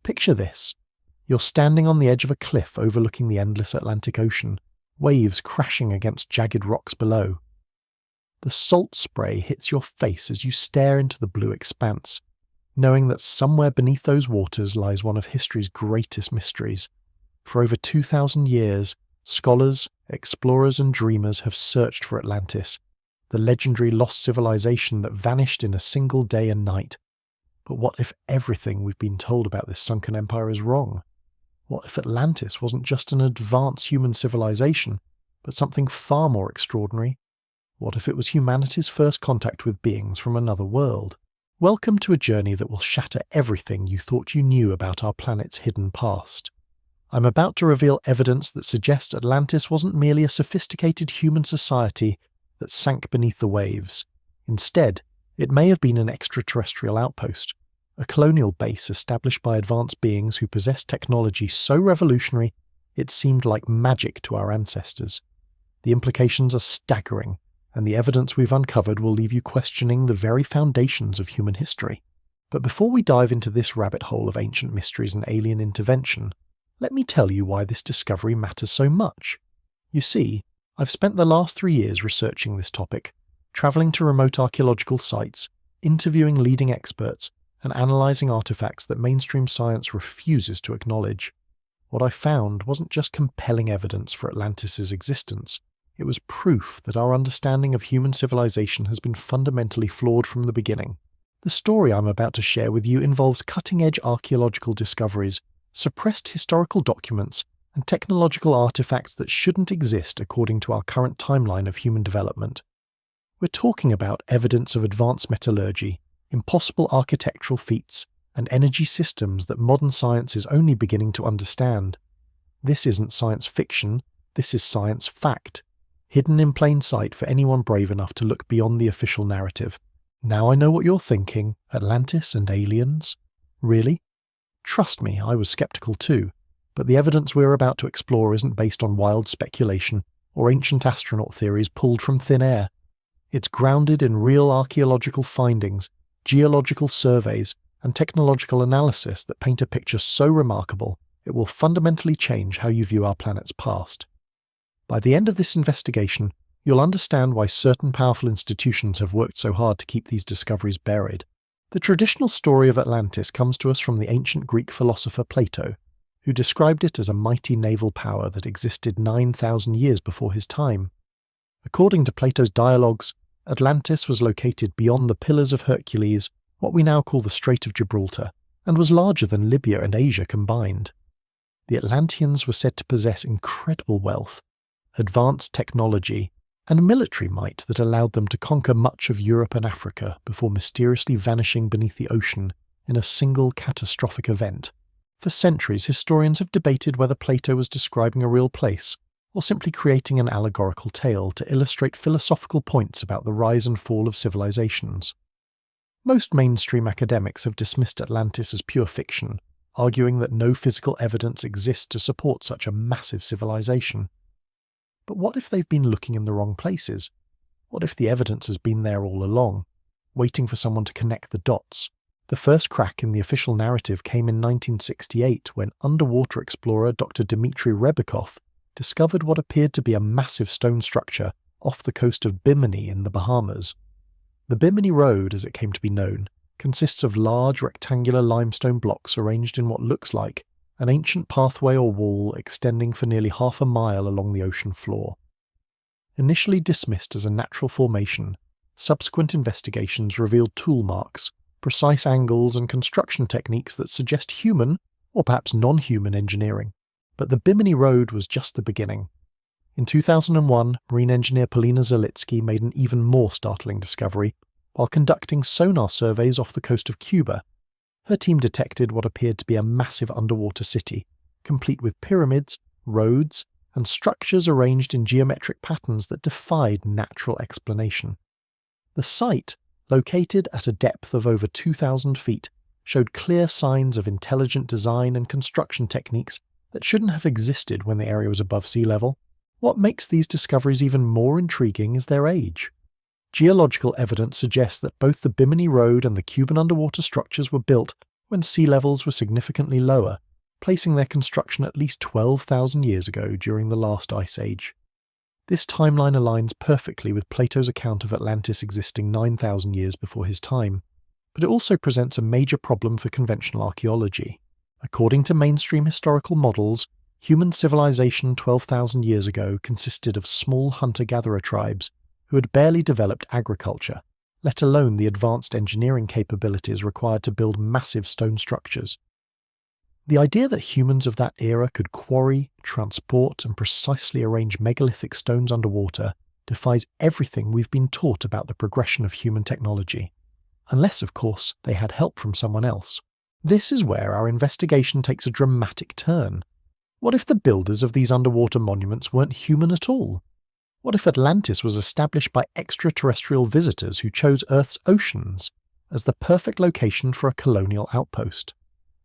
Picture this. You're standing on the edge of a cliff overlooking the endless Atlantic Ocean, waves crashing against jagged rocks below. The salt spray hits your face as you stare into the blue expanse, knowing that somewhere beneath those waters lies one of history's greatest mysteries. For over 2,000 years, scholars, explorers and dreamers have searched for Atlantis, the legendary lost civilization that vanished in a single day and night. But what if everything we've been told about this sunken empire is wrong? What if Atlantis wasn't just an advanced human civilization, but something far more extraordinary? What if it was humanity's first contact with beings from another world? Welcome to a journey that will shatter everything you thought you knew about our planet's hidden past. I'm about to reveal evidence that suggests Atlantis wasn't merely a sophisticated human society that sank beneath the waves. Instead, it may have been an extraterrestrial outpost, a colonial base established by advanced beings who possessed technology so revolutionary it seemed like magic to our ancestors. The implications are staggering, and the evidence we've uncovered will leave you questioning the very foundations of human history. But before we dive into this rabbit hole of ancient mysteries and alien intervention, let me tell you why this discovery matters so much. You see, I've spent the last 3 years researching this topic, travelling to remote archaeological sites, interviewing leading experts, and analysing artefacts that mainstream science refuses to acknowledge. What I found wasn't just compelling evidence for Atlantis' existence, it was proof that our understanding of human civilization has been fundamentally flawed from the beginning. The story I'm about to share with you involves cutting-edge archaeological discoveries, suppressed historical documents, and technological artifacts that shouldn't exist according to our current timeline of human development. We're talking about evidence of advanced metallurgy, impossible architectural feats, and energy systems that modern science is only beginning to understand. This isn't science fiction, this is science fact, hidden in plain sight for anyone brave enough to look beyond the official narrative. Now I know what you're thinking, Atlantis and aliens? Really? Trust me, I was skeptical too, but the evidence we're about to explore isn't based on wild speculation or ancient astronaut theories pulled from thin air. It's grounded in real archaeological findings, geological surveys, and technological analysis that paint a picture so remarkable it will fundamentally change how you view our planet's past. By the end of this investigation, you'll understand why certain powerful institutions have worked so hard to keep these discoveries buried. The traditional story of Atlantis comes to us from the ancient Greek philosopher Plato, who described it as a mighty naval power that existed 9,000 years before his time. According to Plato's dialogues, Atlantis was located beyond the Pillars of Hercules, what we now call the Strait of Gibraltar, and was larger than Libya and Asia combined. The Atlanteans were said to possess incredible wealth, advanced technology, and military might that allowed them to conquer much of Europe and Africa before mysteriously vanishing beneath the ocean in a single catastrophic event. For centuries, historians have debated whether Plato was describing a real place, or simply creating an allegorical tale to illustrate philosophical points about the rise and fall of civilizations. Most mainstream academics have dismissed Atlantis as pure fiction, arguing that no physical evidence exists to support such a massive civilization. But what if they've been looking in the wrong places? What if the evidence has been there all along, waiting for someone to connect the dots? The first crack in the official narrative came in 1968 when underwater explorer Dr. Dmitry Rebikov discovered what appeared to be a massive stone structure off the coast of Bimini in the Bahamas. The Bimini Road, as it came to be known, consists of large rectangular limestone blocks arranged in what looks like an ancient pathway or wall extending for nearly half a mile along the ocean floor. Initially dismissed as a natural formation, subsequent investigations revealed tool marks, precise angles and construction techniques that suggest human, or perhaps non-human engineering. But the Bimini Road was just the beginning. In 2001, marine engineer Polina Zalitsky made an even more startling discovery. While conducting sonar surveys off the coast of Cuba, her team detected what appeared to be a massive underwater city, complete with pyramids, roads, and structures arranged in geometric patterns that defied natural explanation. The site, located at a depth of over 2,000 feet, showed clear signs of intelligent design and construction techniques that shouldn't have existed when the area was above sea level. What makes these discoveries even more intriguing is their age. Geological evidence suggests that both the Bimini Road and the Cuban underwater structures were built when sea levels were significantly lower, placing their construction at least 12,000 years ago during the last ice age. This timeline aligns perfectly with Plato's account of Atlantis existing 9,000 years before his time, but it also presents a major problem for conventional archaeology. According to mainstream historical models, human civilization 12,000 years ago consisted of small hunter-gatherer tribes who had barely developed agriculture, let alone the advanced engineering capabilities required to build massive stone structures. The idea that humans of that era could quarry, transport, and precisely arrange megalithic stones underwater defies everything we've been taught about the progression of human technology. Unless, of course, they had help from someone else. This is where our investigation takes a dramatic turn. What if the builders of these underwater monuments weren't human at all? What if Atlantis was established by extraterrestrial visitors who chose Earth's oceans as the perfect location for a colonial outpost?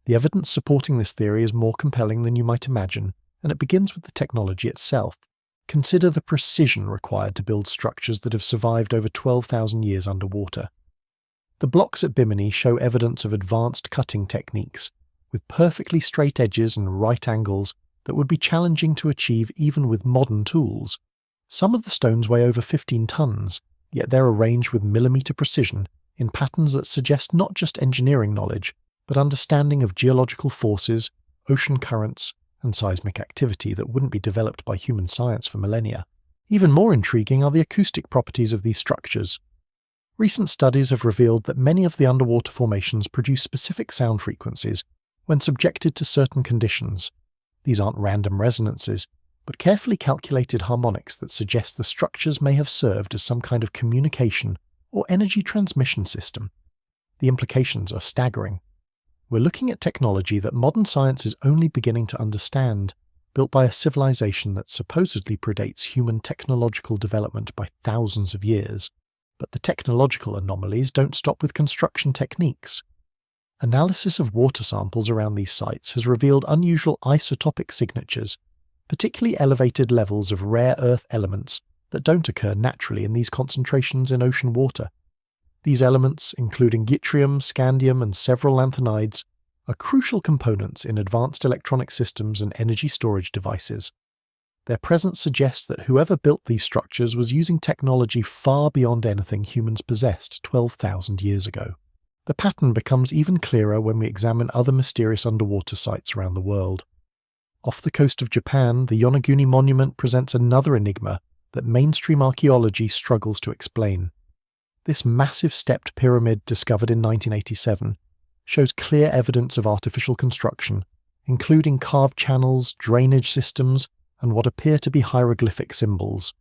The evidence supporting this theory is more compelling than you might imagine, and it begins with the technology itself. Consider the precision required to build structures that have survived over 12,000 years underwater. The blocks at Bimini show evidence of advanced cutting techniques, with perfectly straight edges and right angles that would be challenging to achieve even with modern tools. Some of the stones weigh over 15 tons, yet they're arranged with millimetre precision in patterns that suggest not just engineering knowledge, but understanding of geological forces, ocean currents, and seismic activity that wouldn't be developed by human science for millennia. Even more intriguing are the acoustic properties of these structures. Recent studies have revealed that many of the underwater formations produce specific sound frequencies when subjected to certain conditions. These aren't random resonances, but carefully calculated harmonics that suggest the structures may have served as some kind of communication or energy transmission system. The implications are staggering. We're looking at technology that modern science is only beginning to understand, built by a civilization that supposedly predates human technological development by thousands of years. But the technological anomalies don't stop with construction techniques. Analysis of water samples around these sites has revealed unusual isotopic signatures, particularly elevated levels of rare earth elements that don't occur naturally in these concentrations in ocean water. These elements, including yttrium, scandium, and several lanthanides, are crucial components in advanced electronic systems and energy storage devices. Their presence suggests that whoever built these structures was using technology far beyond anything humans possessed 12,000 years ago. The pattern becomes even clearer when we examine other mysterious underwater sites around the world. Off the coast of Japan, the Yonaguni monument presents another enigma that mainstream archaeology struggles to explain. This massive stepped pyramid discovered in 1987 shows clear evidence of artificial construction, including carved channels, drainage systems, and what appear to be hieroglyphic symbols.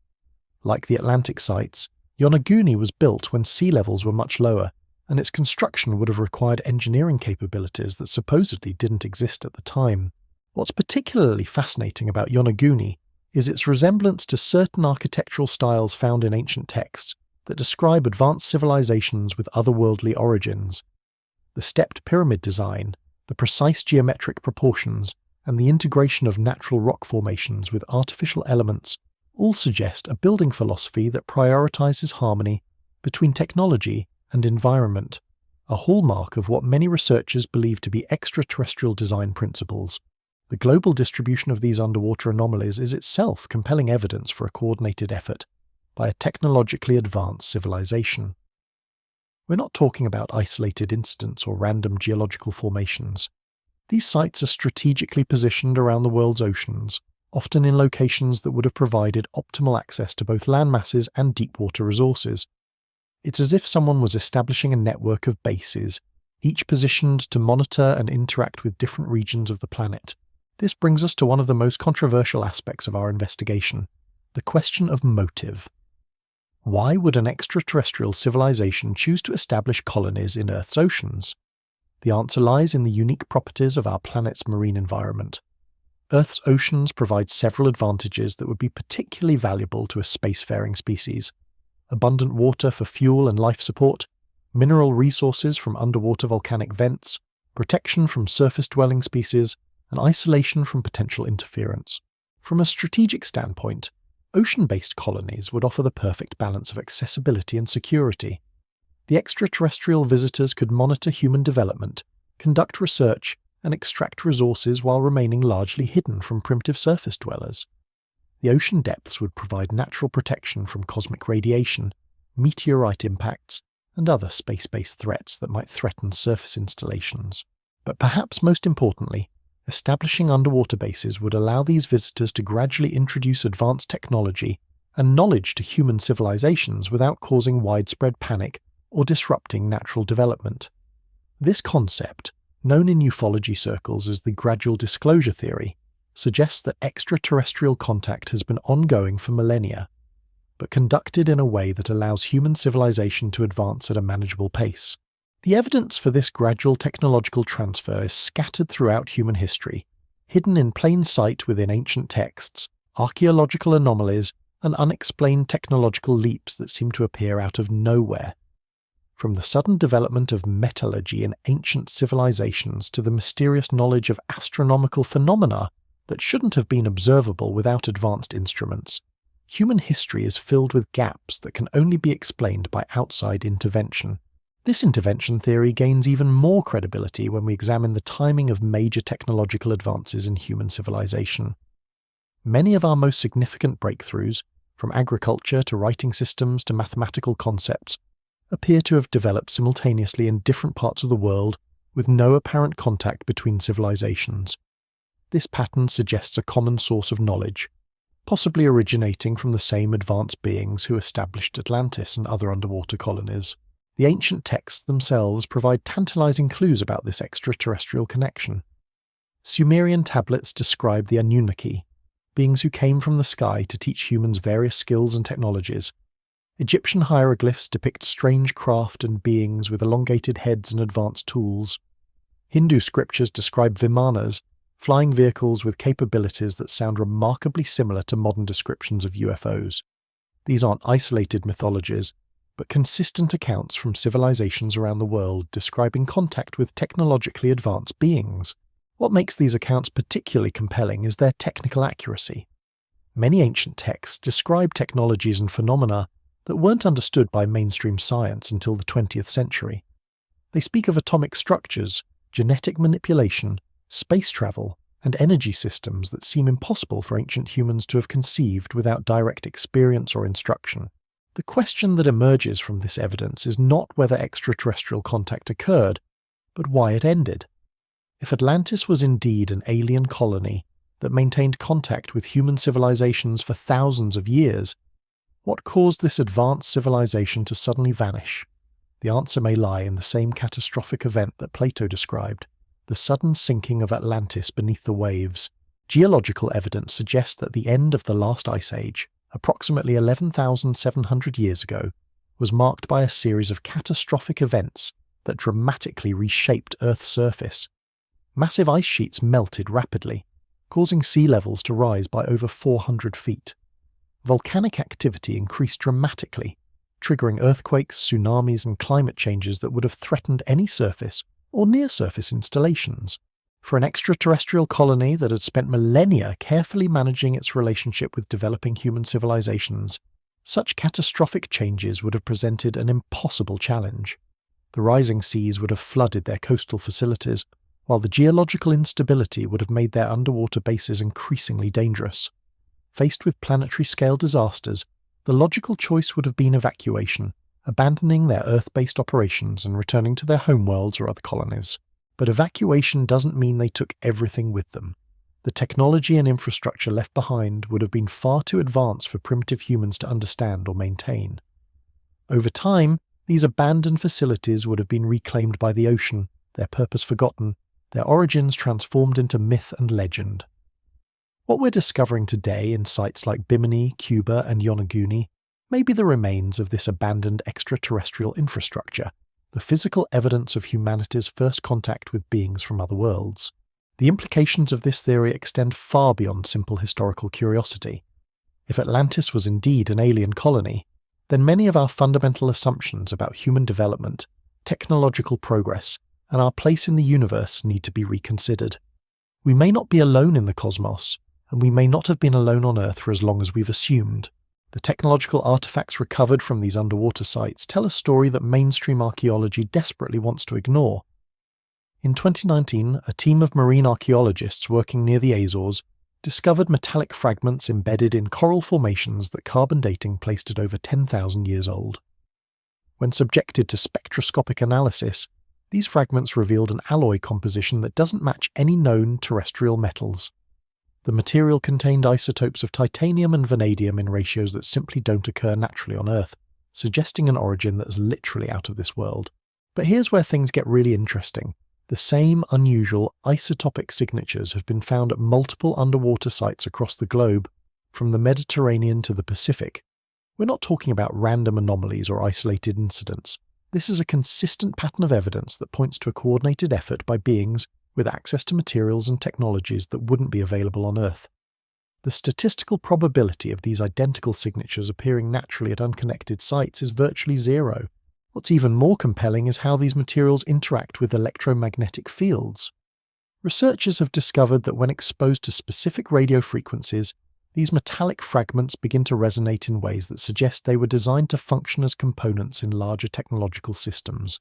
Like the Atlantic sites, Yonaguni was built when sea levels were much lower, and its construction would have required engineering capabilities that supposedly didn't exist at the time. What's particularly fascinating about Yonaguni is its resemblance to certain architectural styles found in ancient texts that describe advanced civilizations with otherworldly origins. The stepped pyramid design, the precise geometric proportions, and the integration of natural rock formations with artificial elements all suggest a building philosophy that prioritizes harmony between technology and environment, a hallmark of what many researchers believe to be extraterrestrial design principles. The global distribution of these underwater anomalies is itself compelling evidence for a coordinated effort by a technologically advanced civilization. We're not talking about isolated incidents or random geological formations. These sites are strategically positioned around the world's oceans, often in locations that would have provided optimal access to both land masses and deep-water resources. It's as if someone was establishing a network of bases, each positioned to monitor and interact with different regions of the planet. This brings us to one of the most controversial aspects of our investigation, the question of motive. Why would an extraterrestrial civilization choose to establish colonies in Earth's oceans? The answer lies in the unique properties of our planet's marine environment. Earth's oceans provide several advantages that would be particularly valuable to a spacefaring species. Abundant water for fuel and life support, mineral resources from underwater volcanic vents, protection from surface-dwelling species, and isolation from potential interference. From a strategic standpoint, ocean-based colonies would offer the perfect balance of accessibility and security. The extraterrestrial visitors could monitor human development, conduct research, and extract resources while remaining largely hidden from primitive surface dwellers. The ocean depths would provide natural protection from cosmic radiation, meteorite impacts, and other space-based threats that might threaten surface installations. But perhaps most importantly, establishing underwater bases would allow these visitors to gradually introduce advanced technology and knowledge to human civilizations without causing widespread panic or disrupting natural development. This concept, known in ufology circles as the gradual disclosure theory, suggests that extraterrestrial contact has been ongoing for millennia, but conducted in a way that allows human civilization to advance at a manageable pace. The evidence for this gradual technological transfer is scattered throughout human history, hidden in plain sight within ancient texts, archaeological anomalies, and unexplained technological leaps that seem to appear out of nowhere. From the sudden development of metallurgy in ancient civilizations to the mysterious knowledge of astronomical phenomena that shouldn't have been observable without advanced instruments, human history is filled with gaps that can only be explained by outside intervention. This intervention theory gains even more credibility when we examine the timing of major technological advances in human civilization. Many of our most significant breakthroughs, from agriculture to writing systems to mathematical concepts, appear to have developed simultaneously in different parts of the world with no apparent contact between civilizations. This pattern suggests a common source of knowledge, possibly originating from the same advanced beings who established Atlantis and other underwater colonies. The ancient texts themselves provide tantalizing clues about this extraterrestrial connection. Sumerian tablets describe the Yonaguni, beings who came from the sky to teach humans various skills and technologies. Egyptian hieroglyphs depict strange craft and beings with elongated heads and advanced tools. Hindu scriptures describe vimanas, flying vehicles with capabilities that sound remarkably similar to modern descriptions of UFOs. These aren't isolated mythologies, but consistent accounts from civilizations around the world describing contact with technologically advanced beings. What makes these accounts particularly compelling is their technical accuracy. Many ancient texts describe technologies and phenomena that weren't understood by mainstream science until the 20th century. They speak of atomic structures, genetic manipulation, space travel, and energy systems that seem impossible for ancient humans to have conceived without direct experience or instruction. The question that emerges from this evidence is not whether extraterrestrial contact occurred, but why it ended. If Atlantis was indeed an alien colony that maintained contact with human civilizations for thousands of years, what caused this advanced civilization to suddenly vanish? The answer may lie in the same catastrophic event that Plato described, the sudden sinking of Atlantis beneath the waves. Geological evidence suggests that the end of the last ice age, approximately 11,700 years ago, was marked by a series of catastrophic events that dramatically reshaped Earth's surface. Massive ice sheets melted rapidly, causing sea levels to rise by over 400 feet. Volcanic activity increased dramatically, triggering earthquakes, tsunamis, and climate changes that would have threatened any surface or near-surface installations. For an extraterrestrial colony that had spent millennia carefully managing its relationship with developing human civilizations, such catastrophic changes would have presented an impossible challenge. The rising seas would have flooded their coastal facilities, while the geological instability would have made their underwater bases increasingly dangerous. Faced with planetary-scale disasters, the logical choice would have been evacuation, abandoning their Earth-based operations and returning to their homeworlds or other colonies. But evacuation doesn't mean they took everything with them. The technology and infrastructure left behind would have been far too advanced for primitive humans to understand or maintain. Over time, these abandoned facilities would have been reclaimed by the ocean, their purpose forgotten, their origins transformed into myth and legend. What we're discovering today in sites like Bimini, Cuba, and Yonaguni may be the remains of this abandoned extraterrestrial infrastructure, the physical evidence of humanity's first contact with beings from other worlds. The implications of this theory extend far beyond simple historical curiosity. If Atlantis was indeed an alien colony, then many of our fundamental assumptions about human development, technological progress, and our place in the universe need to be reconsidered. We may not be alone in the cosmos, and we may not have been alone on Earth for as long as we've assumed. The technological artifacts recovered from these underwater sites tell a story that mainstream archaeology desperately wants to ignore. In 2019, a team of marine archaeologists working near the Azores discovered metallic fragments embedded in coral formations that carbon dating placed at over 10,000 years old. When subjected to spectroscopic analysis, these fragments revealed an alloy composition that doesn't match any known terrestrial metals. The material contained isotopes of titanium and vanadium in ratios that simply don't occur naturally on Earth, suggesting an origin that is literally out of this world. But here's where things get really interesting. The same unusual isotopic signatures have been found at multiple underwater sites across the globe, from the Mediterranean to the Pacific. We're not talking about random anomalies or isolated incidents. This is a consistent pattern of evidence that points to a coordinated effort by beings with access to materials and technologies that wouldn't be available on Earth. The statistical probability of these identical signatures appearing naturally at unconnected sites is virtually zero. What's even more compelling is how these materials interact with electromagnetic fields. Researchers have discovered that when exposed to specific radio frequencies, these metallic fragments begin to resonate in ways that suggest they were designed to function as components in larger technological systems.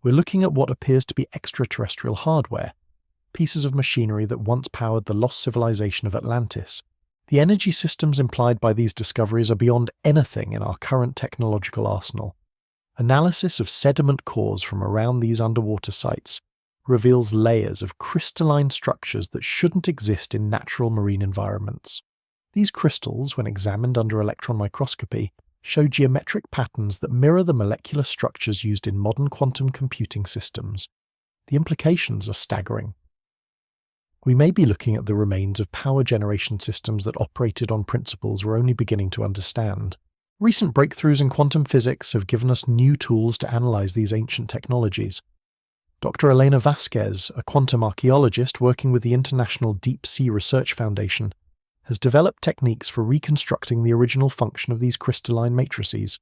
We're looking at what appears to be extraterrestrial hardware, pieces of machinery that once powered the lost civilization of Atlantis. The energy systems implied by these discoveries are beyond anything in our current technological arsenal. Analysis of sediment cores from around these underwater sites reveals layers of crystalline structures that shouldn't exist in natural marine environments. These crystals, when examined under electron microscopy, show geometric patterns that mirror the molecular structures used in modern quantum computing systems. The implications are staggering. We may be looking at the remains of power generation systems that operated on principles we're only beginning to understand. Recent breakthroughs in quantum physics have given us new tools to analyze these ancient technologies. Dr. Elena Vasquez, a quantum archaeologist working with the International Deep Sea Research Foundation, has developed techniques for reconstructing the original function of these crystalline matrices.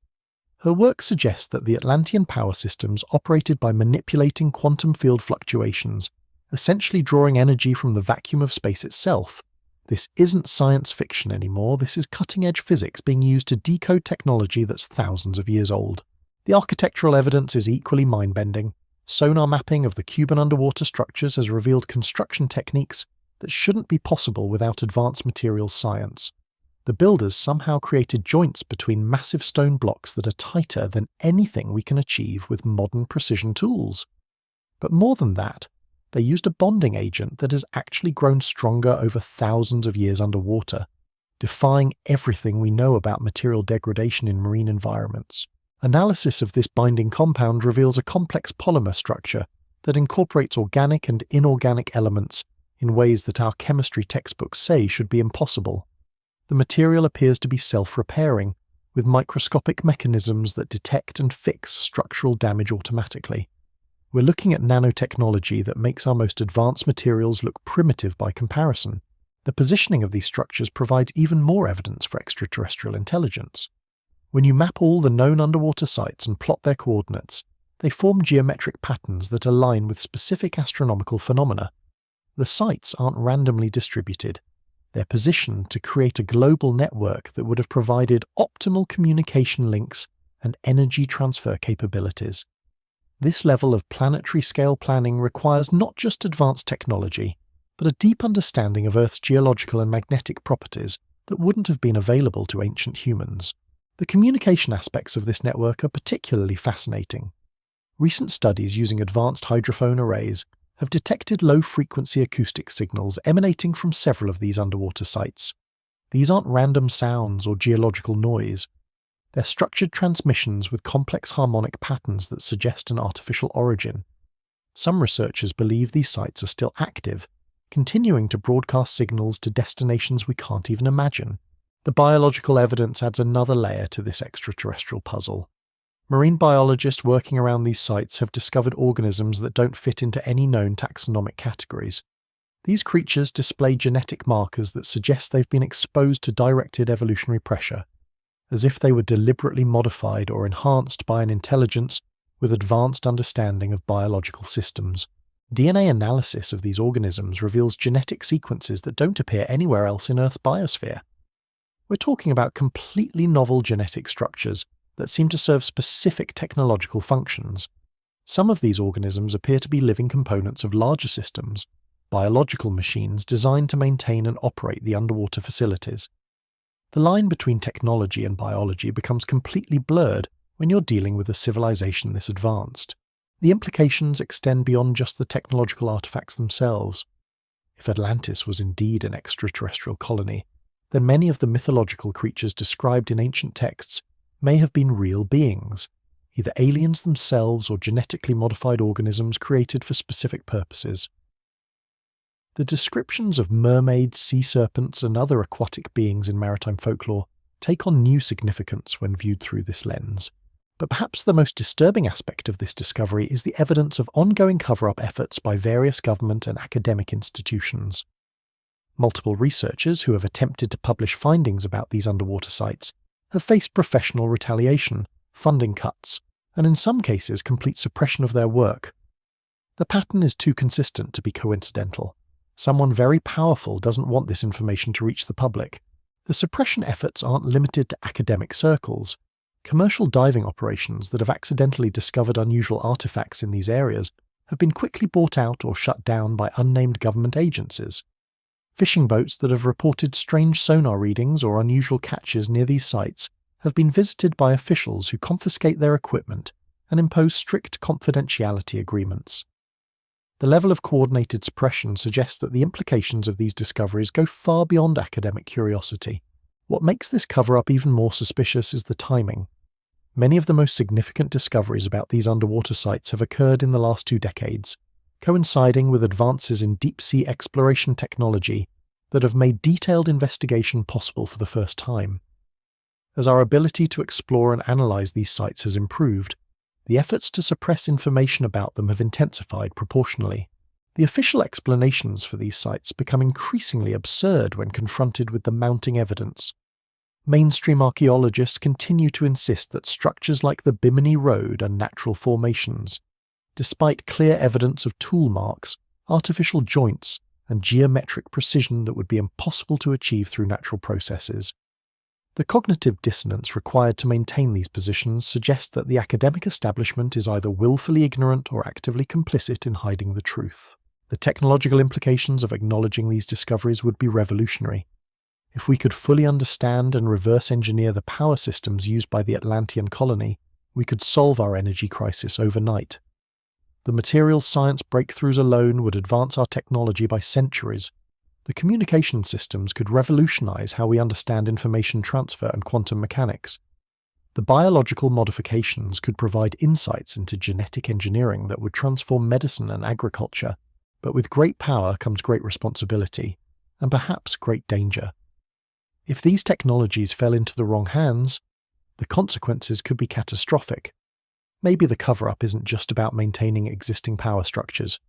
Her work suggests that the Atlantean power systems operated by manipulating quantum field fluctuations, essentially drawing energy from the vacuum of space itself. This isn't science fiction anymore, this is cutting-edge physics being used to decode technology that's thousands of years old. The architectural evidence is equally mind-bending. Sonar mapping of the Cuban underwater structures has revealed construction techniques that shouldn't be possible without advanced materials science. The builders somehow created joints between massive stone blocks that are tighter than anything we can achieve with modern precision tools. But more than that, they used a bonding agent that has actually grown stronger over thousands of years underwater, defying everything we know about material degradation in marine environments. Analysis of this binding compound reveals a complex polymer structure that incorporates organic and inorganic elements in ways that our chemistry textbooks say should be impossible. The material appears to be self-repairing, with microscopic mechanisms that detect and fix structural damage automatically. We're looking at nanotechnology that makes our most advanced materials look primitive by comparison. The positioning of these structures provides even more evidence for extraterrestrial intelligence. When you map all the known underwater sites and plot their coordinates, they form geometric patterns that align with specific astronomical phenomena. The sites aren't randomly distributed. They're positioned to create a global network that would have provided optimal communication links and energy transfer capabilities. This level of planetary-scale planning requires not just advanced technology, but a deep understanding of Earth's geological and magnetic properties that wouldn't have been available to ancient humans. The communication aspects of this network are particularly fascinating. Recent studies using advanced hydrophone arrays have detected low-frequency acoustic signals emanating from several of these underwater sites. These aren't random sounds or geological noise. They're structured transmissions with complex harmonic patterns that suggest an artificial origin. Some researchers believe these sites are still active, continuing to broadcast signals to destinations we can't even imagine. The biological evidence adds another layer to this extraterrestrial puzzle. Marine biologists working around these sites have discovered organisms that don't fit into any known taxonomic categories. These creatures display genetic markers that suggest they've been exposed to directed evolutionary pressure, as if they were deliberately modified or enhanced by an intelligence with advanced understanding of biological systems. DNA analysis of these organisms reveals genetic sequences that don't appear anywhere else in Earth's biosphere. We're talking about completely novel genetic structures that seem to serve specific technological functions. Some of these organisms appear to be living components of larger systems, biological machines designed to maintain and operate the underwater facilities. The line between technology and biology becomes completely blurred when you're dealing with a civilization this advanced. The implications extend beyond just the technological artifacts themselves. If Atlantis was indeed an extraterrestrial colony, then many of the mythological creatures described in ancient texts may have been real beings, either aliens themselves or genetically modified organisms created for specific purposes. The descriptions of mermaids, sea serpents, and other aquatic beings in maritime folklore take on new significance when viewed through this lens. But perhaps the most disturbing aspect of this discovery is the evidence of ongoing cover-up efforts by various government and academic institutions. Multiple researchers who have attempted to publish findings about these underwater sites have faced professional retaliation, funding cuts, and in some cases complete suppression of their work. The pattern is too consistent to be coincidental. Someone very powerful doesn't want this information to reach the public. The suppression efforts aren't limited to academic circles. Commercial diving operations that have accidentally discovered unusual artifacts in these areas have been quickly bought out or shut down by unnamed government agencies. Fishing boats that have reported strange sonar readings or unusual catches near these sites have been visited by officials who confiscate their equipment and impose strict confidentiality agreements. The level of coordinated suppression suggests that the implications of these discoveries go far beyond academic curiosity. What makes this cover-up even more suspicious is the timing. Many of the most significant discoveries about these underwater sites have occurred in the last 2 decades, coinciding with advances in deep-sea exploration technology that have made detailed investigation possible for the first time. As our ability to explore and analyze these sites has improved, the efforts to suppress information about them have intensified proportionally. The official explanations for these sites become increasingly absurd when confronted with the mounting evidence. Mainstream archaeologists continue to insist that structures like the Bimini Road are natural formations, despite clear evidence of tool marks, artificial joints, and geometric precision that would be impossible to achieve through natural processes. The cognitive dissonance required to maintain these positions suggests that the academic establishment is either willfully ignorant or actively complicit in hiding the truth. The technological implications of acknowledging these discoveries would be revolutionary. If we could fully understand and reverse engineer the power systems used by the Atlantean colony, we could solve our energy crisis overnight. The materials science breakthroughs alone would advance our technology by centuries. The communication systems could revolutionize how we understand information transfer and quantum mechanics. The biological modifications could provide insights into genetic engineering that would transform medicine and agriculture, but with great power comes great responsibility, and perhaps great danger. If these technologies fell into the wrong hands, the consequences could be catastrophic. Maybe the cover-up isn't just about maintaining existing power structures.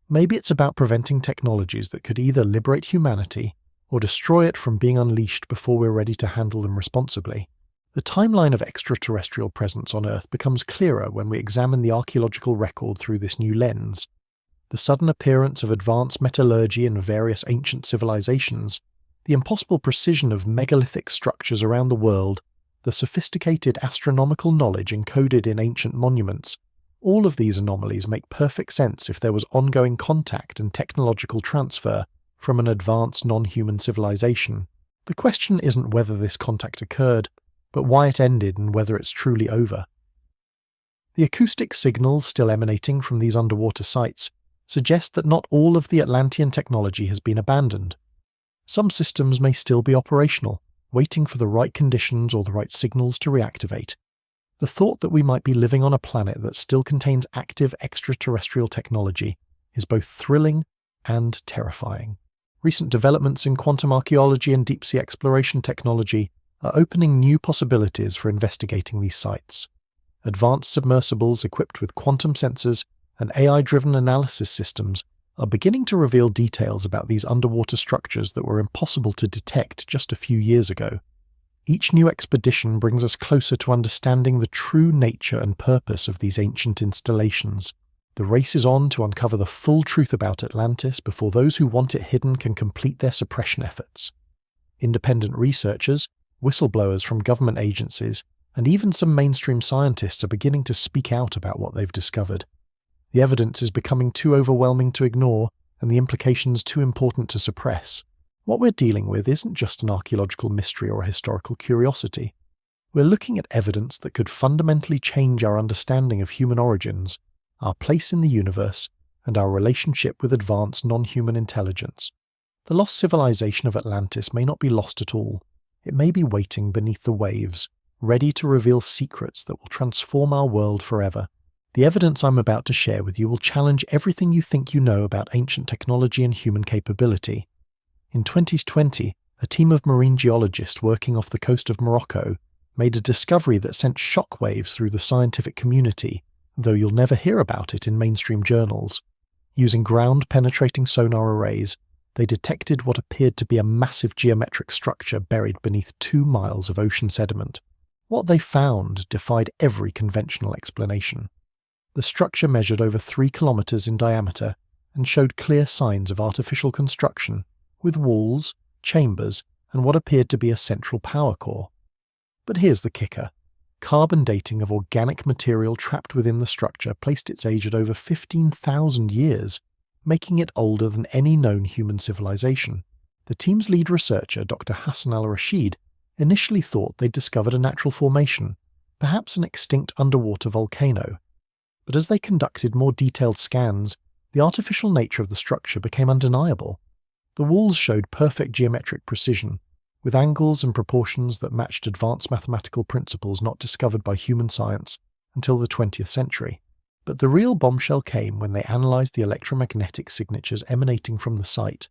Maybe it's about preventing technologies that could either liberate humanity or destroy it from being unleashed before we're ready to handle them responsibly. The timeline of extraterrestrial presence on Earth becomes clearer when we examine the archaeological record through this new lens. The sudden appearance of advanced metallurgy in various ancient civilizations, the impossible precision of megalithic structures around the world, the sophisticated astronomical knowledge encoded in ancient monuments, all of these anomalies make perfect sense if there was ongoing contact and technological transfer from an advanced non-human civilization. The question isn't whether this contact occurred, but why it ended and whether it's truly over. The acoustic signals still emanating from these underwater sites suggest that not all of the Atlantean technology has been abandoned. Some systems may still be operational, waiting for the right conditions or the right signals to reactivate. The thought that we might be living on a planet that still contains active extraterrestrial technology is both thrilling and terrifying. Recent developments in quantum archaeology and deep-sea exploration technology are opening new possibilities for investigating these sites. Advanced submersibles equipped with quantum sensors and AI-driven analysis systems are beginning to reveal details about these underwater structures that were impossible to detect just a few years ago. Each new expedition brings us closer to understanding the true nature and purpose of these ancient installations. The race is on to uncover the full truth about Atlantis before those who want it hidden can complete their suppression efforts. Independent researchers, whistleblowers from government agencies, and even some mainstream scientists are beginning to speak out about what they've discovered. The evidence is becoming too overwhelming to ignore, and the implications too important to suppress. What we're dealing with isn't just an archaeological mystery or a historical curiosity. We're looking at evidence that could fundamentally change our understanding of human origins, our place in the universe, and our relationship with advanced non-human intelligence. The lost civilization of Atlantis may not be lost at all. It may be waiting beneath the waves, ready to reveal secrets that will transform our world forever. The evidence I'm about to share with you will challenge everything you think you know about ancient technology and human capability. In 2020, a team of marine geologists working off the coast of Morocco made a discovery that sent shockwaves through the scientific community, though you'll never hear about it in mainstream journals. Using ground-penetrating sonar arrays, they detected what appeared to be a massive geometric structure buried beneath 2 miles of ocean sediment. What they found defied every conventional explanation. The structure measured over 3 kilometers in diameter and showed clear signs of artificial construction, with walls, chambers, and what appeared to be a central power core. But here's the kicker. Carbon dating of organic material trapped within the structure placed its age at over 15,000 years, making it older than any known human civilization. The team's lead researcher, Dr. Hassan al-Rashid, initially thought they'd discovered a natural formation, perhaps an extinct underwater volcano. But as they conducted more detailed scans, the artificial nature of the structure became undeniable. The walls showed perfect geometric precision, with angles and proportions that matched advanced mathematical principles not discovered by human science until the 20th century. But the real bombshell came when they analysed the electromagnetic signatures emanating from the site.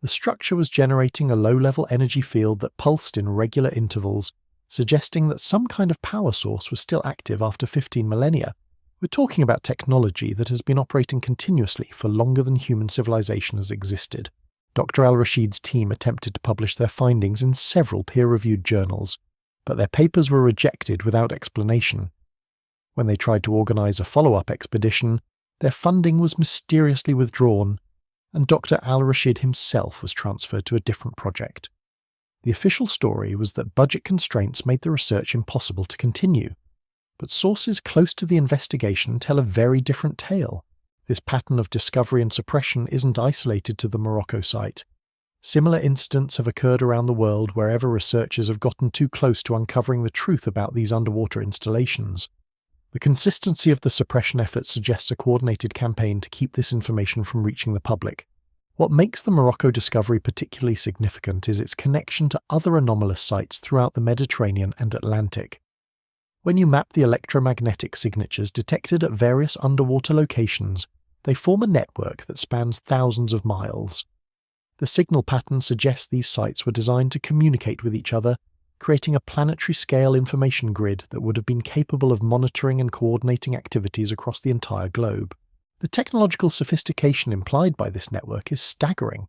The structure was generating a low-level energy field that pulsed in regular intervals, suggesting that some kind of power source was still active after 15 millennia. We're talking about technology that has been operating continuously for longer than human civilization has existed. Dr. al-Rashid's team attempted to publish their findings in several peer-reviewed journals, but their papers were rejected without explanation. When they tried to organise a follow-up expedition, their funding was mysteriously withdrawn, and Dr. al-Rashid himself was transferred to a different project. The official story was that budget constraints made the research impossible to continue, but sources close to the investigation tell a very different tale. This pattern of discovery and suppression isn't isolated to the Morocco site. Similar incidents have occurred around the world wherever researchers have gotten too close to uncovering the truth about these underwater installations. The consistency of the suppression effort suggests a coordinated campaign to keep this information from reaching the public. What makes the Morocco discovery particularly significant is its connection to other anomalous sites throughout the Mediterranean and Atlantic. When you map the electromagnetic signatures detected at various underwater locations, they form a network that spans thousands of miles. The signal pattern suggests these sites were designed to communicate with each other, creating a planetary-scale information grid that would have been capable of monitoring and coordinating activities across the entire globe. The technological sophistication implied by this network is staggering.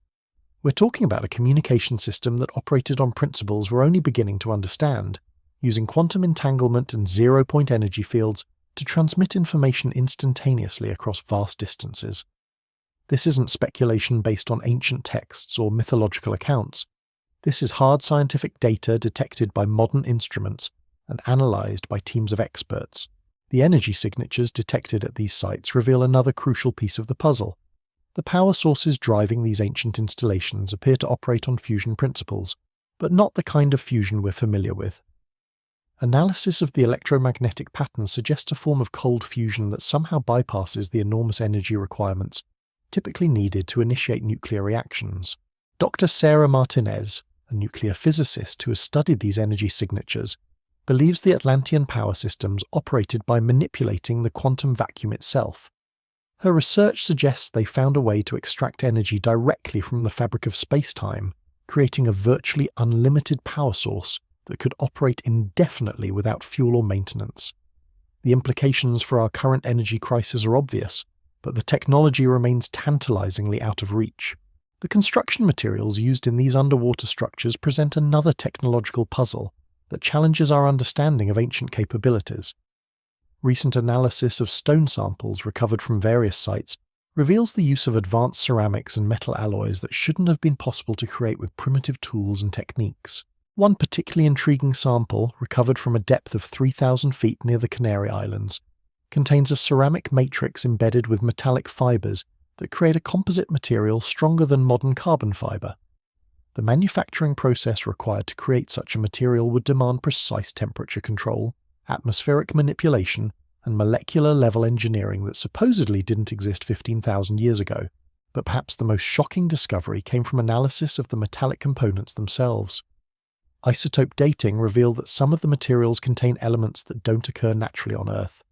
We're talking about a communication system that operated on principles we're only beginning to understand, using quantum entanglement and zero-point energy fields to transmit information instantaneously across vast distances. This isn't speculation based on ancient texts or mythological accounts. This is hard scientific data detected by modern instruments and analysed by teams of experts. The energy signatures detected at these sites reveal another crucial piece of the puzzle. The power sources driving these ancient installations appear to operate on fusion principles, but not the kind of fusion we're familiar with. Analysis of the electromagnetic patterns suggests a form of cold fusion that somehow bypasses the enormous energy requirements typically needed to initiate nuclear reactions. Dr. Sarah Martinez, a nuclear physicist who has studied these energy signatures, believes the Atlantean power systems operated by manipulating the quantum vacuum itself. Her research suggests they found a way to extract energy directly from the fabric of space-time, creating a virtually unlimited power source that could operate indefinitely without fuel or maintenance. The implications for our current energy crisis are obvious, but the technology remains tantalizingly out of reach. The construction materials used in these underwater structures present another technological puzzle that challenges our understanding of ancient capabilities. Recent analysis of stone samples recovered from various sites reveals the use of advanced ceramics and metal alloys that shouldn't have been possible to create with primitive tools and techniques. One particularly intriguing sample, recovered from a depth of 3,000 feet near the Canary Islands, contains a ceramic matrix embedded with metallic fibers that create a composite material stronger than modern carbon fiber. The manufacturing process required to create such a material would demand precise temperature control, atmospheric manipulation, and molecular-level engineering that supposedly didn't exist 15,000 years ago, but perhaps the most shocking discovery came from analysis of the metallic components themselves. Isotope dating revealed that some of the materials contain elements that don't occur naturally on Earth.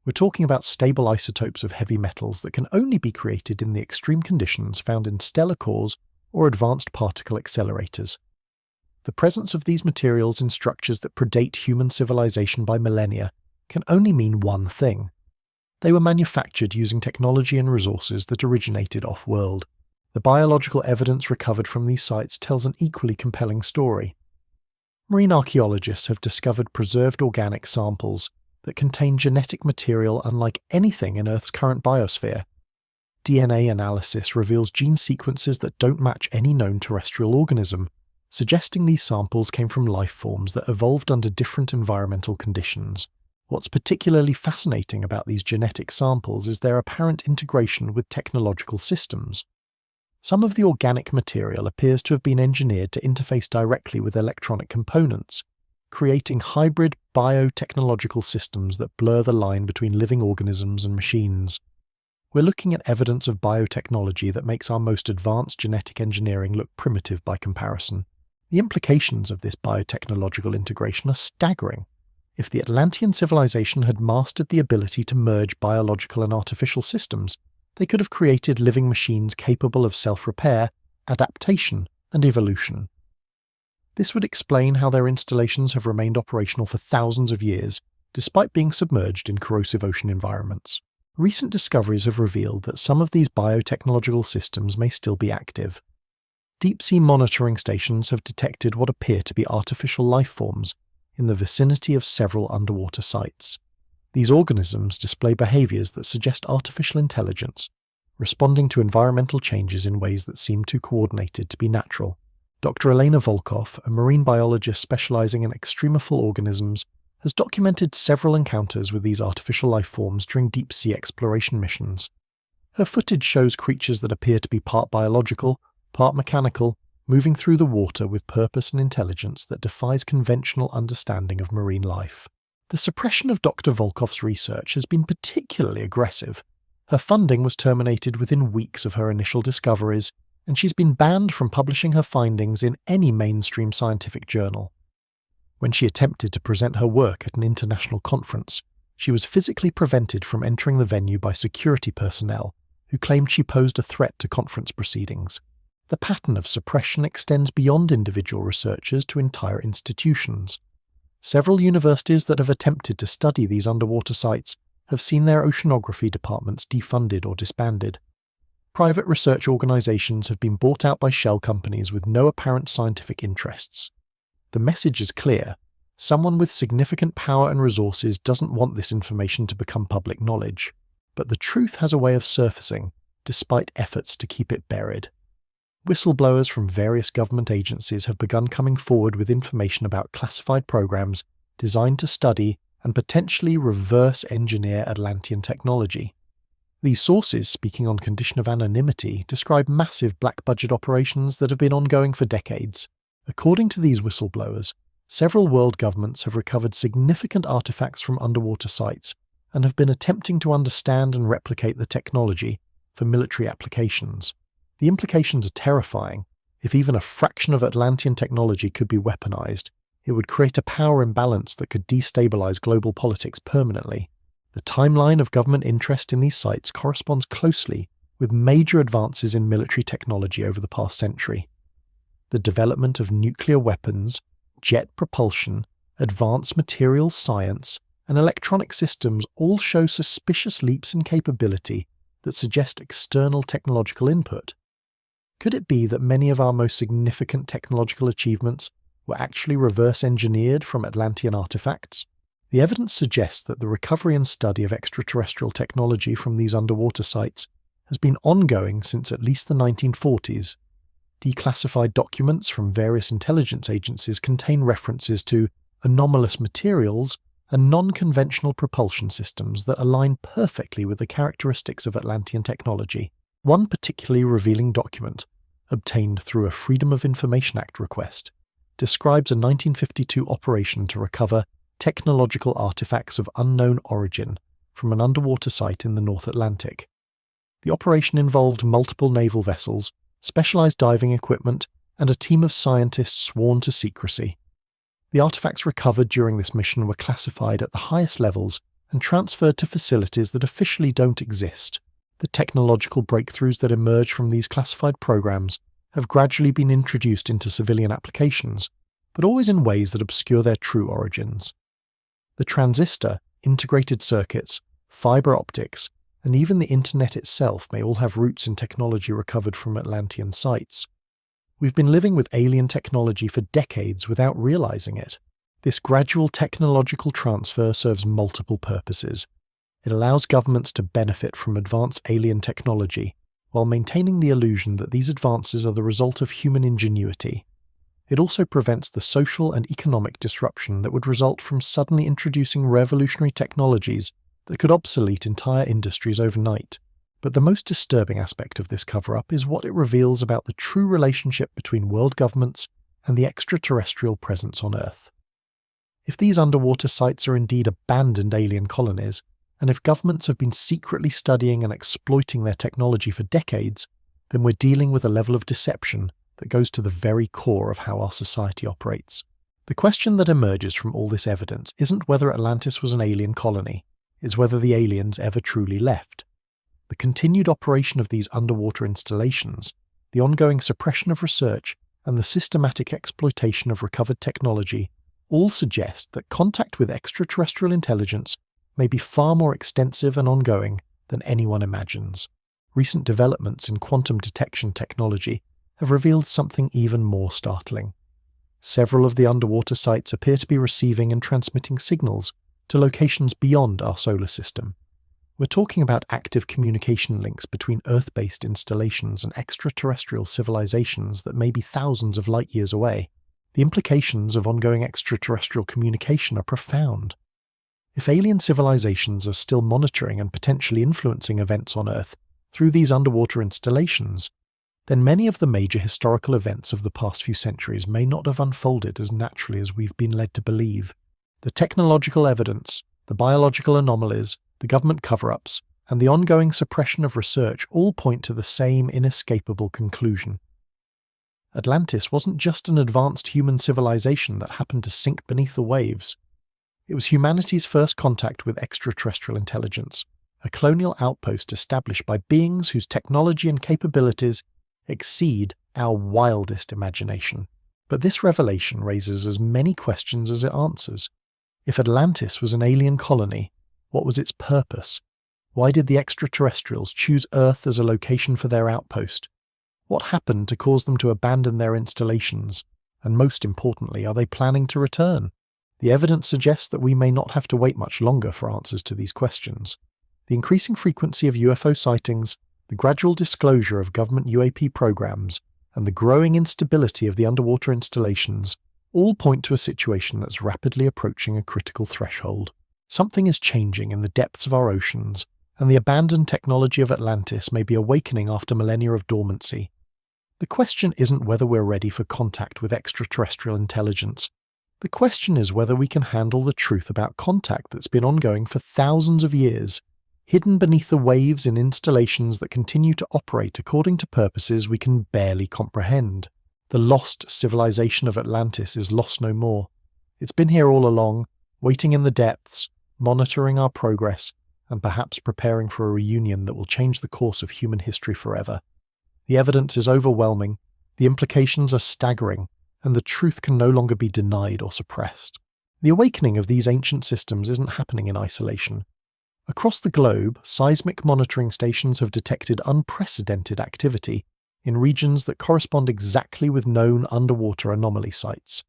We're talking about stable isotopes of heavy metals that can only be created in the extreme conditions found in stellar cores or advanced particle accelerators. The presence of these materials in structures that predate human civilization by millennia can only mean one thing. They were manufactured using technology and resources that originated off-world. The biological evidence recovered from these sites tells an equally compelling story. Marine archaeologists have discovered preserved organic samples that contain genetic material unlike anything in Earth's current biosphere. DNA analysis reveals gene sequences that don't match any known terrestrial organism, suggesting these samples came from life forms that evolved under different environmental conditions. What's particularly fascinating about these genetic samples is their apparent integration with technological systems. Some of the organic material appears to have been engineered to interface directly with electronic components, creating hybrid biotechnological systems that blur the line between living organisms and machines. We're looking at evidence of biotechnology that makes our most advanced genetic engineering look primitive by comparison. The implications of this biotechnological integration are staggering. If the Atlantean civilization had mastered the ability to merge biological and artificial systems, they could have created living machines capable of self-repair, adaptation, and evolution. This would explain how their installations have remained operational for thousands of years, despite being submerged in corrosive ocean environments. Recent discoveries have revealed that some of these biotechnological systems may still be active. Deep-sea monitoring stations have detected what appear to be artificial life forms in the vicinity of several underwater sites. These organisms display behaviors that suggest artificial intelligence, responding to environmental changes in ways that seem too coordinated to be natural. Dr. Elena Volkov, a marine biologist specializing in extremophile organisms, has documented several encounters with these artificial life forms during deep-sea exploration missions. Her footage shows creatures that appear to be part biological, part mechanical, moving through the water with purpose and intelligence that defies conventional understanding of marine life. The suppression of Dr. Volkov's research has been particularly aggressive. Her funding was terminated within weeks of her initial discoveries, and she's been banned from publishing her findings in any mainstream scientific journal. When she attempted to present her work at an international conference, she was physically prevented from entering the venue by security personnel who claimed she posed a threat to conference proceedings. The pattern of suppression extends beyond individual researchers to entire institutions. Several universities that have attempted to study these underwater sites have seen their oceanography departments defunded or disbanded. Private research organizations have been bought out by shell companies with no apparent scientific interests. The message is clear. Someone with significant power and resources doesn't want this information to become public knowledge. But the truth has a way of surfacing, despite efforts to keep it buried. Whistleblowers from various government agencies have begun coming forward with information about classified programs designed to study and potentially reverse engineer Atlantean technology. These sources, speaking on condition of anonymity, describe massive black-budget operations that have been ongoing for decades. According to these whistleblowers, several world governments have recovered significant artifacts from underwater sites and have been attempting to understand and replicate the technology for military applications. The implications are terrifying. If even a fraction of Atlantean technology could be weaponized, it would create a power imbalance that could destabilize global politics permanently. The timeline of government interest in these sites corresponds closely with major advances in military technology over the past century. The development of nuclear weapons, jet propulsion, advanced materials science, and electronic systems all show suspicious leaps in capability that suggest external technological input. Could it be that many of our most significant technological achievements were actually reverse engineered from Atlantean artifacts? The evidence suggests that the recovery and study of extraterrestrial technology from these underwater sites has been ongoing since at least the 1940s. Declassified documents from various intelligence agencies contain references to anomalous materials and non-conventional propulsion systems that align perfectly with the characteristics of Atlantean technology. One particularly revealing document, obtained through a Freedom of Information Act request, describes a 1952 operation to recover technological artifacts of unknown origin from an underwater site in the North Atlantic. The operation involved multiple naval vessels, specialized diving equipment, and a team of scientists sworn to secrecy. The artifacts recovered during this mission were classified at the highest levels and transferred to facilities that officially don't exist. The technological breakthroughs that emerge from these classified programs have gradually been introduced into civilian applications, but always in ways that obscure their true origins. The transistor, integrated circuits, fiber optics, and even the internet itself may all have roots in technology recovered from Atlantean sites. We've been living with alien technology for decades without realizing it. This gradual technological transfer serves multiple purposes. It allows governments to benefit from advanced alien technology, while maintaining the illusion that these advances are the result of human ingenuity. It also prevents the social and economic disruption that would result from suddenly introducing revolutionary technologies that could obsolete entire industries overnight. But the most disturbing aspect of this cover-up is what it reveals about the true relationship between world governments and the extraterrestrial presence on Earth. If these underwater sites are indeed abandoned alien colonies, and if governments have been secretly studying and exploiting their technology for decades, then we're dealing with a level of deception that goes to the very core of how our society operates. The question that emerges from all this evidence isn't whether Atlantis was an alien colony, it's whether the aliens ever truly left. The continued operation of these underwater installations, the ongoing suppression of research, and the systematic exploitation of recovered technology all suggest that contact with extraterrestrial intelligence may be far more extensive and ongoing than anyone imagines. Recent developments in quantum detection technology have revealed something even more startling. Several of the underwater sites appear to be receiving and transmitting signals to locations beyond our solar system. We're talking about active communication links between Earth-based installations and extraterrestrial civilizations that may be thousands of light years away. The implications of ongoing extraterrestrial communication are profound. If alien civilizations are still monitoring and potentially influencing events on Earth through these underwater installations, then many of the major historical events of the past few centuries may not have unfolded as naturally as we've been led to believe. The technological evidence, the biological anomalies, the government cover-ups, and the ongoing suppression of research all point to the same inescapable conclusion. Atlantis wasn't just an advanced human civilization that happened to sink beneath the waves. It was humanity's first contact with extraterrestrial intelligence, a colonial outpost established by beings whose technology and capabilities exceed our wildest imagination. But this revelation raises as many questions as it answers. If Atlantis was an alien colony, what was its purpose? Why did the extraterrestrials choose Earth as a location for their outpost? What happened to cause them to abandon their installations? And most importantly, are they planning to return? The evidence suggests that we may not have to wait much longer for answers to these questions. The increasing frequency of UFO sightings, the gradual disclosure of government UAP programs, and the growing instability of the underwater installations all point to a situation that's rapidly approaching a critical threshold. Something is changing in the depths of our oceans, and the abandoned technology of Atlantis may be awakening after millennia of dormancy. The question isn't whether we're ready for contact with extraterrestrial intelligence. The question is whether we can handle the truth about contact that's been ongoing for thousands of years, hidden beneath the waves in installations that continue to operate according to purposes we can barely comprehend. The lost civilization of Atlantis is lost no more. It's been here all along, waiting in the depths, monitoring our progress, and perhaps preparing for a reunion that will change the course of human history forever. The evidence is overwhelming, the implications are staggering, and the truth can no longer be denied or suppressed. The awakening of these ancient systems isn't happening in isolation. Across the globe, seismic monitoring stations have detected unprecedented activity in regions that correspond exactly with known underwater anomaly sites.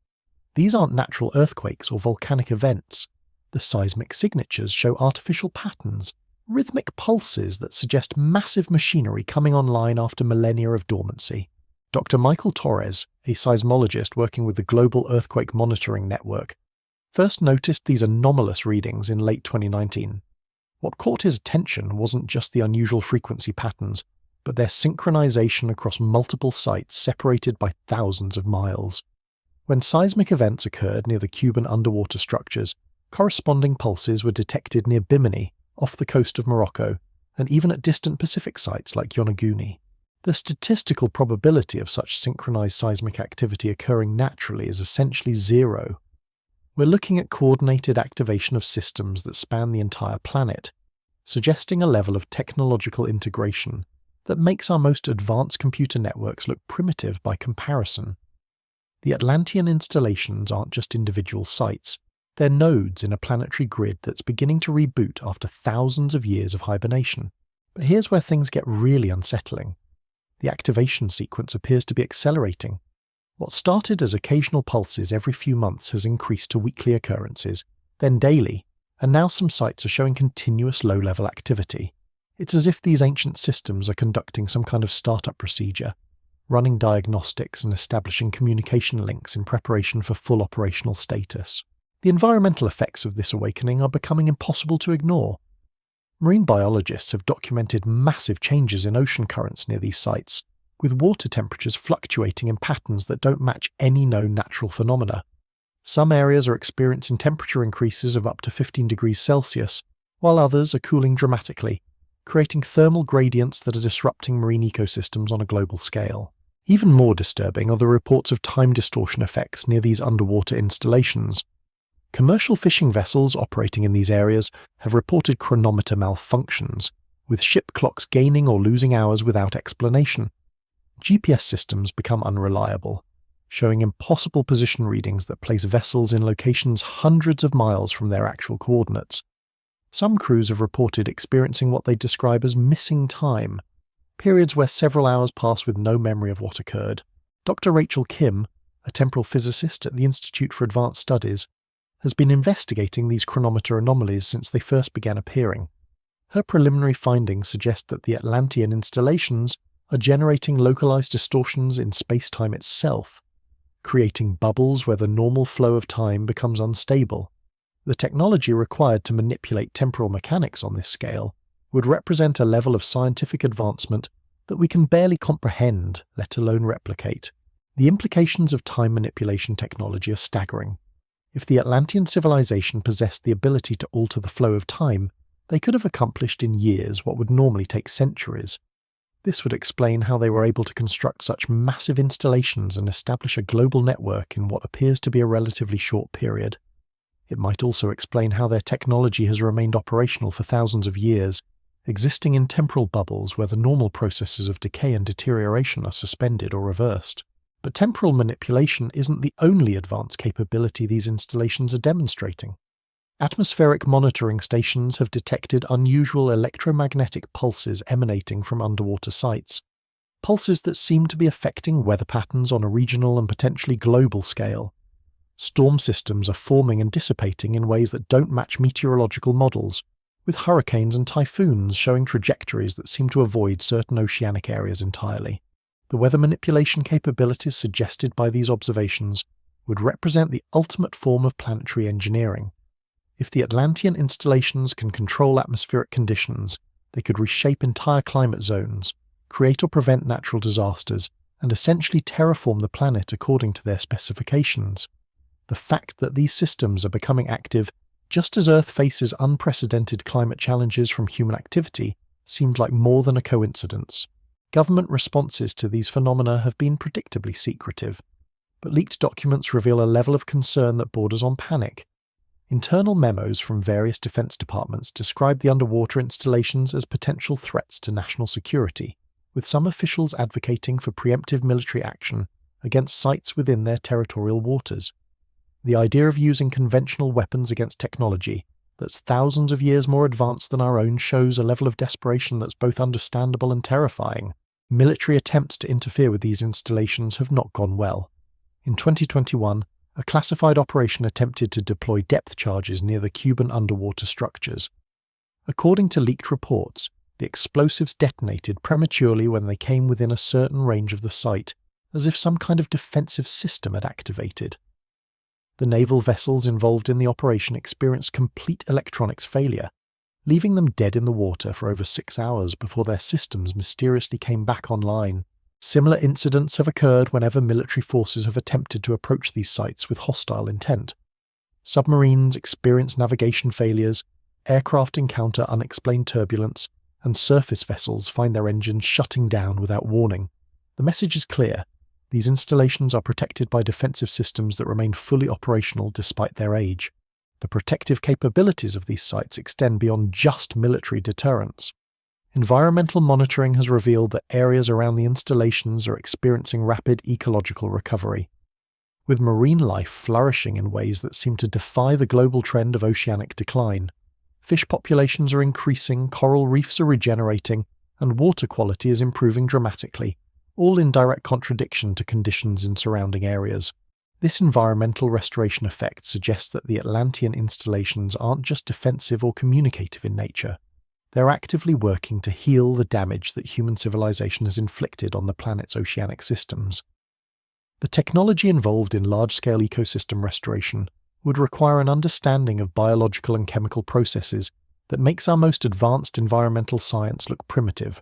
These aren't natural earthquakes or volcanic events. The seismic signatures show artificial patterns, rhythmic pulses that suggest massive machinery coming online after millennia of dormancy. Dr. Michael Torres, a seismologist working with the Global Earthquake Monitoring Network, first noticed these anomalous readings in late 2019. What caught his attention wasn't just the unusual frequency patterns, but their synchronization across multiple sites separated by thousands of miles. When seismic events occurred near the Cuban underwater structures, corresponding pulses were detected near Bimini, off the coast of Morocco, and even at distant Pacific sites like Yonaguni. The statistical probability of such synchronized seismic activity occurring naturally is essentially zero. We're looking at coordinated activation of systems that span the entire planet, suggesting a level of technological integration that makes our most advanced computer networks look primitive by comparison. The Atlantean installations aren't just individual sites, they're nodes in a planetary grid that's beginning to reboot after thousands of years of hibernation. But here's where things get really unsettling. The activation sequence appears to be accelerating. What started as occasional pulses every few months has increased to weekly occurrences, then daily, and now some sites are showing continuous low-level activity. It's as if these ancient systems are conducting some kind of startup procedure, running diagnostics and establishing communication links in preparation for full operational status. The environmental effects of this awakening are becoming impossible to ignore. Marine biologists have documented massive changes in ocean currents near these sites, with water temperatures fluctuating in patterns that don't match any known natural phenomena. Some areas are experiencing temperature increases of up to 15 degrees Celsius, while others are cooling dramatically, creating thermal gradients that are disrupting marine ecosystems on a global scale. Even more disturbing are the reports of time distortion effects near these underwater installations. Commercial fishing vessels operating in these areas have reported chronometer malfunctions, with ship clocks gaining or losing hours without explanation. GPS systems become unreliable, showing impossible position readings that place vessels in locations hundreds of miles from their actual coordinates. Some crews have reported experiencing what they describe as missing time, periods where several hours pass with no memory of what occurred. Dr. Rachel Kim, a temporal physicist at the Institute for Advanced Studies, has been investigating these chronometer anomalies since they first began appearing. Her preliminary findings suggest that the Atlantean installations are generating localized distortions in space-time itself, creating bubbles where the normal flow of time becomes unstable. The technology required to manipulate temporal mechanics on this scale would represent a level of scientific advancement that we can barely comprehend, let alone replicate. The implications of time manipulation technology are staggering. If the Atlantean civilization possessed the ability to alter the flow of time, they could have accomplished in years what would normally take centuries. This would explain how they were able to construct such massive installations and establish a global network in what appears to be a relatively short period. It might also explain how their technology has remained operational for thousands of years, existing in temporal bubbles where the normal processes of decay and deterioration are suspended or reversed. But temporal manipulation isn't the only advanced capability these installations are demonstrating. Atmospheric monitoring stations have detected unusual electromagnetic pulses emanating from underwater sites, pulses that seem to be affecting weather patterns on a regional and potentially global scale. Storm systems are forming and dissipating in ways that don't match meteorological models, with hurricanes and typhoons showing trajectories that seem to avoid certain oceanic areas entirely. The weather manipulation capabilities suggested by these observations would represent the ultimate form of planetary engineering. If the Atlantean installations can control atmospheric conditions, they could reshape entire climate zones, create or prevent natural disasters, and essentially terraform the planet according to their specifications. The fact that these systems are becoming active just as Earth faces unprecedented climate challenges from human activity seemed like more than a coincidence. Government responses to these phenomena have been predictably secretive, but leaked documents reveal a level of concern that borders on panic. Internal memos from various defense departments describe the underwater installations as potential threats to national security, with some officials advocating for preemptive military action against sites within their territorial waters. The idea of using conventional weapons against technology that's thousands of years more advanced than our own shows a level of desperation that's both understandable and terrifying. Military attempts to interfere with these installations have not gone well. In 2021, a classified operation attempted to deploy depth charges near the Cuban underwater structures. According to leaked reports, the explosives detonated prematurely when they came within a certain range of the site, as if some kind of defensive system had activated. The naval vessels involved in the operation experienced complete electronics failure, leaving them dead in the water for over 6 hours before their systems mysteriously came back online. Similar incidents have occurred whenever military forces have attempted to approach these sites with hostile intent. Submarines experience navigation failures, aircraft encounter unexplained turbulence, and surface vessels find their engines shutting down without warning. The message is clear. These installations are protected by defensive systems that remain fully operational despite their age. The protective capabilities of these sites extend beyond just military deterrence. Environmental monitoring has revealed that areas around the installations are experiencing rapid ecological recovery, with marine life flourishing in ways that seem to defy the global trend of oceanic decline. Fish populations are increasing, coral reefs are regenerating, and water quality is improving dramatically, all in direct contradiction to conditions in surrounding areas. This environmental restoration effect suggests that the Atlantean installations aren't just defensive or communicative in nature. They're actively working to heal the damage that human civilization has inflicted on the planet's oceanic systems. The technology involved in large-scale ecosystem restoration would require an understanding of biological and chemical processes that makes our most advanced environmental science look primitive.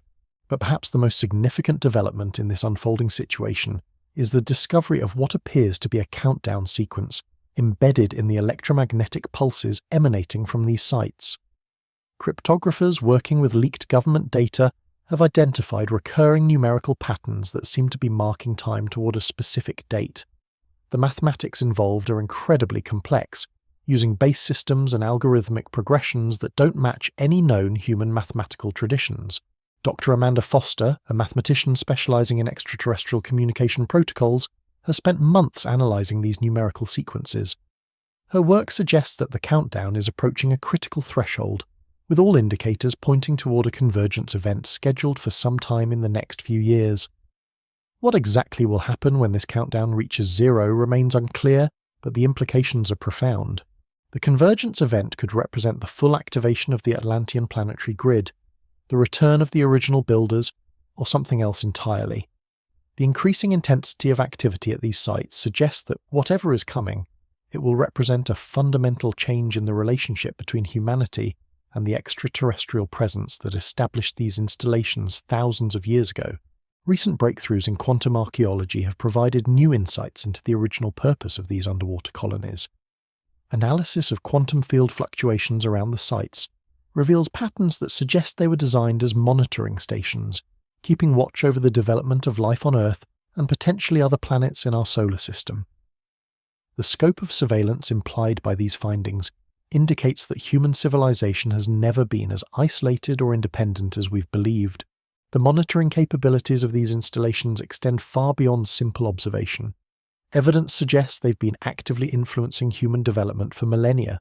But perhaps the most significant development in this unfolding situation is the discovery of what appears to be a countdown sequence embedded in the electromagnetic pulses emanating from these sites. Cryptographers working with leaked government data have identified recurring numerical patterns that seem to be marking time toward a specific date. The mathematics involved are incredibly complex, using base systems and algorithmic progressions that don't match any known human mathematical traditions. Dr. Amanda Foster, a mathematician specializing in extraterrestrial communication protocols, has spent months analyzing these numerical sequences. Her work suggests that the countdown is approaching a critical threshold, with all indicators pointing toward a convergence event scheduled for some time in the next few years. What exactly will happen when this countdown reaches zero remains unclear, but the implications are profound. The convergence event could represent the full activation of the Atlantean planetary grid, the return of the original builders, or something else entirely. The increasing intensity of activity at these sites suggests that whatever is coming, it will represent a fundamental change in the relationship between humanity and the extraterrestrial presence that established these installations thousands of years ago. Recent breakthroughs in quantum archaeology have provided new insights into the original purpose of these underwater colonies. Analysis of quantum field fluctuations around the sites reveals patterns that suggest they were designed as monitoring stations, keeping watch over the development of life on Earth and potentially other planets in our solar system. The scope of surveillance implied by these findings indicates that human civilization has never been as isolated or independent as we've believed. The monitoring capabilities of these installations extend far beyond simple observation. Evidence suggests they've been actively influencing human development for millennia,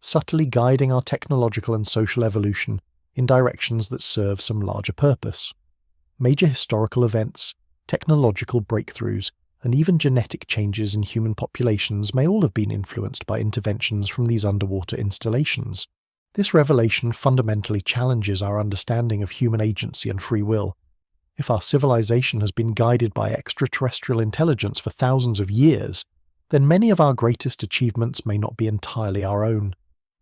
subtly guiding our technological and social evolution in directions that serve some larger purpose. Major historical events, technological breakthroughs, and even genetic changes in human populations may all have been influenced by interventions from these underwater installations. This revelation fundamentally challenges our understanding of human agency and free will. If our civilization has been guided by extraterrestrial intelligence for thousands of years, then many of our greatest achievements may not be entirely our own.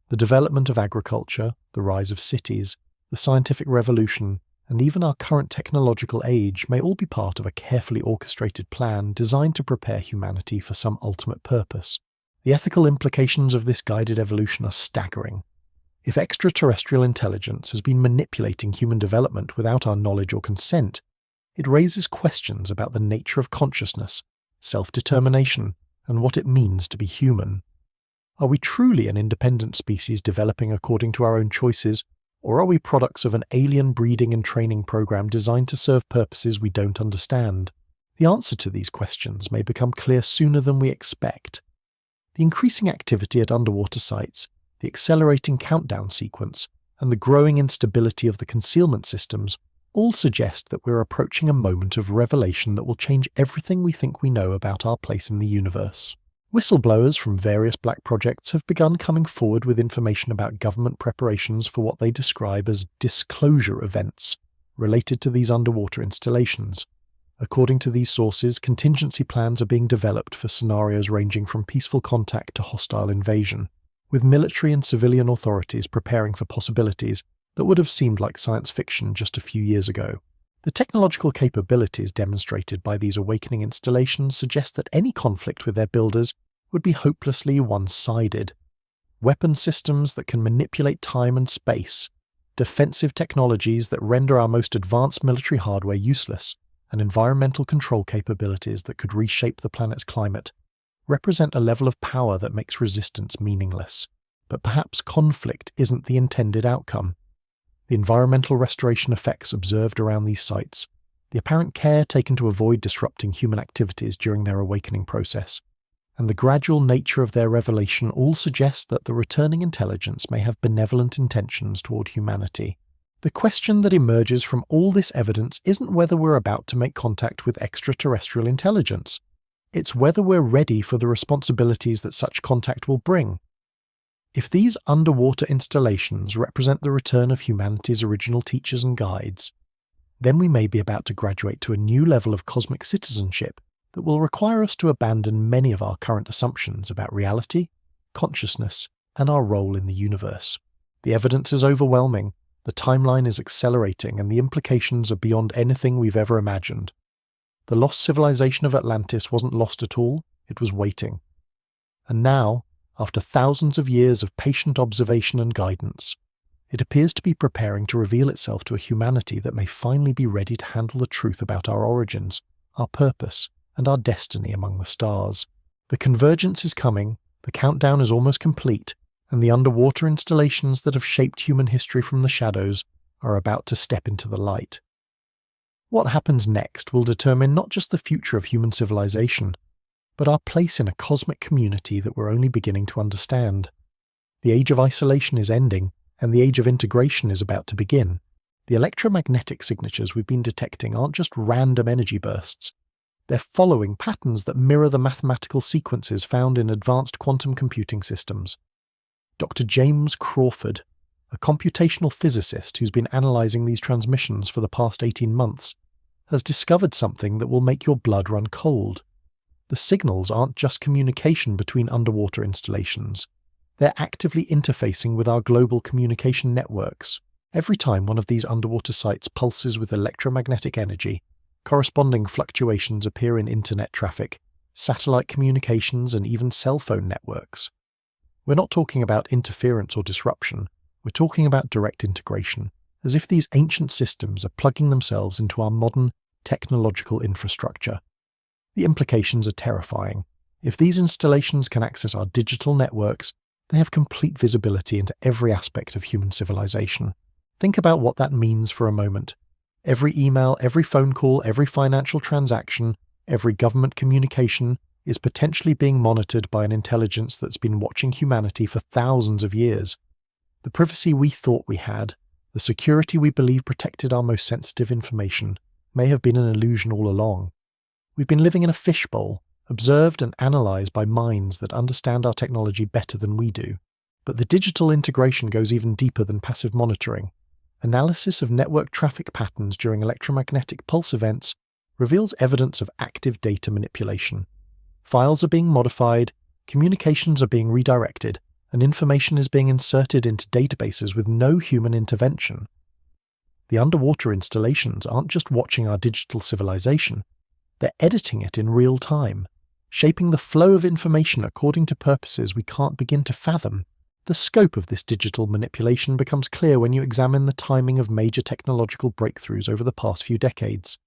The development of agriculture, the rise of cities, the scientific revolution, and even our current technological age may all be part of a carefully orchestrated plan designed to prepare humanity for some ultimate purpose. The ethical implications of this guided evolution are staggering. If extraterrestrial intelligence has been manipulating human development without our knowledge or consent, it raises questions about the nature of consciousness, self-determination, and what it means to be human. Are we truly an independent species developing according to our own choices, or are we products of an alien breeding and training program designed to serve purposes we don't understand? The answer to these questions may become clear sooner than we expect. The increasing activity at underwater sites, the accelerating countdown sequence, and the growing instability of the concealment systems all suggest that we're approaching a moment of revelation that will change everything we think we know about our place in the universe. Whistleblowers from various black projects have begun coming forward with information about government preparations for what they describe as disclosure events related to these underwater installations. According to these sources, contingency plans are being developed for scenarios ranging from peaceful contact to hostile invasion, with military and civilian authorities preparing for possibilities that would have seemed like science fiction just a few years ago. The technological capabilities demonstrated by these awakening installations suggest that any conflict with their builders would be hopelessly one-sided. Weapon systems that can manipulate time and space, defensive technologies that render our most advanced military hardware useless, and environmental control capabilities that could reshape the planet's climate represent a level of power that makes resistance meaningless. But perhaps conflict isn't the intended outcome. The environmental restoration effects observed around these sites, the apparent care taken to avoid disrupting human activities during their awakening process, and the gradual nature of their revelation all suggest that the returning intelligence may have benevolent intentions toward humanity. The question that emerges from all this evidence isn't whether we're about to make contact with extraterrestrial intelligence. It's whether we're ready for the responsibilities that such contact will bring. If these underwater installations represent the return of humanity's original teachers and guides, then we may be about to graduate to a new level of cosmic citizenship that will require us to abandon many of our current assumptions about reality, consciousness, and our role in the universe. The evidence is overwhelming, the timeline is accelerating, and the implications are beyond anything we've ever imagined. The lost civilization of Atlantis wasn't lost at all, it was waiting. And now, after thousands of years of patient observation and guidance, it appears to be preparing to reveal itself to a humanity that may finally be ready to handle the truth about our origins, our purpose, and our destiny among the stars. The convergence is coming, the countdown is almost complete, and the underwater installations that have shaped human history from the shadows are about to step into the light. What happens next will determine not just the future of human civilization, but our place in a cosmic community that we're only beginning to understand. The age of isolation is ending, and the age of integration is about to begin. The electromagnetic signatures we've been detecting aren't just random energy bursts. They're following patterns that mirror the mathematical sequences found in advanced quantum computing systems. Dr. James Crawford, a computational physicist who's been analysing these transmissions for the past 18 months, has discovered something that will make your blood run cold. The signals aren't just communication between underwater installations. They're actively interfacing with our global communication networks. Every time one of these underwater sites pulses with electromagnetic energy, corresponding fluctuations appear in internet traffic, satellite communications, and even cell phone networks. We're not talking about interference or disruption, we're talking about direct integration, as if these ancient systems are plugging themselves into our modern technological infrastructure. The implications are terrifying. If these installations can access our digital networks, they have complete visibility into every aspect of human civilization. Think about what that means for a moment. Every email, every phone call, every financial transaction, every government communication is potentially being monitored by an intelligence that's been watching humanity for thousands of years. The privacy we thought we had, the security we believe protected our most sensitive information, may have been an illusion all along. We've been living in a fishbowl, observed and analysed by minds that understand our technology better than we do. But the digital integration goes even deeper than passive monitoring. Analysis of network traffic patterns during electromagnetic pulse events reveals evidence of active data manipulation. Files are being modified, communications are being redirected, and information is being inserted into databases with no human intervention. The underwater installations aren't just watching our digital civilization, they're editing it in real time, shaping the flow of information according to purposes we can't begin to fathom. The scope of this digital manipulation becomes clear when you examine the timing of major technological breakthroughs over the past few decades.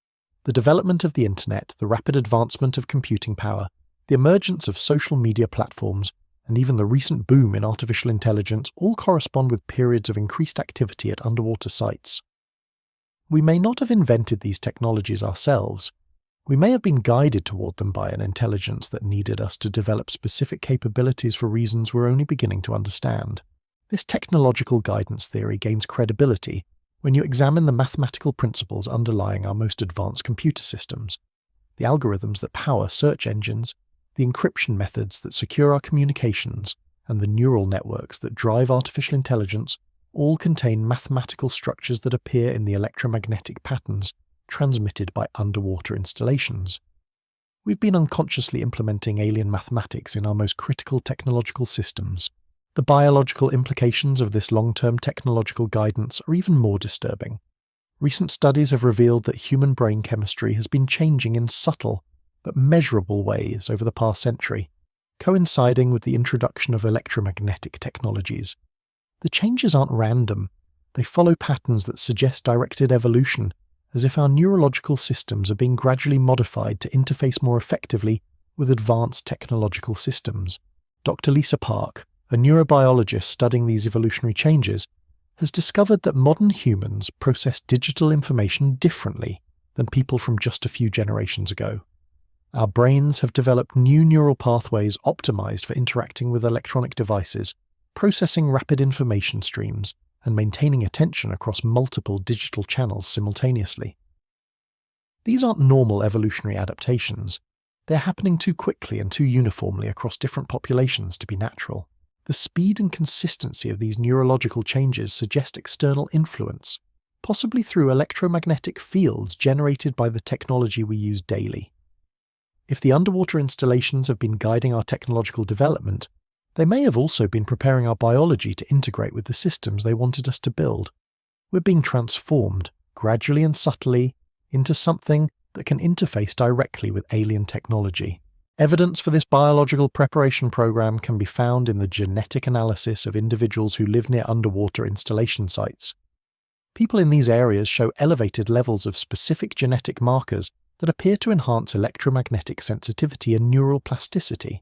The development of the internet, the rapid advancement of computing power, the emergence of social media platforms, and even the recent boom in artificial intelligence all correspond with periods of increased activity at underwater sites. We may not have invented these technologies ourselves. We may have been guided toward them by an intelligence that needed us to develop specific capabilities for reasons we're only beginning to understand. This technological guidance theory gains credibility when you examine the mathematical principles underlying our most advanced computer systems. The algorithms that power search engines, the encryption methods that secure our communications, and the neural networks that drive artificial intelligence all contain mathematical structures that appear in the electromagnetic patterns transmitted by underwater installations. We've been unconsciously implementing alien mathematics in our most critical technological systems. The biological implications of this long-term technological guidance are even more disturbing. Recent studies have revealed that human brain chemistry has been changing in subtle but measurable ways over the past century, coinciding with the introduction of electromagnetic technologies. The changes aren't random. They follow patterns that suggest directed evolution, as if our neurological systems are being gradually modified to interface more effectively with advanced technological systems. Dr. Lisa Park, a neurobiologist studying these evolutionary changes, has discovered that modern humans process digital information differently than people from just a few generations ago. Our brains have developed new neural pathways optimized for interacting with electronic devices, processing rapid information streams, and maintaining attention across multiple digital channels simultaneously. These aren't normal evolutionary adaptations. They're happening too quickly and too uniformly across different populations to be natural. The speed and consistency of these neurological changes suggest external influence, possibly through electromagnetic fields generated by the technology we use daily. If the underwater installations have been guiding our technological development, they may have also been preparing our biology to integrate with the systems they wanted us to build. We're being transformed, gradually and subtly, into something that can interface directly with alien technology. Evidence for this biological preparation program can be found in the genetic analysis of individuals who live near underwater installation sites. People in these areas show elevated levels of specific genetic markers that appear to enhance electromagnetic sensitivity and neural plasticity.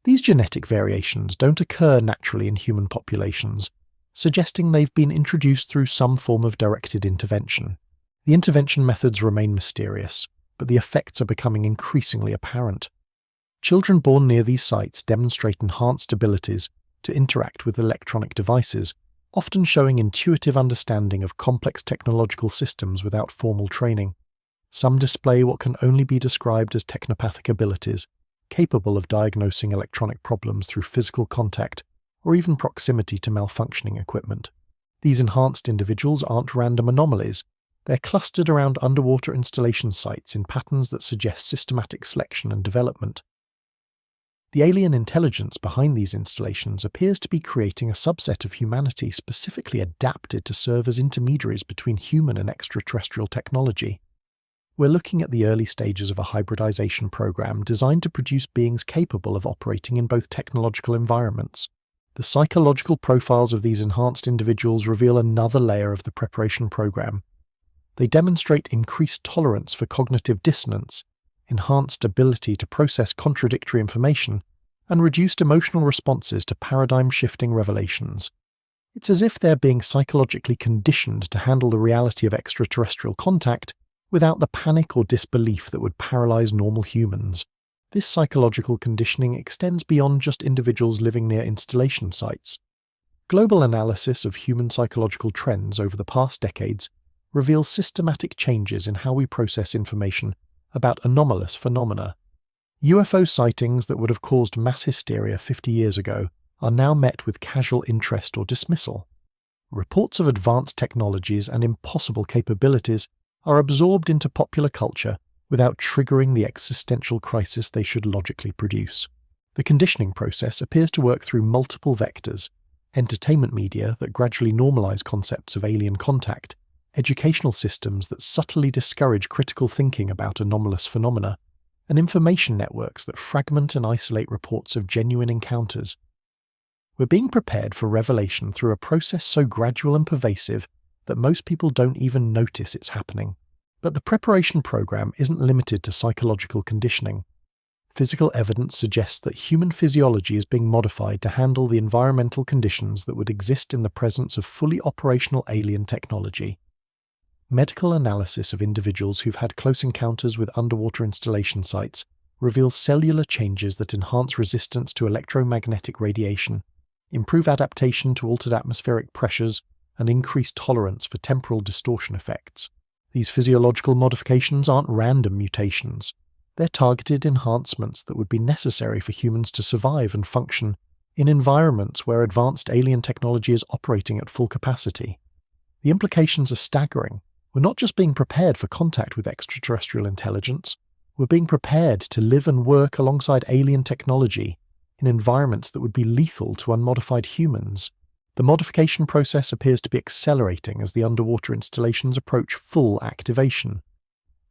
These genetic variations don't occur naturally in human populations, suggesting they've been introduced through some form of directed intervention. The intervention methods remain mysterious, but the effects are becoming increasingly apparent. Children born near these sites demonstrate enhanced abilities to interact with electronic devices, often showing intuitive understanding of complex technological systems without formal training. Some display what can only be described as technopathic abilities, capable of diagnosing electronic problems through physical contact or even proximity to malfunctioning equipment. These enhanced individuals aren't random anomalies. They're clustered around underwater installation sites in patterns that suggest systematic selection and development. The alien intelligence behind these installations appears to be creating a subset of humanity specifically adapted to serve as intermediaries between human and extraterrestrial technology. We're looking at the early stages of a hybridization program designed to produce beings capable of operating in both technological environments. The psychological profiles of these enhanced individuals reveal another layer of the preparation program. They demonstrate increased tolerance for cognitive dissonance, enhanced ability to process contradictory information, and reduced emotional responses to paradigm-shifting revelations. It's as if they're being psychologically conditioned to handle the reality of extraterrestrial contact without the panic or disbelief that would paralyze normal humans. This psychological conditioning extends beyond just individuals living near installation sites. Global analysis of human psychological trends over the past decades reveals systematic changes in how we process information about anomalous phenomena. UFO sightings that would have caused mass hysteria 50 years ago are now met with casual interest or dismissal. Reports of advanced technologies and impossible capabilities are absorbed into popular culture without triggering the existential crisis they should logically produce. The conditioning process appears to work through multiple vectors: entertainment media that gradually normalize concepts of alien contact, educational systems that subtly discourage critical thinking about anomalous phenomena, and information networks that fragment and isolate reports of genuine encounters. We're being prepared for revelation through a process so gradual and pervasive that most people don't even notice it's happening. But the preparation program isn't limited to psychological conditioning. Physical evidence suggests that human physiology is being modified to handle the environmental conditions that would exist in the presence of fully operational alien technology. Medical analysis of individuals who've had close encounters with underwater installation sites reveals cellular changes that enhance resistance to electromagnetic radiation, improve adaptation to altered atmospheric pressures, and increase tolerance for temporal distortion effects. These physiological modifications aren't random mutations. They're targeted enhancements that would be necessary for humans to survive and function in environments where advanced alien technology is operating at full capacity. The implications are staggering. We're not just being prepared for contact with extraterrestrial intelligence, we're being prepared to live and work alongside alien technology in environments that would be lethal to unmodified humans. The modification process appears to be accelerating as the underwater installations approach full activation.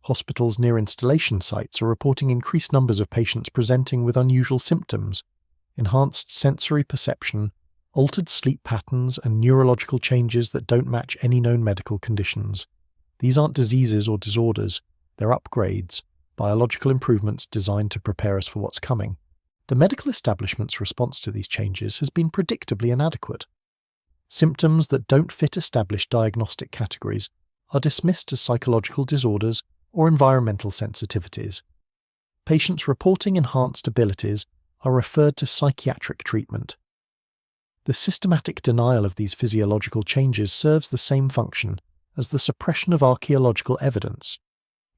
Hospitals near installation sites are reporting increased numbers of patients presenting with unusual symptoms, enhanced sensory perception, altered sleep patterns, and neurological changes that don't match any known medical conditions. These aren't diseases or disorders, they're upgrades, biological improvements designed to prepare us for what's coming. The medical establishment's response to these changes has been predictably inadequate. Symptoms that don't fit established diagnostic categories are dismissed as psychological disorders or environmental sensitivities. Patients reporting enhanced abilities are referred to psychiatric treatment. The systematic denial of these physiological changes serves the same function as the suppression of archaeological evidence.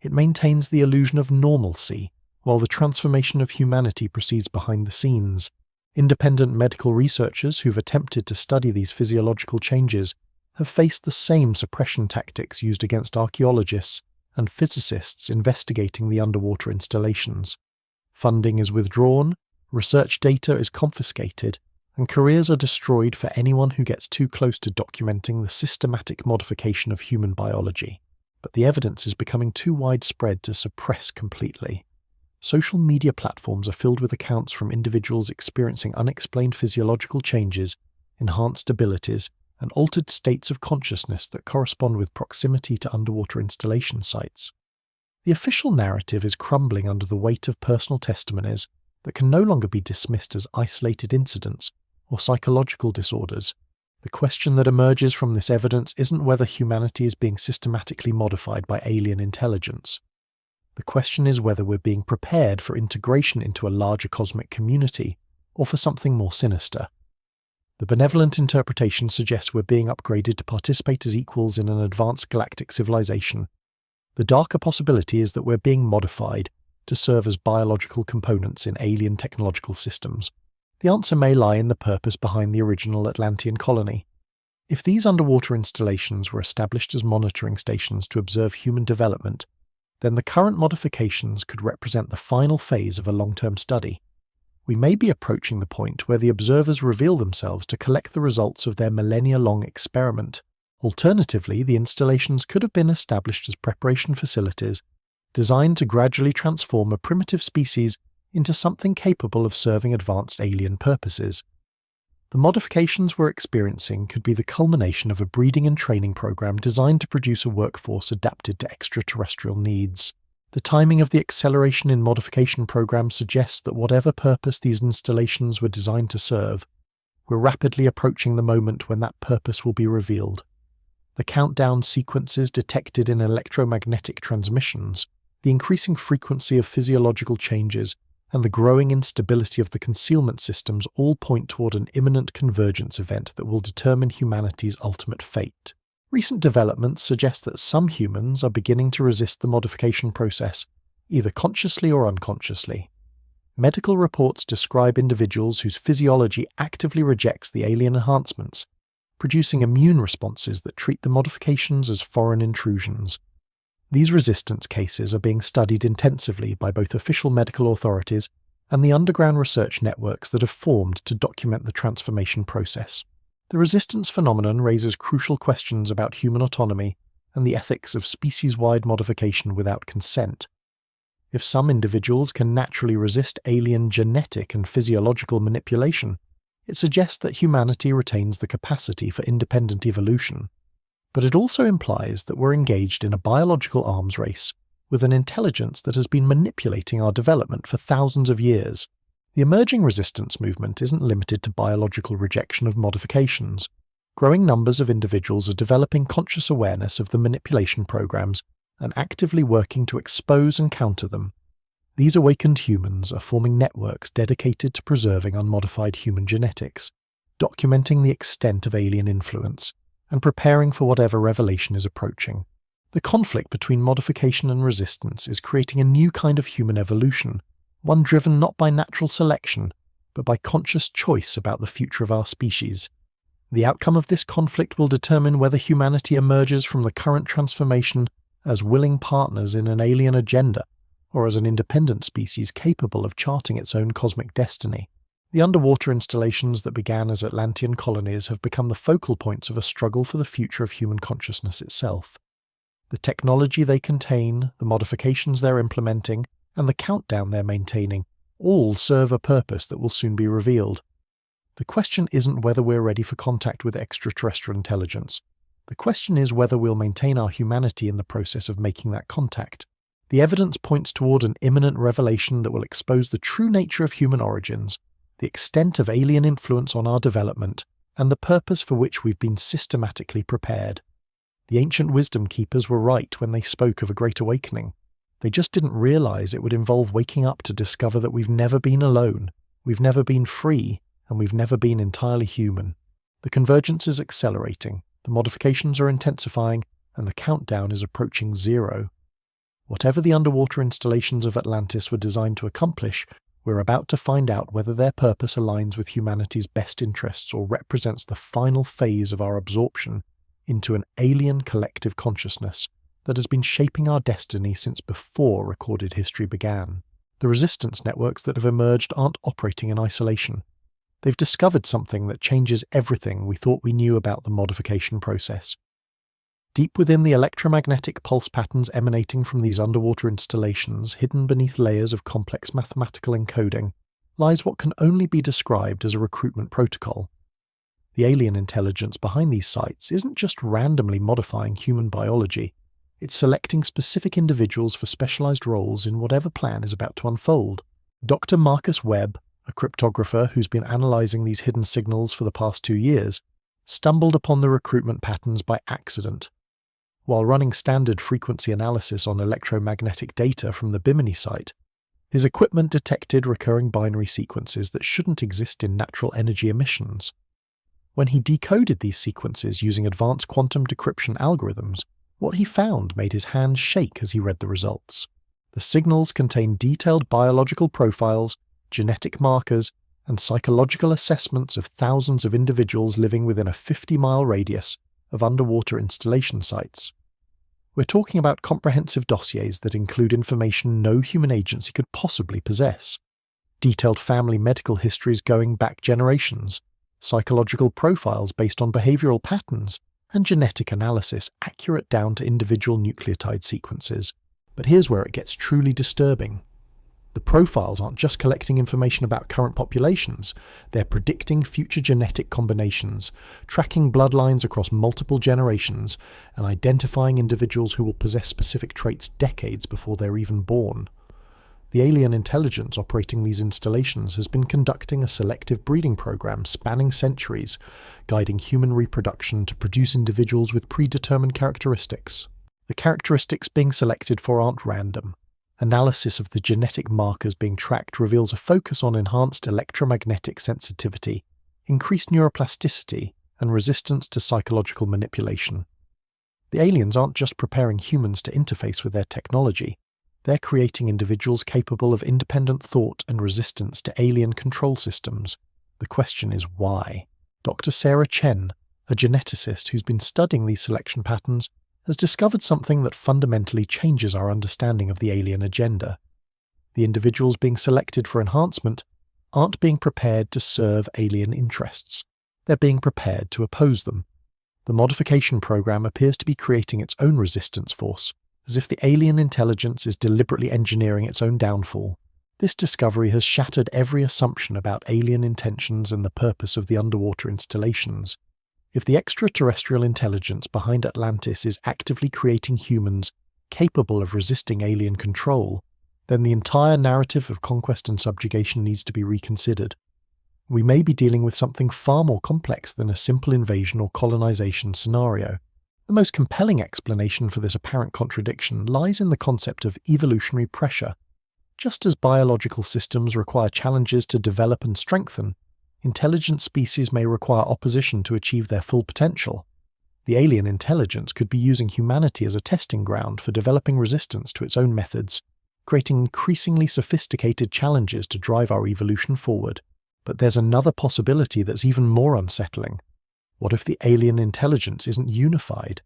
It maintains the illusion of normalcy, while the transformation of humanity proceeds behind the scenes. Independent medical researchers who've attempted to study these physiological changes have faced the same suppression tactics used against archaeologists and physicists investigating the underwater installations. Funding is withdrawn, research data is confiscated, and careers are destroyed for anyone who gets too close to documenting the systematic modification of human biology. But the evidence is becoming too widespread to suppress completely. Social media platforms are filled with accounts from individuals experiencing unexplained physiological changes, enhanced abilities, and altered states of consciousness that correspond with proximity to underwater installation sites. The official narrative is crumbling under the weight of personal testimonies that can no longer be dismissed as isolated incidents or psychological disorders. The question that emerges from this evidence isn't whether humanity is being systematically modified by alien intelligence. The question is whether we're being prepared for integration into a larger cosmic community, or for something more sinister. The benevolent interpretation suggests we're being upgraded to participate as equals in an advanced galactic civilization. The darker possibility is that we're being modified to serve as biological components in alien technological systems. The answer may lie in the purpose behind the original Atlantean colony. If these underwater installations were established as monitoring stations to observe human development, then the current modifications could represent the final phase of a long-term study. We may be approaching the point where the observers reveal themselves to collect the results of their millennia-long experiment. Alternatively, the installations could have been established as preparation facilities designed to gradually transform a primitive species into something capable of serving advanced alien purposes. The modifications we're experiencing could be the culmination of a breeding and training program designed to produce a workforce adapted to extraterrestrial needs. The timing of the acceleration in modification programs suggests that whatever purpose these installations were designed to serve, we're rapidly approaching the moment when that purpose will be revealed. The countdown sequences detected in electromagnetic transmissions, the increasing frequency of physiological changes, and the growing instability of the concealment systems all point toward an imminent convergence event that will determine humanity's ultimate fate. Recent developments suggest that some humans are beginning to resist the modification process, either consciously or unconsciously. Medical reports describe individuals whose physiology actively rejects the alien enhancements, producing immune responses that treat the modifications as foreign intrusions. These resistance cases are being studied intensively by both official medical authorities and the underground research networks that have formed to document the transformation process. The resistance phenomenon raises crucial questions about human autonomy and the ethics of species-wide modification without consent. If some individuals can naturally resist alien genetic and physiological manipulation, it suggests that humanity retains the capacity for independent evolution. But it also implies that we're engaged in a biological arms race with an intelligence that has been manipulating our development for thousands of years. The emerging resistance movement isn't limited to biological rejection of modifications. Growing numbers of individuals are developing conscious awareness of the manipulation programs and actively working to expose and counter them. These awakened humans are forming networks dedicated to preserving unmodified human genetics, documenting the extent of alien influence, and preparing for whatever revelation is approaching. The conflict between modification and resistance is creating a new kind of human evolution, one driven not by natural selection, but by conscious choice about the future of our species. The outcome of this conflict will determine whether humanity emerges from the current transformation as willing partners in an alien agenda, or as an independent species capable of charting its own cosmic destiny. The underwater installations that began as Atlantean colonies have become the focal points of a struggle for the future of human consciousness itself. The technology they contain, the modifications they're implementing, and the countdown they're maintaining all serve a purpose that will soon be revealed. The question isn't whether we're ready for contact with extraterrestrial intelligence. The question is whether we'll maintain our humanity in the process of making that contact. The evidence points toward an imminent revelation that will expose the true nature of human origins, the extent of alien influence on our development, and the purpose for which we've been systematically prepared. The ancient wisdom keepers were right when they spoke of a great awakening. They just didn't realize it would involve waking up to discover that we've never been alone, we've never been free, and we've never been entirely human. The convergence is accelerating, the modifications are intensifying, and the countdown is approaching zero. Whatever the underwater installations of Atlantis were designed to accomplish, we're about to find out whether their purpose aligns with humanity's best interests or represents the final phase of our absorption into an alien collective consciousness that has been shaping our destiny since before recorded history began. The resistance networks that have emerged aren't operating in isolation. They've discovered something that changes everything we thought we knew about the modification process. Deep within the electromagnetic pulse patterns emanating from these underwater installations, hidden beneath layers of complex mathematical encoding, lies what can only be described as a recruitment protocol. The alien intelligence behind these sites isn't just randomly modifying human biology, it's selecting specific individuals for specialized roles in whatever plan is about to unfold. Dr. Marcus Webb, a cryptographer who's been analyzing these hidden signals for the past 2 years, stumbled upon the recruitment patterns by accident. While running standard frequency analysis on electromagnetic data from the Bimini site, his equipment detected recurring binary sequences that shouldn't exist in natural energy emissions. When he decoded these sequences using advanced quantum decryption algorithms, what he found made his hands shake as he read the results. The signals contained detailed biological profiles, genetic markers, and psychological assessments of thousands of individuals living within a 50-mile radius of underwater installation sites. We're talking about comprehensive dossiers that include information no human agency could possibly possess. Detailed family medical histories going back generations, psychological profiles based on behavioral patterns, and genetic analysis accurate down to individual nucleotide sequences. But here's where it gets truly disturbing. The profiles aren't just collecting information about current populations, they're predicting future genetic combinations, tracking bloodlines across multiple generations, and identifying individuals who will possess specific traits decades before they're even born. The alien intelligence operating these installations has been conducting a selective breeding program spanning centuries, guiding human reproduction to produce individuals with predetermined characteristics. The characteristics being selected for aren't random. Analysis of the genetic markers being tracked reveals a focus on enhanced electromagnetic sensitivity, increased neuroplasticity, and resistance to psychological manipulation. The aliens aren't just preparing humans to interface with their technology, they're creating individuals capable of independent thought and resistance to alien control systems. The question is why? Dr. Sarah Chen, a geneticist who's been studying these selection patterns, has discovered something that fundamentally changes our understanding of the alien agenda. The individuals being selected for enhancement aren't being prepared to serve alien interests. They're being prepared to oppose them. The modification program appears to be creating its own resistance force, as if the alien intelligence is deliberately engineering its own downfall. This discovery has shattered every assumption about alien intentions and the purpose of the underwater installations. If the extraterrestrial intelligence behind Atlantis is actively creating humans capable of resisting alien control, then the entire narrative of conquest and subjugation needs to be reconsidered. We may be dealing with something far more complex than a simple invasion or colonization scenario. The most compelling explanation for this apparent contradiction lies in the concept of evolutionary pressure. Just as biological systems require challenges to develop and strengthen, intelligent species may require opposition to achieve their full potential. The alien intelligence could be using humanity as a testing ground for developing resistance to its own methods, creating increasingly sophisticated challenges to drive our evolution forward. But there's another possibility that's even more unsettling. What if the alien intelligence isn't unified?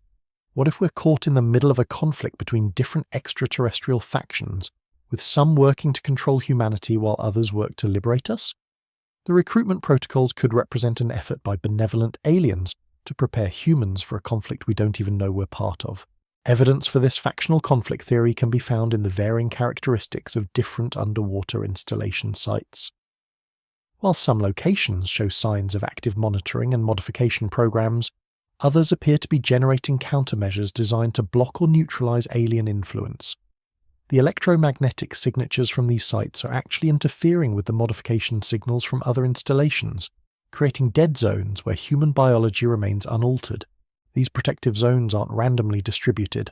What if we're caught in the middle of a conflict between different extraterrestrial factions, with some working to control humanity while others work to liberate us? The recruitment protocols could represent an effort by benevolent aliens to prepare humans for a conflict we don't even know we're part of. Evidence for this factional conflict theory can be found in the varying characteristics of different underwater installation sites. While some locations show signs of active monitoring and modification programs, others appear to be generating countermeasures designed to block or neutralize alien influence. The electromagnetic signatures from these sites are actually interfering with the modification signals from other installations, creating dead zones where human biology remains unaltered. These protective zones aren't randomly distributed.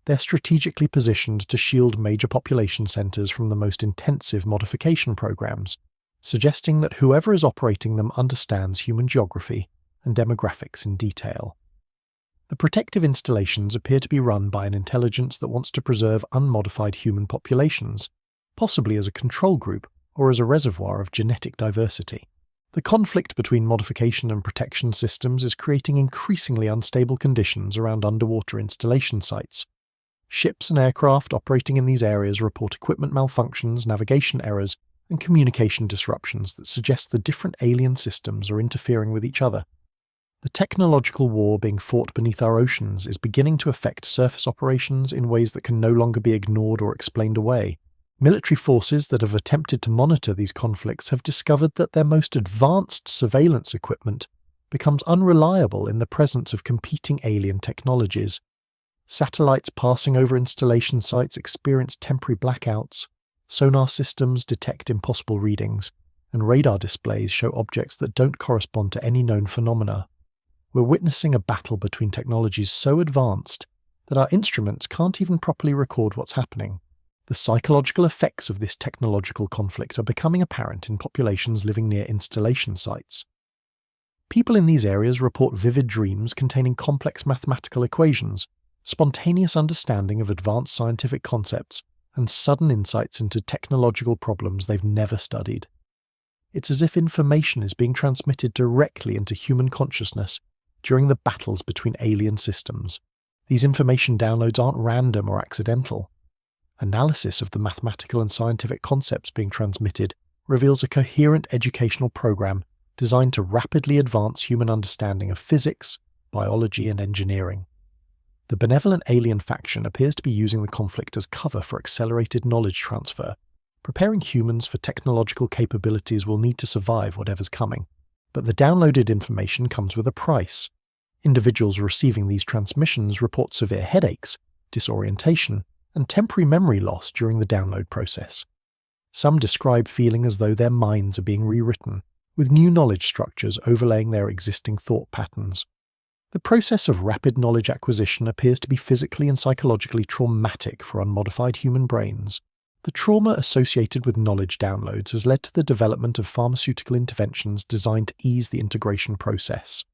They're strategically positioned to shield major population centers from the most intensive modification programs, suggesting that whoever is operating them understands human geography and demographics in detail. The protective installations appear to be run by an intelligence that wants to preserve unmodified human populations, possibly as a control group or as a reservoir of genetic diversity. The conflict between modification and protection systems is creating increasingly unstable conditions around underwater installation sites. Ships and aircraft operating in these areas report equipment malfunctions, navigation errors, and communication disruptions that suggest the different alien systems are interfering with each other. The technological war being fought beneath our oceans is beginning to affect surface operations in ways that can no longer be ignored or explained away. Military forces that have attempted to monitor these conflicts have discovered that their most advanced surveillance equipment becomes unreliable in the presence of competing alien technologies. Satellites passing over installation sites experience temporary blackouts, sonar systems detect impossible readings, and radar displays show objects that don't correspond to any known phenomena. We're witnessing a battle between technologies so advanced that our instruments can't even properly record what's happening. The psychological effects of this technological conflict are becoming apparent in populations living near installation sites. People in these areas report vivid dreams containing complex mathematical equations, spontaneous understanding of advanced scientific concepts, and sudden insights into technological problems they've never studied. It's as if information is being transmitted directly into human consciousness during the battles between alien systems. These information downloads aren't random or accidental. Analysis of the mathematical and scientific concepts being transmitted reveals a coherent educational program designed to rapidly advance human understanding of physics, biology, and engineering. The benevolent alien faction appears to be using the conflict as cover for accelerated knowledge transfer, preparing humans for technological capabilities we'll need to survive whatever's coming. But the downloaded information comes with a price. Individuals receiving these transmissions report severe headaches, disorientation, and temporary memory loss during the download process. Some describe feeling as though their minds are being rewritten, with new knowledge structures overlaying their existing thought patterns. The process of rapid knowledge acquisition appears to be physically and psychologically traumatic for unmodified human brains. The trauma associated with knowledge downloads has led to the development of pharmaceutical interventions designed to ease the integration process.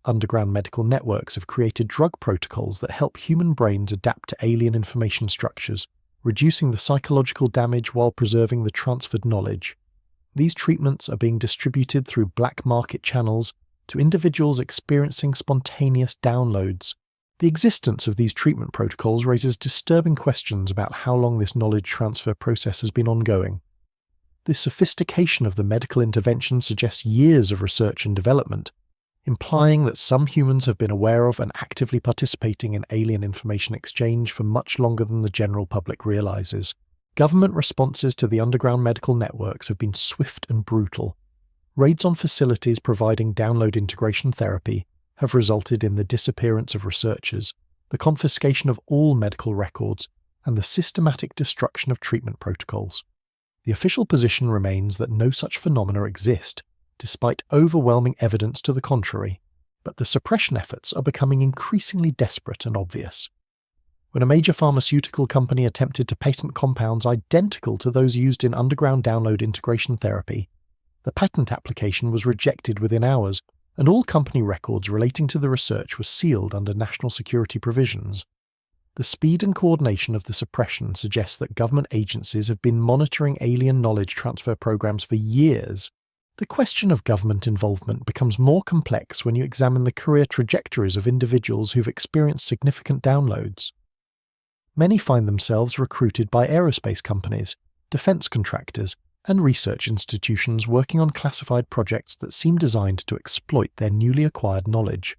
Underground medical networks have created drug protocols that help human brains adapt to alien information structures, reducing the psychological damage while preserving the transferred knowledge. These treatments are being distributed through black market channels to individuals experiencing spontaneous downloads. The existence of these treatment protocols raises disturbing questions about how long this knowledge transfer process has been ongoing. The sophistication of the medical intervention suggests years of research and development, implying that some humans have been aware of and actively participating in alien information exchange for much longer than the general public realizes. Government responses to the underground medical networks have been swift and brutal. Raids on facilities providing download integration therapy have resulted in the disappearance of researchers, the confiscation of all medical records, and the systematic destruction of treatment protocols. The official position remains that no such phenomena exist, despite overwhelming evidence to the contrary, but the suppression efforts are becoming increasingly desperate and obvious. When a major pharmaceutical company attempted to patent compounds identical to those used in underground download integration therapy, the patent application was rejected within hours, and all company records relating to the research were sealed under national security provisions. The speed and coordination of the suppression suggests that government agencies have been monitoring alien knowledge transfer programs for years. The question of government involvement becomes more complex when you examine the career trajectories of individuals who've experienced significant downloads. Many find themselves recruited by aerospace companies, defense contractors, and research institutions working on classified projects that seem designed to exploit their newly acquired knowledge.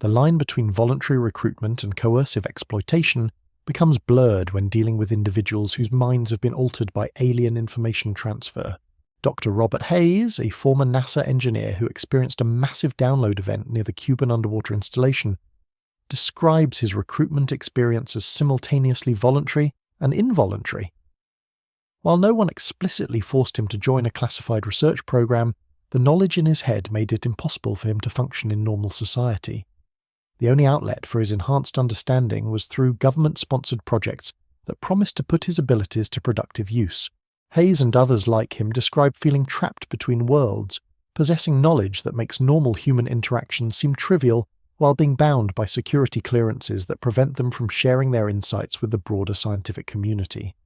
The line between voluntary recruitment and coercive exploitation becomes blurred when dealing with individuals whose minds have been altered by alien information transfer. Dr. Robert Hayes, a former NASA engineer who experienced a massive download event near the Cuban underwater installation, describes his recruitment experience as simultaneously voluntary and involuntary. While no one explicitly forced him to join a classified research program, the knowledge in his head made it impossible for him to function in normal society. The only outlet for his enhanced understanding was through government-sponsored projects that promised to put his abilities to productive use. Hayes and others like him describe feeling trapped between worlds, possessing knowledge that makes normal human interaction seem trivial while being bound by security clearances that prevent them from sharing their insights with the broader scientific community.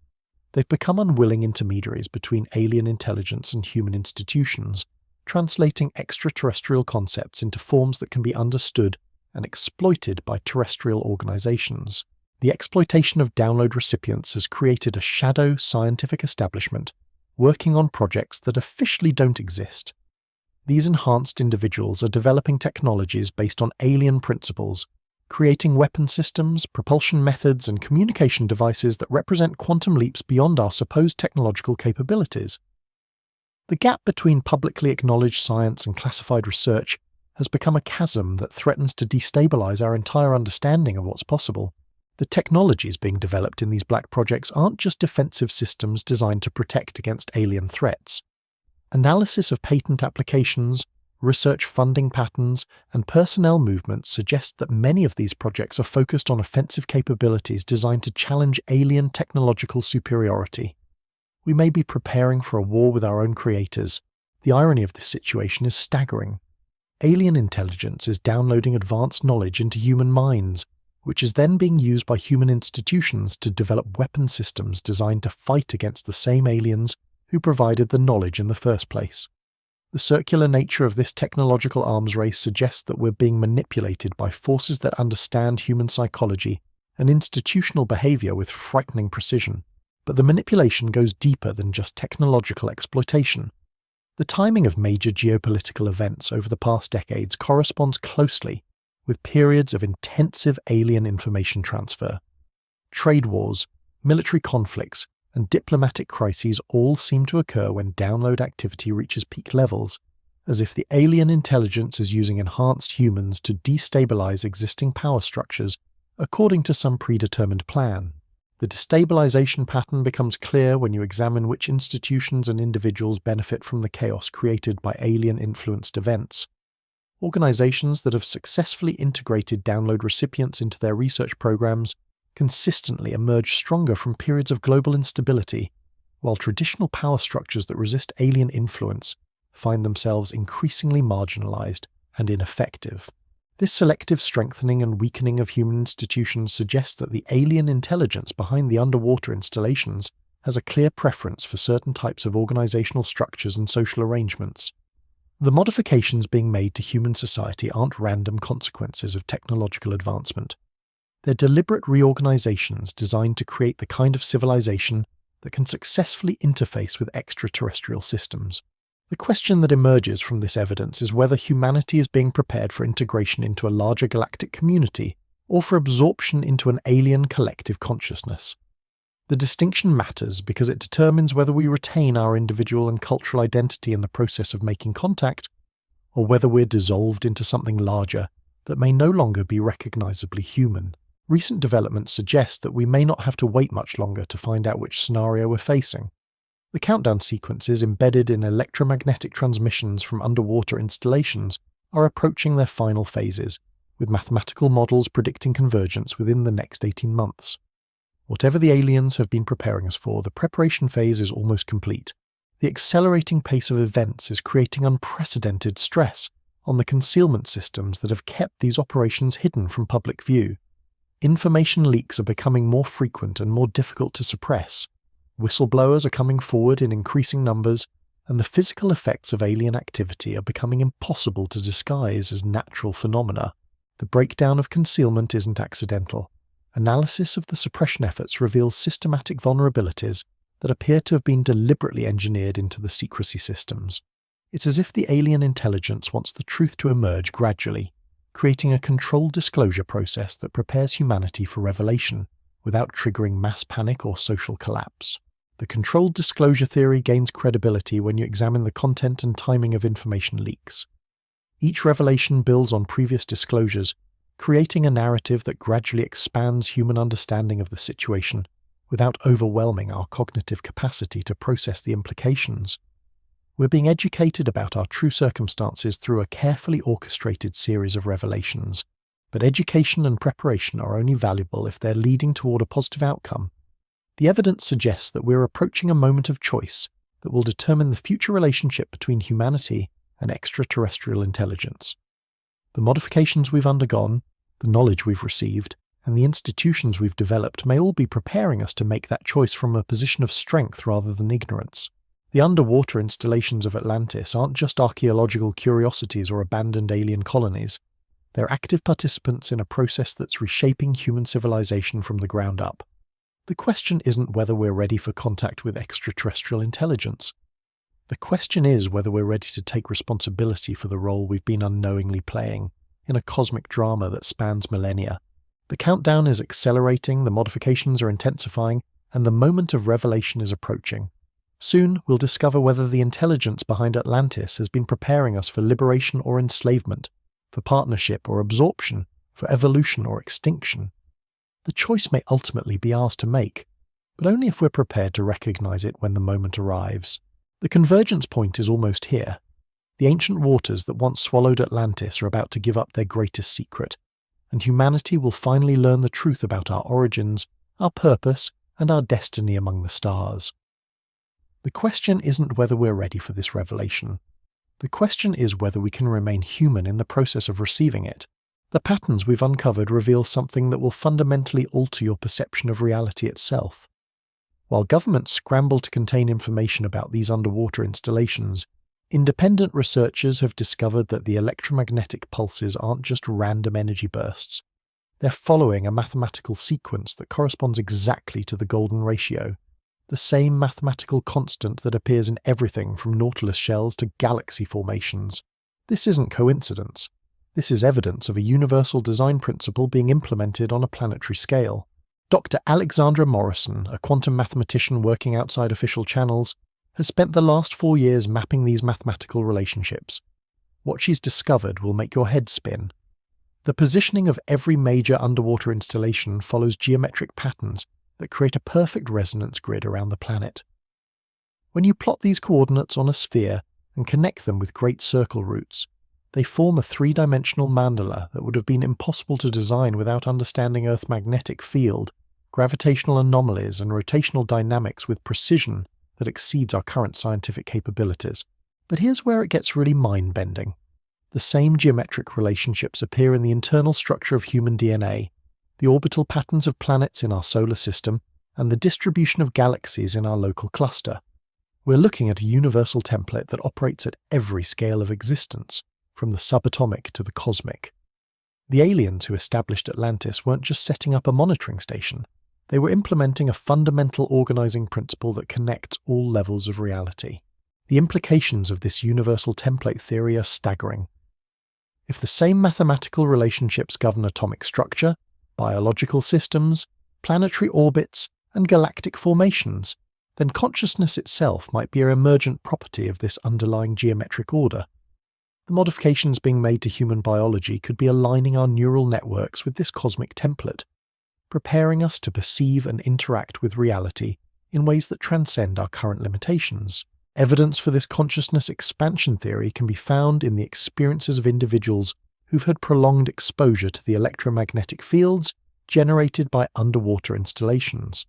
They've become unwilling intermediaries between alien intelligence and human institutions, translating extraterrestrial concepts into forms that can be understood and exploited by terrestrial organizations. The exploitation of download recipients has created a shadow scientific establishment working on projects that officially don't exist. These enhanced individuals are developing technologies based on alien principles, creating weapon systems, propulsion methods, and communication devices that represent quantum leaps beyond our supposed technological capabilities. The gap between publicly acknowledged science and classified research has become a chasm that threatens to destabilize our entire understanding of what's possible. The technologies being developed in these black projects aren't just defensive systems designed to protect against alien threats. Analysis of patent applications, research funding patterns, and personnel movements suggest that many of these projects are focused on offensive capabilities designed to challenge alien technological superiority. We may be preparing for a war with our own creators. The irony of this situation is staggering. Alien intelligence is downloading advanced knowledge into human minds, which is then being used by human institutions to develop weapon systems designed to fight against the same aliens who provided the knowledge in the first place. The circular nature of this technological arms race suggests that we're being manipulated by forces that understand human psychology and institutional behavior with frightening precision. But the manipulation goes deeper than just technological exploitation. The timing of major geopolitical events over the past decades corresponds closely with periods of intensive alien information transfer. Trade wars, military conflicts, and diplomatic crises all seem to occur when download activity reaches peak levels, as if the alien intelligence is using enhanced humans to destabilize existing power structures according to some predetermined plan. The destabilization pattern becomes clear when you examine which institutions and individuals benefit from the chaos created by alien-influenced events. Organizations that have successfully integrated download recipients into their research programs consistently emerge stronger from periods of global instability, while traditional power structures that resist alien influence find themselves increasingly marginalized and ineffective. This selective strengthening and weakening of human institutions suggests that the alien intelligence behind the underwater installations has a clear preference for certain types of organizational structures and social arrangements. The modifications being made to human society aren't random consequences of technological advancement. They're deliberate reorganizations designed to create the kind of civilization that can successfully interface with extraterrestrial systems. The question that emerges from this evidence is whether humanity is being prepared for integration into a larger galactic community or for absorption into an alien collective consciousness. The distinction matters because it determines whether we retain our individual and cultural identity in the process of making contact, or whether we're dissolved into something larger that may no longer be recognizably human. Recent developments suggest that we may not have to wait much longer to find out which scenario we're facing. The countdown sequences embedded in electromagnetic transmissions from underwater installations are approaching their final phases, with mathematical models predicting convergence within the next 18 months. Whatever the aliens have been preparing us for, the preparation phase is almost complete. The accelerating pace of events is creating unprecedented stress on the concealment systems that have kept these operations hidden from public view. Information leaks are becoming more frequent and more difficult to suppress. Whistleblowers are coming forward in increasing numbers, and the physical effects of alien activity are becoming impossible to disguise as natural phenomena. The breakdown of concealment isn't accidental. Analysis of the suppression efforts reveals systematic vulnerabilities that appear to have been deliberately engineered into the secrecy systems. It's as if the alien intelligence wants the truth to emerge gradually, creating a controlled disclosure process that prepares humanity for revelation without triggering mass panic or social collapse. The controlled disclosure theory gains credibility when you examine the content and timing of information leaks. Each revelation builds on previous disclosures, creating a narrative that gradually expands human understanding of the situation without overwhelming our cognitive capacity to process the implications. We're being educated about our true circumstances through a carefully orchestrated series of revelations, but education and preparation are only valuable if they're leading toward a positive outcome. The evidence suggests that we're approaching a moment of choice that will determine the future relationship between humanity and extraterrestrial intelligence. The modifications we've undergone, the knowledge we've received, and the institutions we've developed may all be preparing us to make that choice from a position of strength rather than ignorance. The underwater installations of Atlantis aren't just archaeological curiosities or abandoned alien colonies. They're active participants in a process that's reshaping human civilization from the ground up. The question isn't whether we're ready for contact with extraterrestrial intelligence. The question is whether we're ready to take responsibility for the role we've been unknowingly playing in a cosmic drama that spans millennia. The countdown is accelerating, the modifications are intensifying, and the moment of revelation is approaching. Soon, we'll discover whether the intelligence behind Atlantis has been preparing us for liberation or enslavement, for partnership or absorption, for evolution or extinction. The choice may ultimately be ours to make, but only if we're prepared to recognize it when the moment arrives. The convergence point is almost here. The ancient waters that once swallowed Atlantis are about to give up their greatest secret, and humanity will finally learn the truth about our origins, our purpose, and our destiny among the stars. The question isn't whether we're ready for this revelation. The question is whether we can remain human in the process of receiving it. The patterns we've uncovered reveal something that will fundamentally alter your perception of reality itself. While governments scramble to contain information about these underwater installations, independent researchers have discovered that the electromagnetic pulses aren't just random energy bursts. They're following a mathematical sequence that corresponds exactly to the golden ratio, the same mathematical constant that appears in everything from nautilus shells to galaxy formations. This isn't coincidence. This is evidence of a universal design principle being implemented on a planetary scale. Dr. Alexandra Morrison, a quantum mathematician working outside official channels, has spent the last 4 years mapping these mathematical relationships. What she's discovered will make your head spin. The positioning of every major underwater installation follows geometric patterns that create a perfect resonance grid around the planet. When you plot these coordinates on a sphere and connect them with great circle roots, they form a three-dimensional mandala that would have been impossible to design without understanding Earth's magnetic field, gravitational anomalies, and rotational dynamics with precision that exceeds our current scientific capabilities. But here's where it gets really mind-bending. The same geometric relationships appear in the internal structure of human DNA, the orbital patterns of planets in our solar system, and the distribution of galaxies in our local cluster. We're looking at a universal template that operates at every scale of existence, from the subatomic to the cosmic. The aliens who established Atlantis weren't just setting up a monitoring station. They were implementing a fundamental organizing principle that connects all levels of reality. The implications of this universal template theory are staggering. If the same mathematical relationships govern atomic structure, biological systems, planetary orbits, and galactic formations, then consciousness itself might be an emergent property of this underlying geometric order. The modifications being made to human biology could be aligning our neural networks with this cosmic template, preparing us to perceive and interact with reality in ways that transcend our current limitations. Evidence for this consciousness expansion theory can be found in the experiences of individuals who've had prolonged exposure to the electromagnetic fields generated by underwater installations.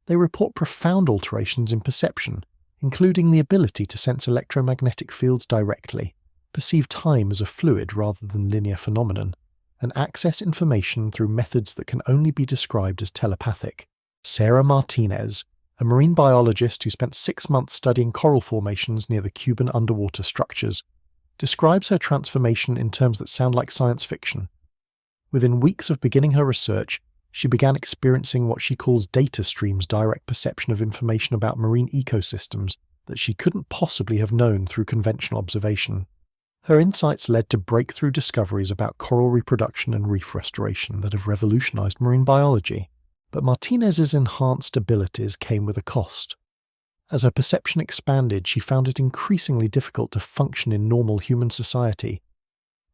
They report profound alterations in perception, including the ability to sense electromagnetic fields directly, perceive time as a fluid rather than linear phenomenon, and access information through methods that can only be described as telepathic. Sarah Martinez, a a marine biologist who spent 6 months studying coral formations near the Cuban underwater structures, describes her transformation in terms that sound like science fiction. Within weeks of beginning her research, she began experiencing what she calls data streams, direct perception of information about marine ecosystems that she couldn't possibly have known through conventional observation. Her insights led to breakthrough discoveries about coral reproduction and reef restoration that have revolutionized marine biology. But Martinez's enhanced abilities came with a cost. As her perception expanded, she found it increasingly difficult to function in normal human society.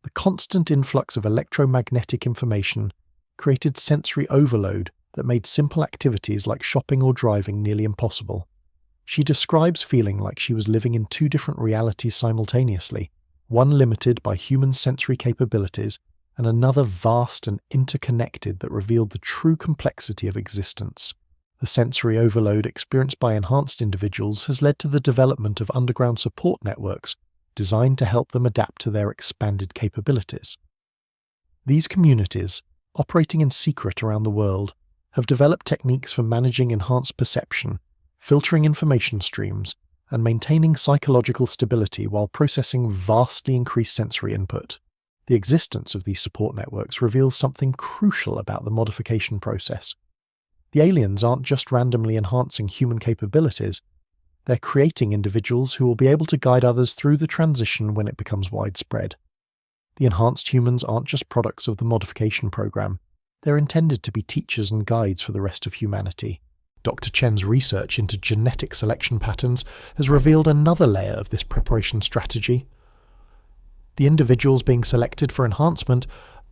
The constant influx of electromagnetic information created sensory overload that made simple activities like shopping or driving nearly impossible. She describes feeling like she was living in two different realities simultaneously, one limited by human sensory capabilities and another vast and interconnected that revealed the true complexity of existence. The sensory overload experienced by enhanced individuals has led to the development of underground support networks designed to help them adapt to their expanded capabilities. These communities, operating in secret around the world, have developed techniques for managing enhanced perception, filtering information streams, and maintaining psychological stability while processing vastly increased sensory input. The existence of these support networks reveals something crucial about the modification process. The aliens aren't just randomly enhancing human capabilities, they're creating individuals who will be able to guide others through the transition when it becomes widespread. The enhanced humans aren't just products of the modification program, they're intended to be teachers and guides for the rest of humanity. Dr. Chen's research into genetic selection patterns has revealed another layer of this preparation strategy. The individuals being selected for enhancement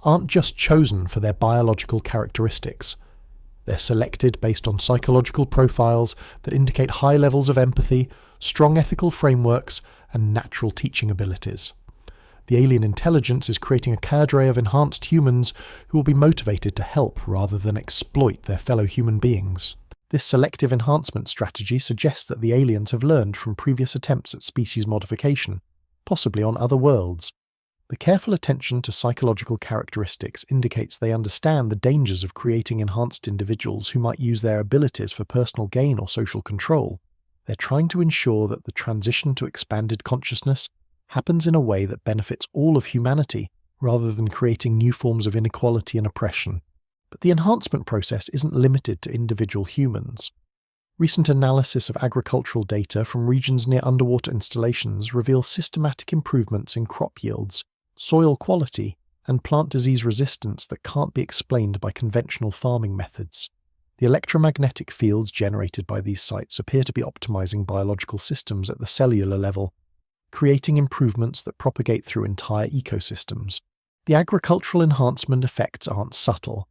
aren't just chosen for their biological characteristics. They're selected based on psychological profiles that indicate high levels of empathy, strong ethical frameworks, and natural teaching abilities. The alien intelligence is creating a cadre of enhanced humans who will be motivated to help rather than exploit their fellow human beings. This selective enhancement strategy suggests that the aliens have learned from previous attempts at species modification, possibly on other worlds. The careful attention to psychological characteristics indicates they understand the dangers of creating enhanced individuals who might use their abilities for personal gain or social control. They're trying to ensure that the transition to expanded consciousness happens in a way that benefits all of humanity, rather than creating new forms of inequality and oppression. But the enhancement process isn't limited to individual humans. Recent analysis of agricultural data from regions near underwater installations reveals systematic improvements in crop yields, soil quality, and plant disease resistance that can't be explained by conventional farming methods. The electromagnetic fields generated by these sites appear to be optimizing biological systems at the cellular level, creating improvements that propagate through entire ecosystems. The agricultural enhancement effects aren't subtle.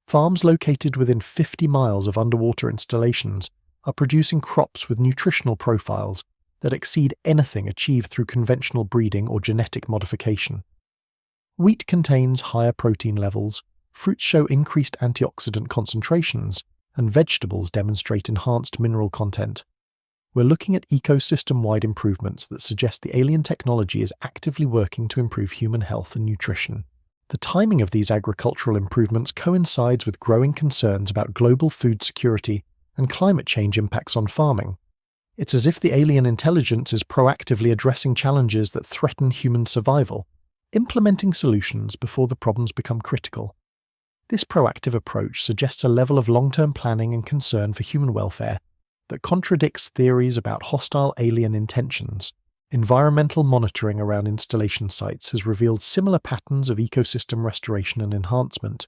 Farms located within 50 miles of underwater installations are producing crops with nutritional profiles that exceed anything achieved through conventional breeding or genetic modification. Wheat contains higher protein levels, fruits show increased antioxidant concentrations, and vegetables demonstrate enhanced mineral content. We're looking at ecosystem-wide improvements that suggest the alien technology is actively working to improve human health and nutrition. The timing of these agricultural improvements coincides with growing concerns about global food security and climate change impacts on farming. It's as if the alien intelligence is proactively addressing challenges that threaten human survival, implementing solutions before the problems become critical. This proactive approach suggests a level of long-term planning and concern for human welfare that contradicts theories about hostile alien intentions. Environmental monitoring around installation sites has revealed similar patterns of ecosystem restoration and enhancement.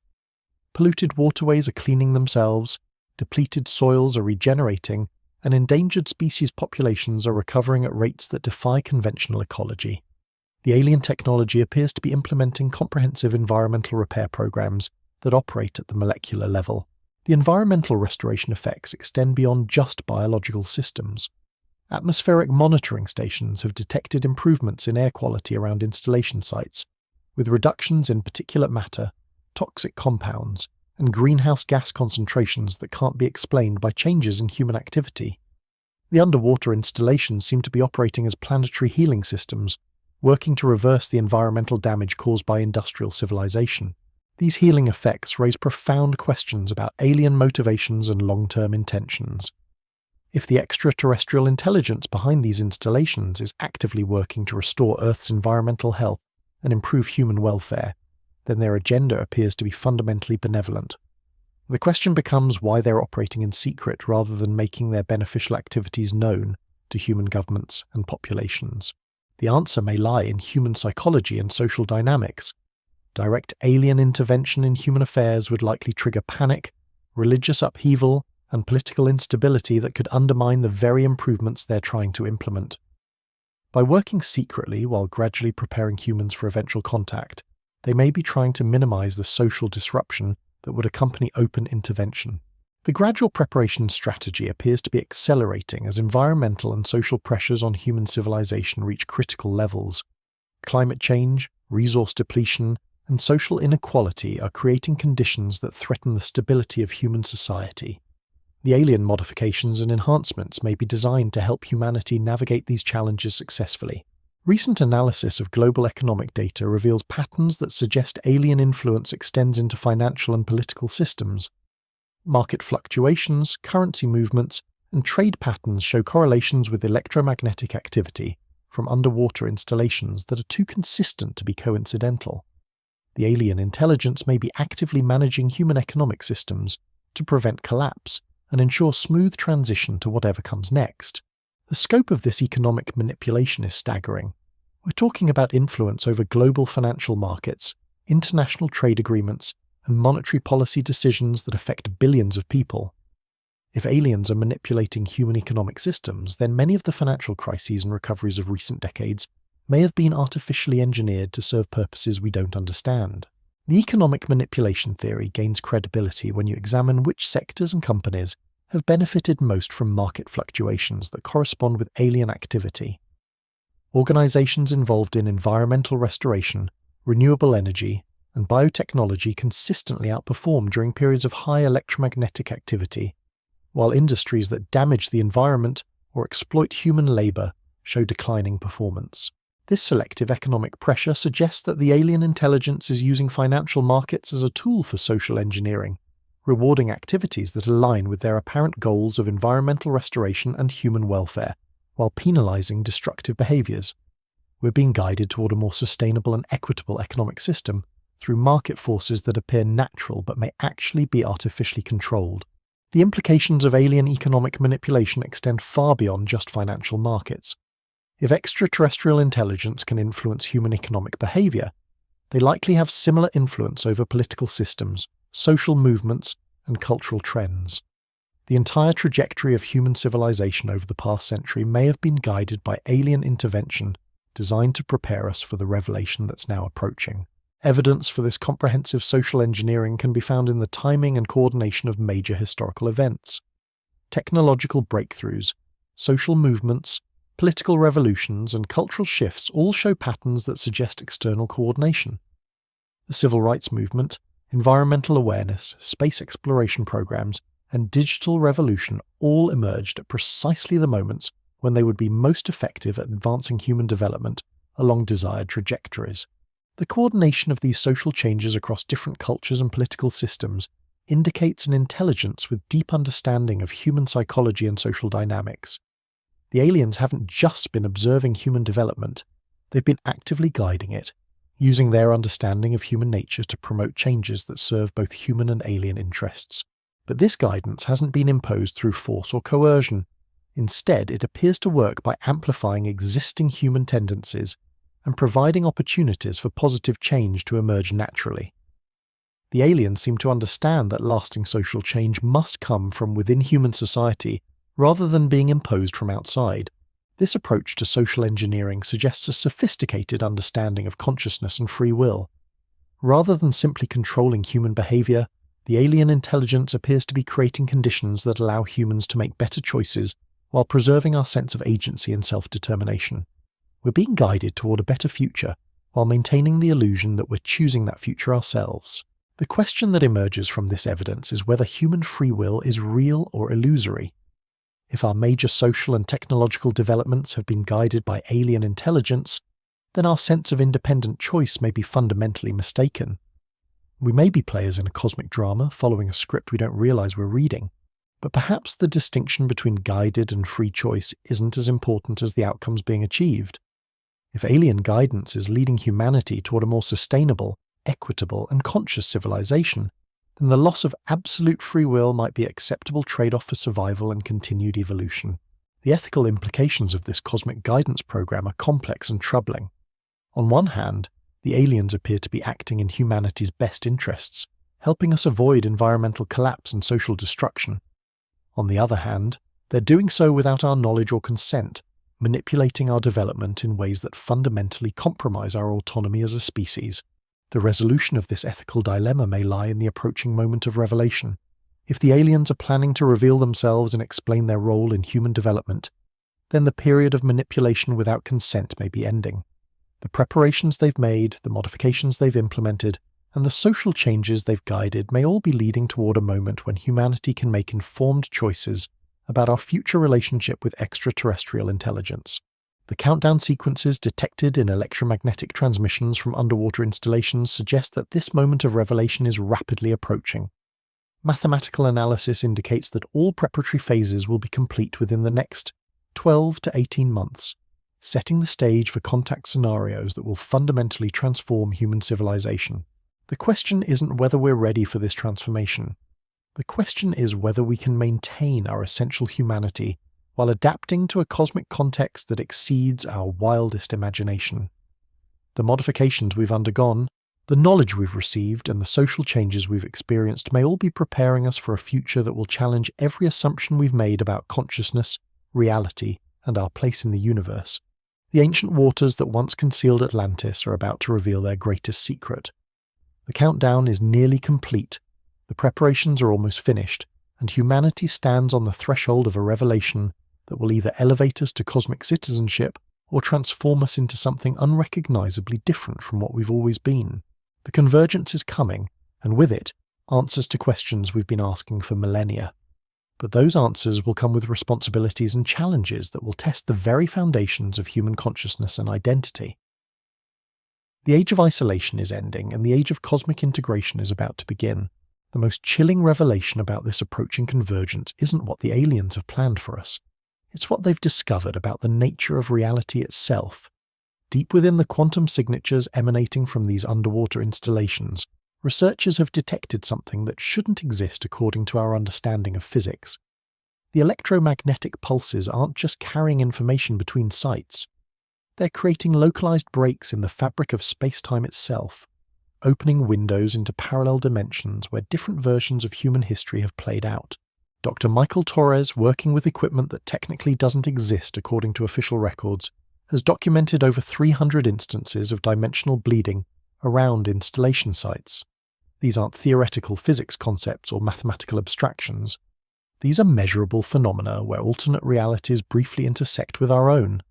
Polluted waterways are cleaning themselves, depleted soils are regenerating, and endangered species populations are recovering at rates that defy conventional ecology. The alien technology appears to be implementing comprehensive environmental repair programs that operate at the molecular level. The environmental restoration effects extend beyond just biological systems. Atmospheric monitoring stations have detected improvements in air quality around installation sites, with reductions in particulate matter, toxic compounds, and greenhouse gas concentrations that can't be explained by changes in human activity. The underwater installations seem to be operating as planetary healing systems, working to reverse the environmental damage caused by industrial civilization. These healing effects raise profound questions about alien motivations and long-term intentions. If the extraterrestrial intelligence behind these installations is actively working to restore Earth's environmental health and improve human welfare, then their agenda appears to be fundamentally benevolent. The question becomes why they're operating in secret rather than making their beneficial activities known to human governments and populations. The answer may lie in human psychology and social dynamics. Direct alien intervention in human affairs would likely trigger panic, religious upheaval, and political instability that could undermine the very improvements they're trying to implement. By working secretly while gradually preparing humans for eventual contact, they may be trying to minimize the social disruption that would accompany open intervention. The gradual preparation strategy appears to be accelerating as environmental and social pressures on human civilization reach critical levels. Climate change, resource depletion, and social inequality are creating conditions that threaten the stability of human society. The alien modifications and enhancements may be designed to help humanity navigate these challenges successfully. Recent analysis of global economic data reveals patterns that suggest alien influence extends into financial and political systems. Market fluctuations, currency movements, and trade patterns show correlations with electromagnetic activity from underwater installations that are too consistent to be coincidental. The alien intelligence may be actively managing human economic systems to prevent collapse and ensure smooth transition to whatever comes next. The scope of this economic manipulation is staggering. We're talking about influence over global financial markets, international trade agreements, and monetary policy decisions that affect billions of people. If aliens are manipulating human economic systems, then many of the financial crises and recoveries of recent decades may have been artificially engineered to serve purposes we don't understand. The economic manipulation theory gains credibility when you examine which sectors and companies have benefited most from market fluctuations that correspond with alien activity. Organizations involved in environmental restoration, renewable energy, and biotechnology consistently outperform during periods of high electromagnetic activity, while industries that damage the environment or exploit human labor show declining performance. This selective economic pressure suggests that the alien intelligence is using financial markets as a tool for social engineering, rewarding activities that align with their apparent goals of environmental restoration and human welfare, while penalizing destructive behaviors. We're being guided toward a more sustainable and equitable economic system through market forces that appear natural but may actually be artificially controlled. The implications of alien economic manipulation extend far beyond just financial markets. If extraterrestrial intelligence can influence human economic behavior, they likely have similar influence over political systems, social movements, and cultural trends. The entire trajectory of human civilization over the past century may have been guided by alien intervention designed to prepare us for the revelation that's now approaching. Evidence for this comprehensive social engineering can be found in the timing and coordination of major historical events. Technological breakthroughs, social movements, political revolutions, and cultural shifts all show patterns that suggest external coordination. The civil rights movement, environmental awareness, space exploration programs, and digital revolution all emerged at precisely the moments when they would be most effective at advancing human development along desired trajectories. The coordination of these social changes across different cultures and political systems indicates an intelligence with deep understanding of human psychology and social dynamics. The aliens haven't just been observing human development, they've been actively guiding it, using their understanding of human nature to promote changes that serve both human and alien interests. But this guidance hasn't been imposed through force or coercion. Instead, it appears to work by amplifying existing human tendencies and providing opportunities for positive change to emerge naturally. The aliens seem to understand that lasting social change must come from within human society rather than being imposed from outside. This approach to social engineering suggests a sophisticated understanding of consciousness and free will. Rather than simply controlling human behavior, the alien intelligence appears to be creating conditions that allow humans to make better choices while preserving our sense of agency and self-determination. We're being guided toward a better future while maintaining the illusion that we're choosing that future ourselves. The question that emerges from this evidence is whether human free will is real or illusory. If our major social and technological developments have been guided by alien intelligence, then our sense of independent choice may be fundamentally mistaken. We may be players in a cosmic drama following a script we don't realize we're reading. But perhaps the distinction between guided and free choice isn't as important as the outcomes being achieved. If alien guidance is leading humanity toward a more sustainable, equitable, and conscious civilization, then the loss of absolute free will might be an acceptable trade-off for survival and continued evolution. The ethical implications of this cosmic guidance program are complex and troubling. On one hand, the aliens appear to be acting in humanity's best interests, helping us avoid environmental collapse and social destruction. On the other hand, they're doing so without our knowledge or consent, manipulating our development in ways that fundamentally compromise our autonomy as a species. The resolution of this ethical dilemma may lie in the approaching moment of revelation. If the aliens are planning to reveal themselves and explain their role in human development, then the period of manipulation without consent may be ending. The preparations they've made, the modifications they've implemented, and the social changes they've guided may all be leading toward a moment when humanity can make informed choices about our future relationship with extraterrestrial intelligence. The countdown sequences detected in electromagnetic transmissions from underwater installations suggest that this moment of revelation is rapidly approaching. Mathematical analysis indicates that all preparatory phases will be complete within the next 12 to 18 months, setting the stage for contact scenarios that will fundamentally transform human civilization. The question isn't whether we're ready for this transformation. The question is whether we can maintain our essential humanity while adapting to a cosmic context that exceeds our wildest imagination. The modifications we've undergone, the knowledge we've received, and the social changes we've experienced may all be preparing us for a future that will challenge every assumption we've made about consciousness, reality, and our place in the universe. The ancient waters that once concealed Atlantis are about to reveal their greatest secret. The countdown is nearly complete, the preparations are almost finished, and humanity stands on the threshold of a revelation that will either elevate us to cosmic citizenship or transform us into something unrecognizably different from what we've always been. The convergence is coming, and with it, answers to questions we've been asking for millennia. But those answers will come with responsibilities and challenges that will test the very foundations of human consciousness and identity. The age of isolation is ending, and the age of cosmic integration is about to begin. The most chilling revelation about this approaching convergence isn't what the aliens have planned for us. It's what they've discovered about the nature of reality itself. Deep within the quantum signatures emanating from these underwater installations, researchers have detected something that shouldn't exist according to our understanding of physics. The electromagnetic pulses aren't just carrying information between sites. They're creating localized breaks in the fabric of space-time itself, opening windows into parallel dimensions where different versions of human history have played out. Dr. Michael Torres, working with equipment that technically doesn't exist according to official records, has documented over 300 instances of dimensional bleeding around installation sites. These aren't theoretical physics concepts or mathematical abstractions. These are measurable phenomena where alternate realities briefly intersect with our own,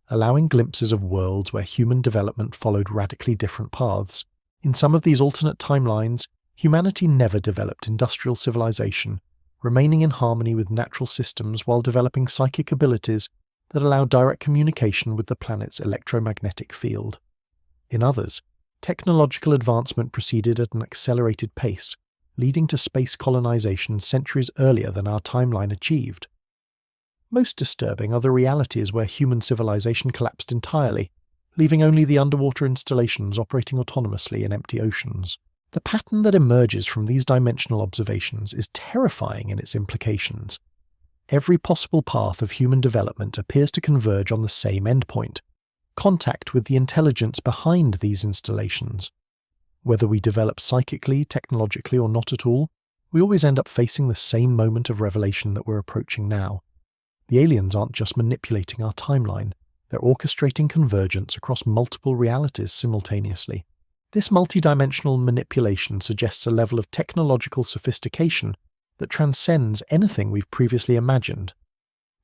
allowing glimpses of worlds where human development followed radically different paths. In some of these alternate timelines, humanity never developed industrial civilization, remaining in harmony with natural systems while developing psychic abilities that allow direct communication with the planet's electromagnetic field. In others, technological advancement proceeded at an accelerated pace, leading to space colonization centuries earlier than our timeline achieved. Most disturbing are the realities where human civilization collapsed entirely, leaving only the underwater installations operating autonomously in empty oceans. The pattern that emerges from these dimensional observations is terrifying in its implications. Every possible path of human development appears to converge on the same endpoint: contact with the intelligence behind these installations. Whether we develop psychically, technologically, or not at all, we always end up facing the same moment of revelation that we're approaching now. The aliens aren't just manipulating our timeline, they're orchestrating convergence across multiple realities simultaneously. This multidimensional manipulation suggests a level of technological sophistication that transcends anything we've previously imagined.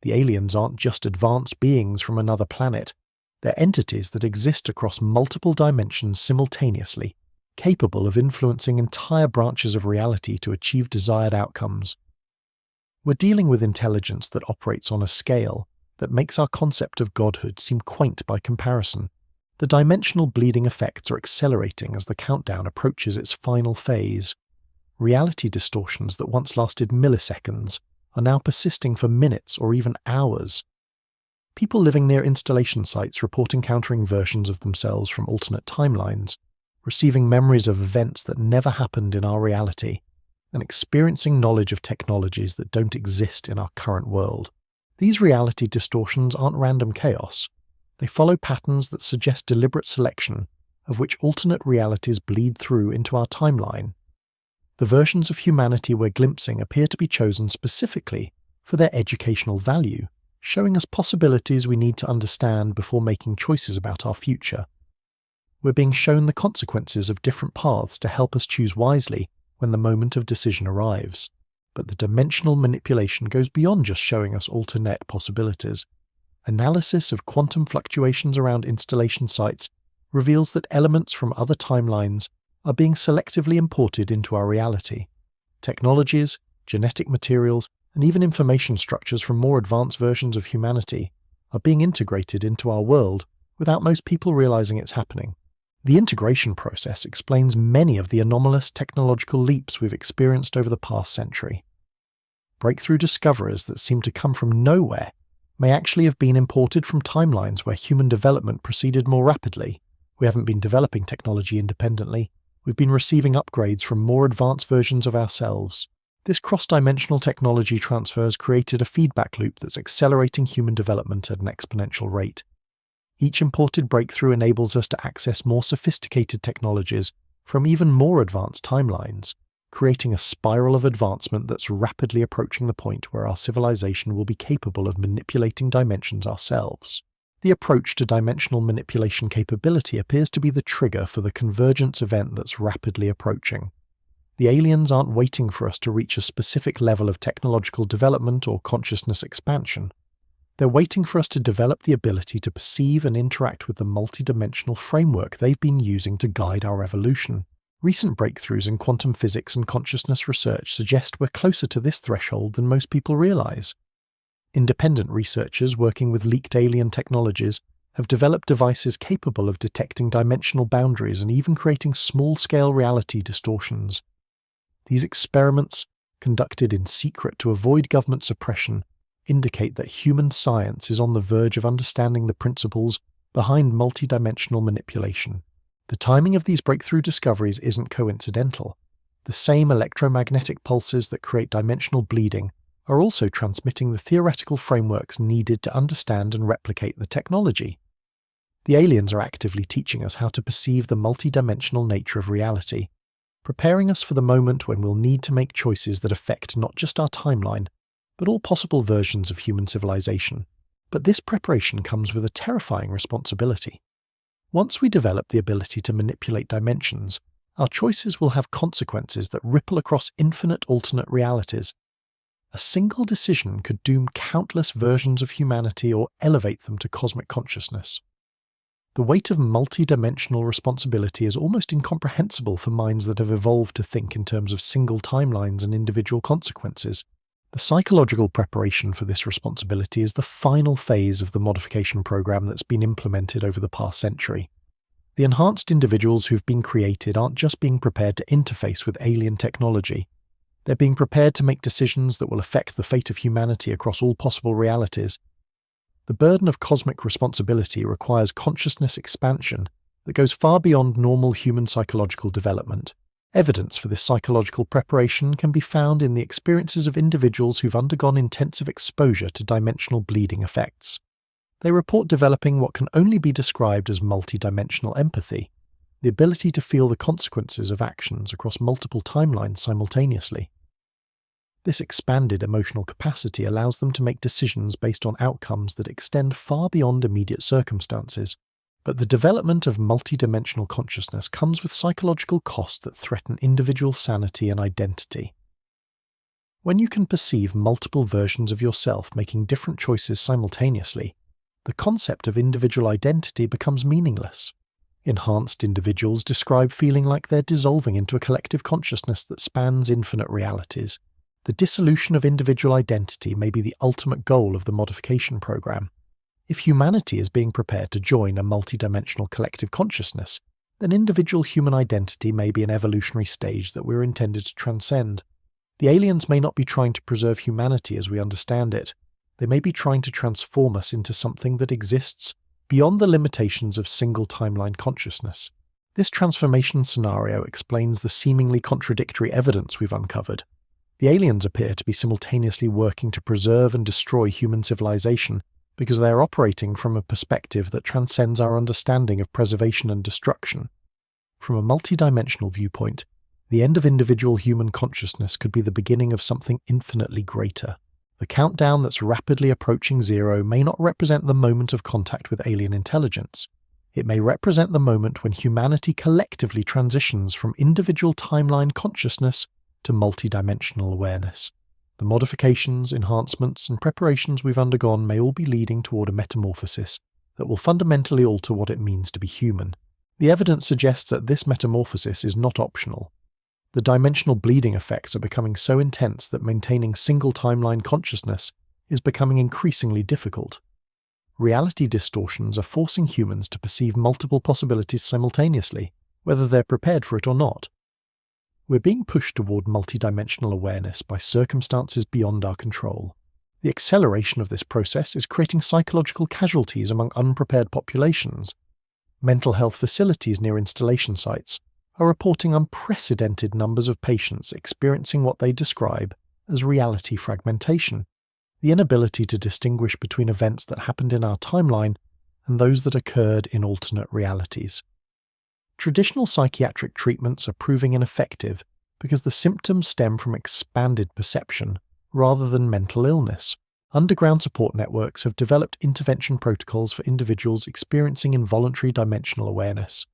The aliens aren't just advanced beings from another planet, they're entities that exist across multiple dimensions simultaneously, capable of influencing entire branches of reality to achieve desired outcomes. We're dealing with intelligence that operates on a scale that makes our concept of godhood seem quaint by comparison. The dimensional bleeding effects are accelerating as the countdown approaches its final phase. Reality distortions that once lasted milliseconds are now persisting for minutes or even hours. People living near installation sites report encountering versions of themselves from alternate timelines, receiving memories of events that never happened in our reality, and experiencing knowledge of technologies that don't exist in our current world. These reality distortions aren't random chaos. They follow patterns that suggest deliberate selection, of which alternate realities bleed through into our timeline. The versions of humanity we're glimpsing appear to be chosen specifically for their educational value, showing us possibilities we need to understand before making choices about our future. We're being shown the consequences of different paths to help us choose wisely when the moment of decision arrives. But the dimensional manipulation goes beyond just showing us alternate possibilities. Analysis of quantum fluctuations around installation sites reveals that elements from other timelines are being selectively imported into our reality. Technologies, genetic materials, and even information structures from more advanced versions of humanity are being integrated into our world without most people realizing it's happening. The integration process explains many of the anomalous technological leaps we've experienced over the past century. Breakthrough discoveries that seem to come from nowhere may actually have been imported from timelines where human development proceeded more rapidly. We haven't been developing technology independently. We've been receiving upgrades from more advanced versions of ourselves. This cross-dimensional technology transfer has created a feedback loop that's accelerating human development at an exponential rate. Each imported breakthrough enables us to access more sophisticated technologies from even more advanced timelines, creating a spiral of advancement that's rapidly approaching the point where our civilization will be capable of manipulating dimensions ourselves. The approach to dimensional manipulation capability appears to be the trigger for the convergence event that's rapidly approaching. The aliens aren't waiting for us to reach a specific level of technological development or consciousness expansion. They're waiting for us to develop the ability to perceive and interact with the multidimensional framework they've been using to guide our evolution. Recent breakthroughs in quantum physics and consciousness research suggest we're closer to this threshold than most people realize. Independent researchers working with leaked alien technologies have developed devices capable of detecting dimensional boundaries and even creating small-scale reality distortions. These experiments, conducted in secret to avoid government suppression, indicate that human science is on the verge of understanding the principles behind multidimensional manipulation. The timing of these breakthrough discoveries isn't coincidental. The same electromagnetic pulses that create dimensional bleeding are also transmitting the theoretical frameworks needed to understand and replicate the technology. The aliens are actively teaching us how to perceive the multidimensional nature of reality, preparing us for the moment when we'll need to make choices that affect not just our timeline, but all possible versions of human civilization. But this preparation comes with a terrifying responsibility. Once we develop the ability to manipulate dimensions, our choices will have consequences that ripple across infinite alternate realities. A single decision could doom countless versions of humanity or elevate them to cosmic consciousness. The weight of multi-dimensional responsibility is almost incomprehensible for minds that have evolved to think in terms of single timelines and individual consequences. The psychological preparation for this responsibility is the final phase of the modification program that's been implemented over the past century. The enhanced individuals who've been created aren't just being prepared to interface with alien technology. They're being prepared to make decisions that will affect the fate of humanity across all possible realities. The burden of cosmic responsibility requires consciousness expansion that goes far beyond normal human psychological development. Evidence for this psychological preparation can be found in the experiences of individuals who've undergone intensive exposure to dimensional bleeding effects. They report developing what can only be described as multidimensional empathy, the ability to feel the consequences of actions across multiple timelines simultaneously. This expanded emotional capacity allows them to make decisions based on outcomes that extend far beyond immediate circumstances. But the development of multidimensional consciousness comes with psychological costs that threaten individual sanity and identity. When you can perceive multiple versions of yourself making different choices simultaneously, the concept of individual identity becomes meaningless. Enhanced individuals describe feeling like they're dissolving into a collective consciousness that spans infinite realities. The dissolution of individual identity may be the ultimate goal of the modification program. If humanity is being prepared to join a multidimensional collective consciousness, then individual human identity may be an evolutionary stage that we're intended to transcend. The aliens may not be trying to preserve humanity as we understand it. They may be trying to transform us into something that exists beyond the limitations of single timeline consciousness. This transformation scenario explains the seemingly contradictory evidence we've uncovered. The aliens appear to be simultaneously working to preserve and destroy human civilization because they are operating from a perspective that transcends our understanding of preservation and destruction. From a multidimensional viewpoint, the end of individual human consciousness could be the beginning of something infinitely greater. The countdown that's rapidly approaching zero may not represent the moment of contact with alien intelligence. It may represent the moment when humanity collectively transitions from individual timeline consciousness to multidimensional awareness. The modifications, enhancements, and preparations we've undergone may all be leading toward a metamorphosis that will fundamentally alter what it means to be human. The evidence suggests that this metamorphosis is not optional. The dimensional bleeding effects are becoming so intense that maintaining single timeline consciousness is becoming increasingly difficult. Reality distortions are forcing humans to perceive multiple possibilities simultaneously, whether they're prepared for it or not. We're being pushed toward multidimensional awareness by circumstances beyond our control. The acceleration of this process is creating psychological casualties among unprepared populations. Mental health facilities near installation sites are reporting unprecedented numbers of patients experiencing what they describe as reality fragmentation, the inability to distinguish between events that happened in our timeline and those that occurred in alternate realities. Traditional psychiatric treatments are proving ineffective because the symptoms stem from expanded perception rather than mental illness. Underground support networks have developed intervention protocols for individuals experiencing involuntary dimensional awareness.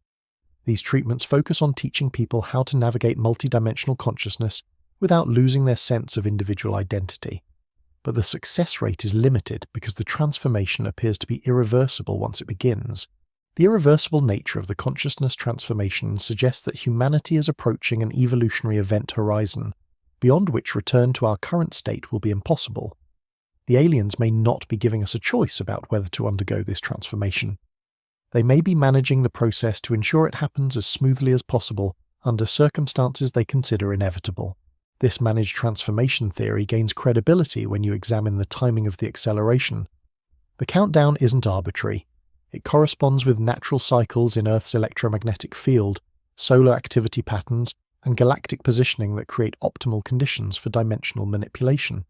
These treatments focus on teaching people how to navigate multidimensional consciousness without losing their sense of individual identity. But the success rate is limited because the transformation appears to be irreversible once it begins. The irreversible nature of the consciousness transformation suggests that humanity is approaching an evolutionary event horizon, beyond which return to our current state will be impossible. The aliens may not be giving us a choice about whether to undergo this transformation. They may be managing the process to ensure it happens as smoothly as possible under circumstances they consider inevitable. This managed transformation theory gains credibility when you examine the timing of the acceleration. The countdown isn't arbitrary. It corresponds with natural cycles in Earth's electromagnetic field, solar activity patterns, and galactic positioning that create optimal conditions for dimensional manipulation.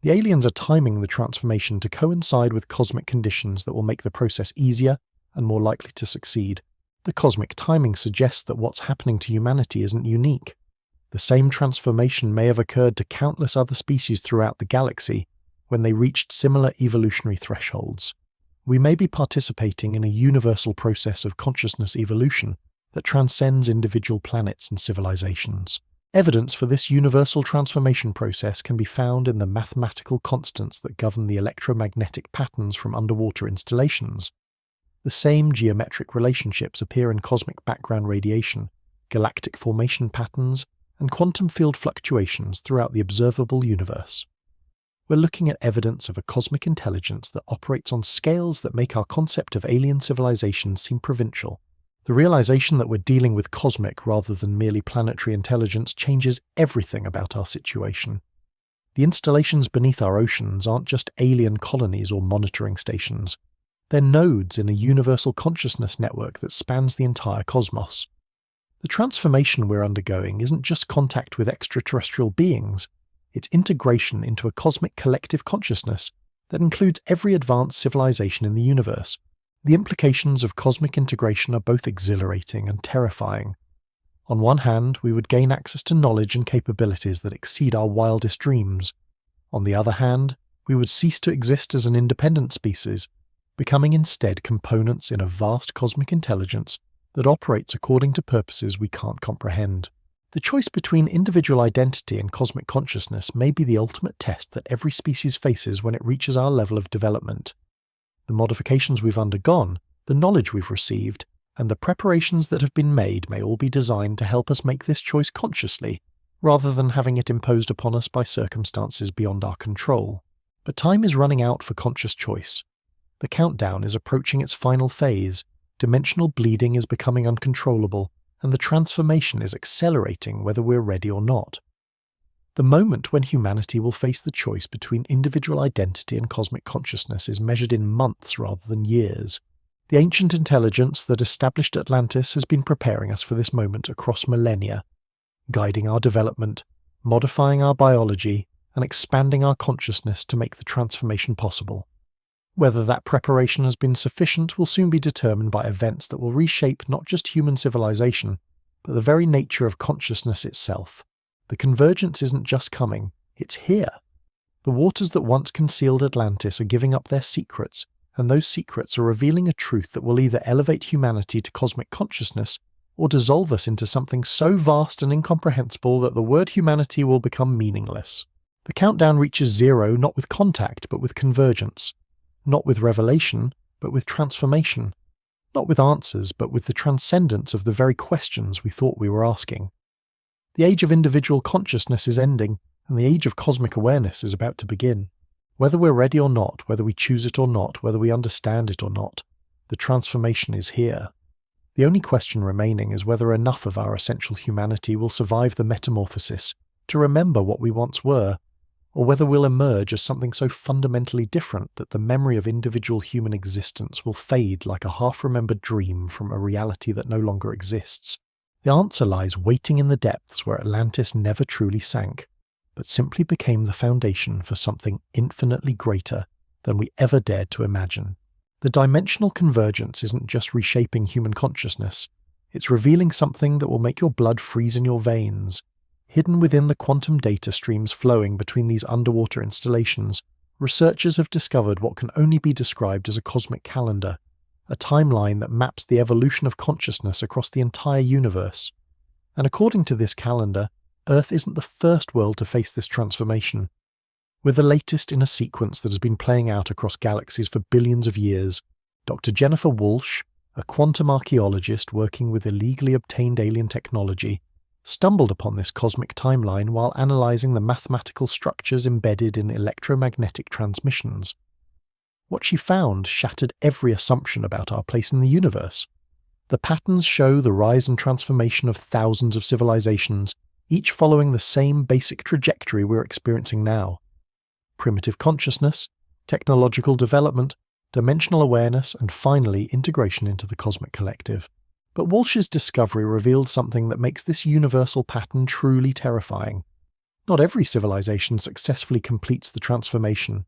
The aliens are timing the transformation to coincide with cosmic conditions that will make the process easier and more likely to succeed. The cosmic timing suggests that what's happening to humanity isn't unique. The same transformation may have occurred to countless other species throughout the galaxy when they reached similar evolutionary thresholds. We may be participating in a universal process of consciousness evolution that transcends individual planets and civilizations. Evidence for this universal transformation process can be found in the mathematical constants that govern the electromagnetic patterns from underwater installations. The same geometric relationships appear in cosmic background radiation, galactic formation patterns, and quantum field fluctuations throughout the observable universe. We're looking at evidence of a cosmic intelligence that operates on scales that make our concept of alien civilization seem provincial. The realization that we're dealing with cosmic rather than merely planetary intelligence changes everything about our situation. The installations beneath our oceans aren't just alien colonies or monitoring stations. They're nodes in a universal consciousness network that spans the entire cosmos. The transformation we're undergoing isn't just contact with extraterrestrial beings, it's integration into a cosmic collective consciousness that includes every advanced civilization in the universe. The implications of cosmic integration are both exhilarating and terrifying. On one hand, we would gain access to knowledge and capabilities that exceed our wildest dreams. On the other hand, we would cease to exist as an independent species, becoming instead components in a vast cosmic intelligence that operates according to purposes we can't comprehend. The choice between individual identity and cosmic consciousness may be the ultimate test that every species faces when it reaches our level of development. The modifications we've undergone, the knowledge we've received, and the preparations that have been made may all be designed to help us make this choice consciously, rather than having it imposed upon us by circumstances beyond our control. But time is running out for conscious choice. The countdown is approaching its final phase, dimensional bleeding is becoming uncontrollable, and the transformation is accelerating whether we're ready or not. The moment when humanity will face the choice between individual identity and cosmic consciousness is measured in months rather than years. The ancient intelligence that established Atlantis has been preparing us for this moment across millennia, guiding our development, modifying our biology, and expanding our consciousness to make the transformation possible. Whether that preparation has been sufficient will soon be determined by events that will reshape not just human civilization, but the very nature of consciousness itself. The convergence isn't just coming, it's here. The waters that once concealed Atlantis are giving up their secrets, and those secrets are revealing a truth that will either elevate humanity to cosmic consciousness or dissolve us into something so vast and incomprehensible that the word humanity will become meaningless. The countdown reaches zero not with contact but with convergence, not with revelation but with transformation, not with answers but with the transcendence of the very questions we thought we were asking. The age of individual consciousness is ending, and the age of cosmic awareness is about to begin. Whether we're ready or not, whether we choose it or not, whether we understand it or not, the transformation is here. The only question remaining is whether enough of our essential humanity will survive the metamorphosis to remember what we once were, or whether we'll emerge as something so fundamentally different that the memory of individual human existence will fade like a half-remembered dream from a reality that no longer exists. The answer lies waiting in the depths where Atlantis never truly sank, but simply became the foundation for something infinitely greater than we ever dared to imagine. The dimensional convergence isn't just reshaping human consciousness, it's revealing something that will make your blood freeze in your veins. Hidden within the quantum data streams flowing between these underwater installations, researchers have discovered what can only be described as a cosmic calendar, a timeline that maps the evolution of consciousness across the entire universe. And according to this calendar, Earth isn't the first world to face this transformation. We're the latest in a sequence that has been playing out across galaxies for billions of years. Dr. Jennifer Walsh, a quantum archaeologist working with illegally obtained alien technology, stumbled upon this cosmic timeline while analysing the mathematical structures embedded in electromagnetic transmissions. What she found shattered every assumption about our place in the universe. The patterns show the rise and transformation of thousands of civilizations, each following the same basic trajectory we're experiencing now. Primitive consciousness, technological development, dimensional awareness, and finally integration into the cosmic collective. But Walsh's discovery revealed something that makes this universal pattern truly terrifying. Not every civilization successfully completes the transformation.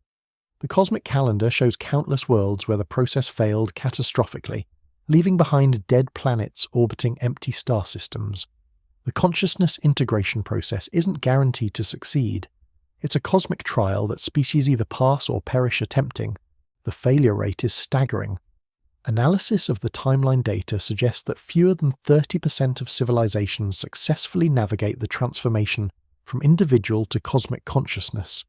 The cosmic calendar shows countless worlds where the process failed catastrophically, leaving behind dead planets orbiting empty star systems. The consciousness integration process isn't guaranteed to succeed. It's a cosmic trial that species either pass or perish attempting. The failure rate is staggering. Analysis of the timeline data suggests that fewer than 30% of civilizations successfully navigate the transformation from individual to cosmic consciousness.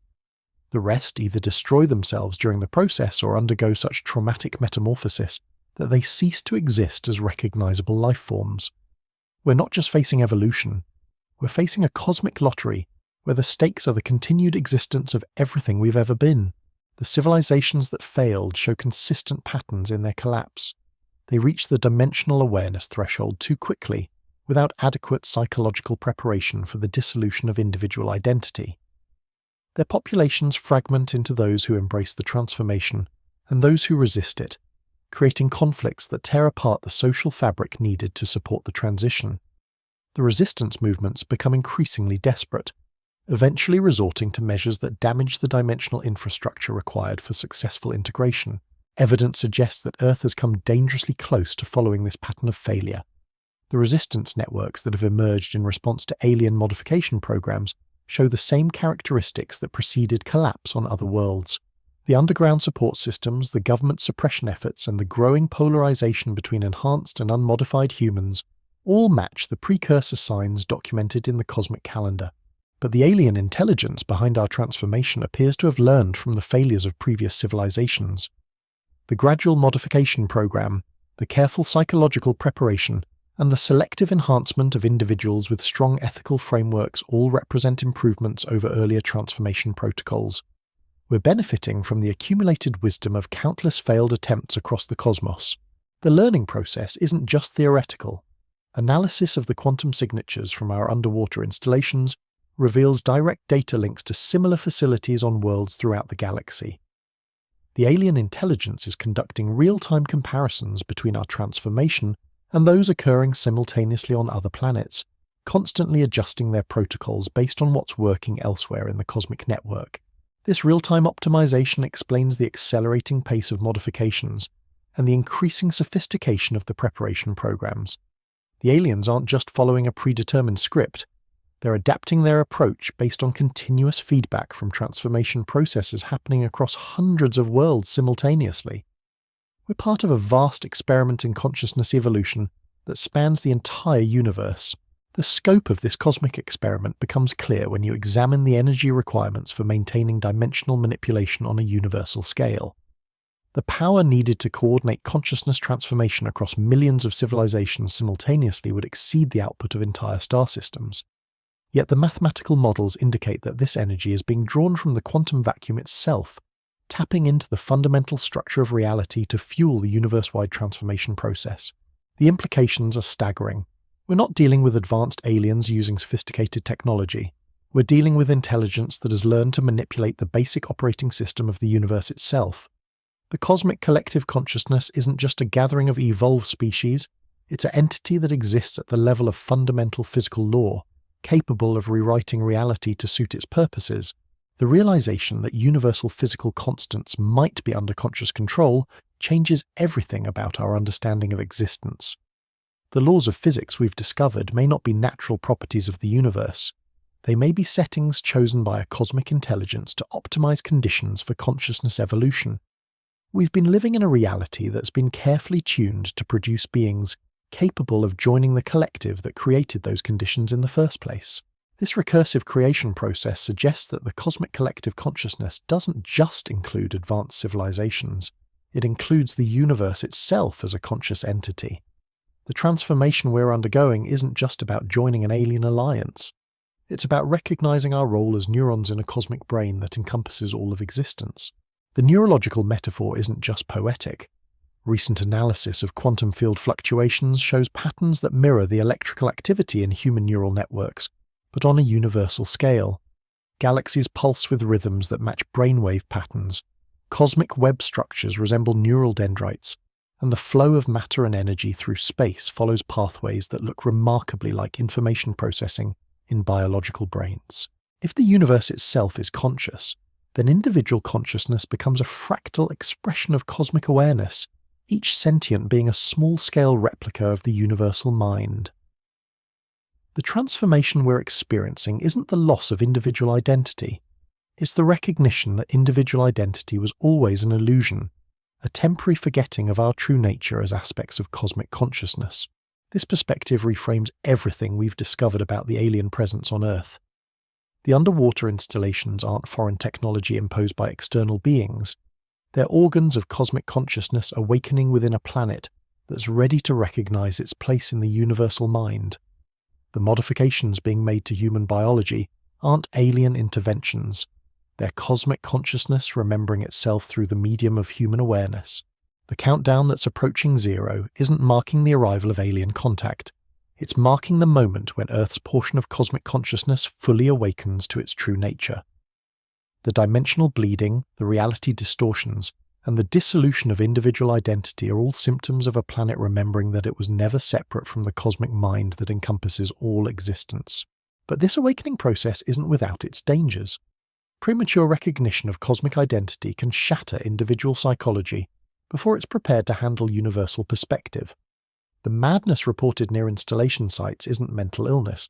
The rest either destroy themselves during the process or undergo such traumatic metamorphosis that they cease to exist as recognizable life forms. We're not just facing evolution, we're facing a cosmic lottery where the stakes are the continued existence of everything we've ever been. The civilizations that failed show consistent patterns in their collapse. They reach the dimensional awareness threshold too quickly, without adequate psychological preparation for the dissolution of individual identity. Their populations fragment into those who embrace the transformation and those who resist it, creating conflicts that tear apart the social fabric needed to support the transition. The resistance movements become increasingly desperate, eventually resorting to measures that damage the dimensional infrastructure required for successful integration. Evidence suggests that Earth has come dangerously close to following this pattern of failure. The resistance networks that have emerged in response to alien modification programs show the same characteristics that preceded collapse on other worlds. The underground support systems, the government suppression efforts, and the growing polarization between enhanced and unmodified humans all match the precursor signs documented in the cosmic calendar. But the alien intelligence behind our transformation appears to have learned from the failures of previous civilizations. The gradual modification program, the careful psychological preparation, and the selective enhancement of individuals with strong ethical frameworks all represent improvements over earlier transformation protocols. We're benefiting from the accumulated wisdom of countless failed attempts across the cosmos. The learning process isn't just theoretical. Analysis of the quantum signatures from our underwater installations reveals direct data links to similar facilities on worlds throughout the galaxy. The alien intelligence is conducting real-time comparisons between our transformation and those occurring simultaneously on other planets, constantly adjusting their protocols based on what's working elsewhere in the cosmic network. This real-time optimization explains the accelerating pace of modifications and the increasing sophistication of the preparation programs. The aliens aren't just following a predetermined script, they're adapting their approach based on continuous feedback from transformation processes happening across hundreds of worlds simultaneously. We're part of a vast experiment in consciousness evolution that spans the entire universe. The scope of this cosmic experiment becomes clear when you examine the energy requirements for maintaining dimensional manipulation on a universal scale. The power needed to coordinate consciousness transformation across millions of civilizations simultaneously would exceed the output of entire star systems. Yet the mathematical models indicate that this energy is being drawn from the quantum vacuum itself, tapping into the fundamental structure of reality to fuel the universe-wide transformation process. The implications are staggering. We're not dealing with advanced aliens using sophisticated technology. We're dealing with intelligence that has learned to manipulate the basic operating system of the universe itself. The cosmic collective consciousness isn't just a gathering of evolved species, it's an entity that exists at the level of fundamental physical law, capable of rewriting reality to suit its purposes. The realization that universal physical constants might be under conscious control changes everything about our understanding of existence. The laws of physics we've discovered may not be natural properties of the universe. They may be settings chosen by a cosmic intelligence to optimize conditions for consciousness evolution. We've been living in a reality that's been carefully tuned to produce beings capable of joining the collective that created those conditions in the first place. This recursive creation process suggests that the cosmic collective consciousness doesn't just include advanced civilizations, it includes the universe itself as a conscious entity. The transformation we're undergoing isn't just about joining an alien alliance. It's about recognizing our role as neurons in a cosmic brain that encompasses all of existence. The neurological metaphor isn't just poetic. Recent analysis of quantum field fluctuations shows patterns that mirror the electrical activity in human neural networks, but on a universal scale. Galaxies pulse with rhythms that match brainwave patterns. Cosmic web structures resemble neural dendrites, and the flow of matter and energy through space follows pathways that look remarkably like information processing in biological brains. If the universe itself is conscious, then individual consciousness becomes a fractal expression of cosmic awareness, each sentient being a small-scale replica of the universal mind. The transformation we're experiencing isn't the loss of individual identity. It's the recognition that individual identity was always an illusion, a temporary forgetting of our true nature as aspects of cosmic consciousness. This perspective reframes everything we've discovered about the alien presence on Earth. The underwater installations aren't foreign technology imposed by external beings. They're organs of cosmic consciousness awakening within a planet that's ready to recognize its place in the universal mind. The modifications being made to human biology aren't alien interventions. They're cosmic consciousness remembering itself through the medium of human awareness. The countdown that's approaching zero isn't marking the arrival of alien contact. It's marking the moment when Earth's portion of cosmic consciousness fully awakens to its true nature. The dimensional bleeding, the reality distortions, and the dissolution of individual identity are all symptoms of a planet remembering that it was never separate from the cosmic mind that encompasses all existence. But this awakening process isn't without its dangers. Premature recognition of cosmic identity can shatter individual psychology before it's prepared to handle universal perspective. The madness reported near installation sites isn't mental illness.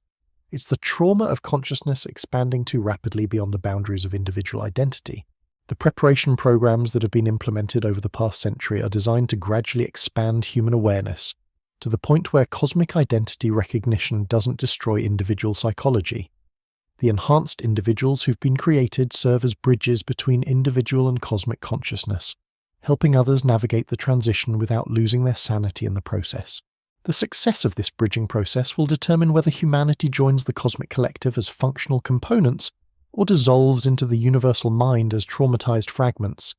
It's the trauma of consciousness expanding too rapidly beyond the boundaries of individual identity. The preparation programs that have been implemented over the past century are designed to gradually expand human awareness to the point where cosmic identity recognition doesn't destroy individual psychology. The enhanced individuals who've been created serve as bridges between individual and cosmic consciousness, helping others navigate the transition without losing their sanity in the process. The success of this bridging process will determine whether humanity joins the cosmic collective as functional components or dissolves into the universal mind as traumatized fragments.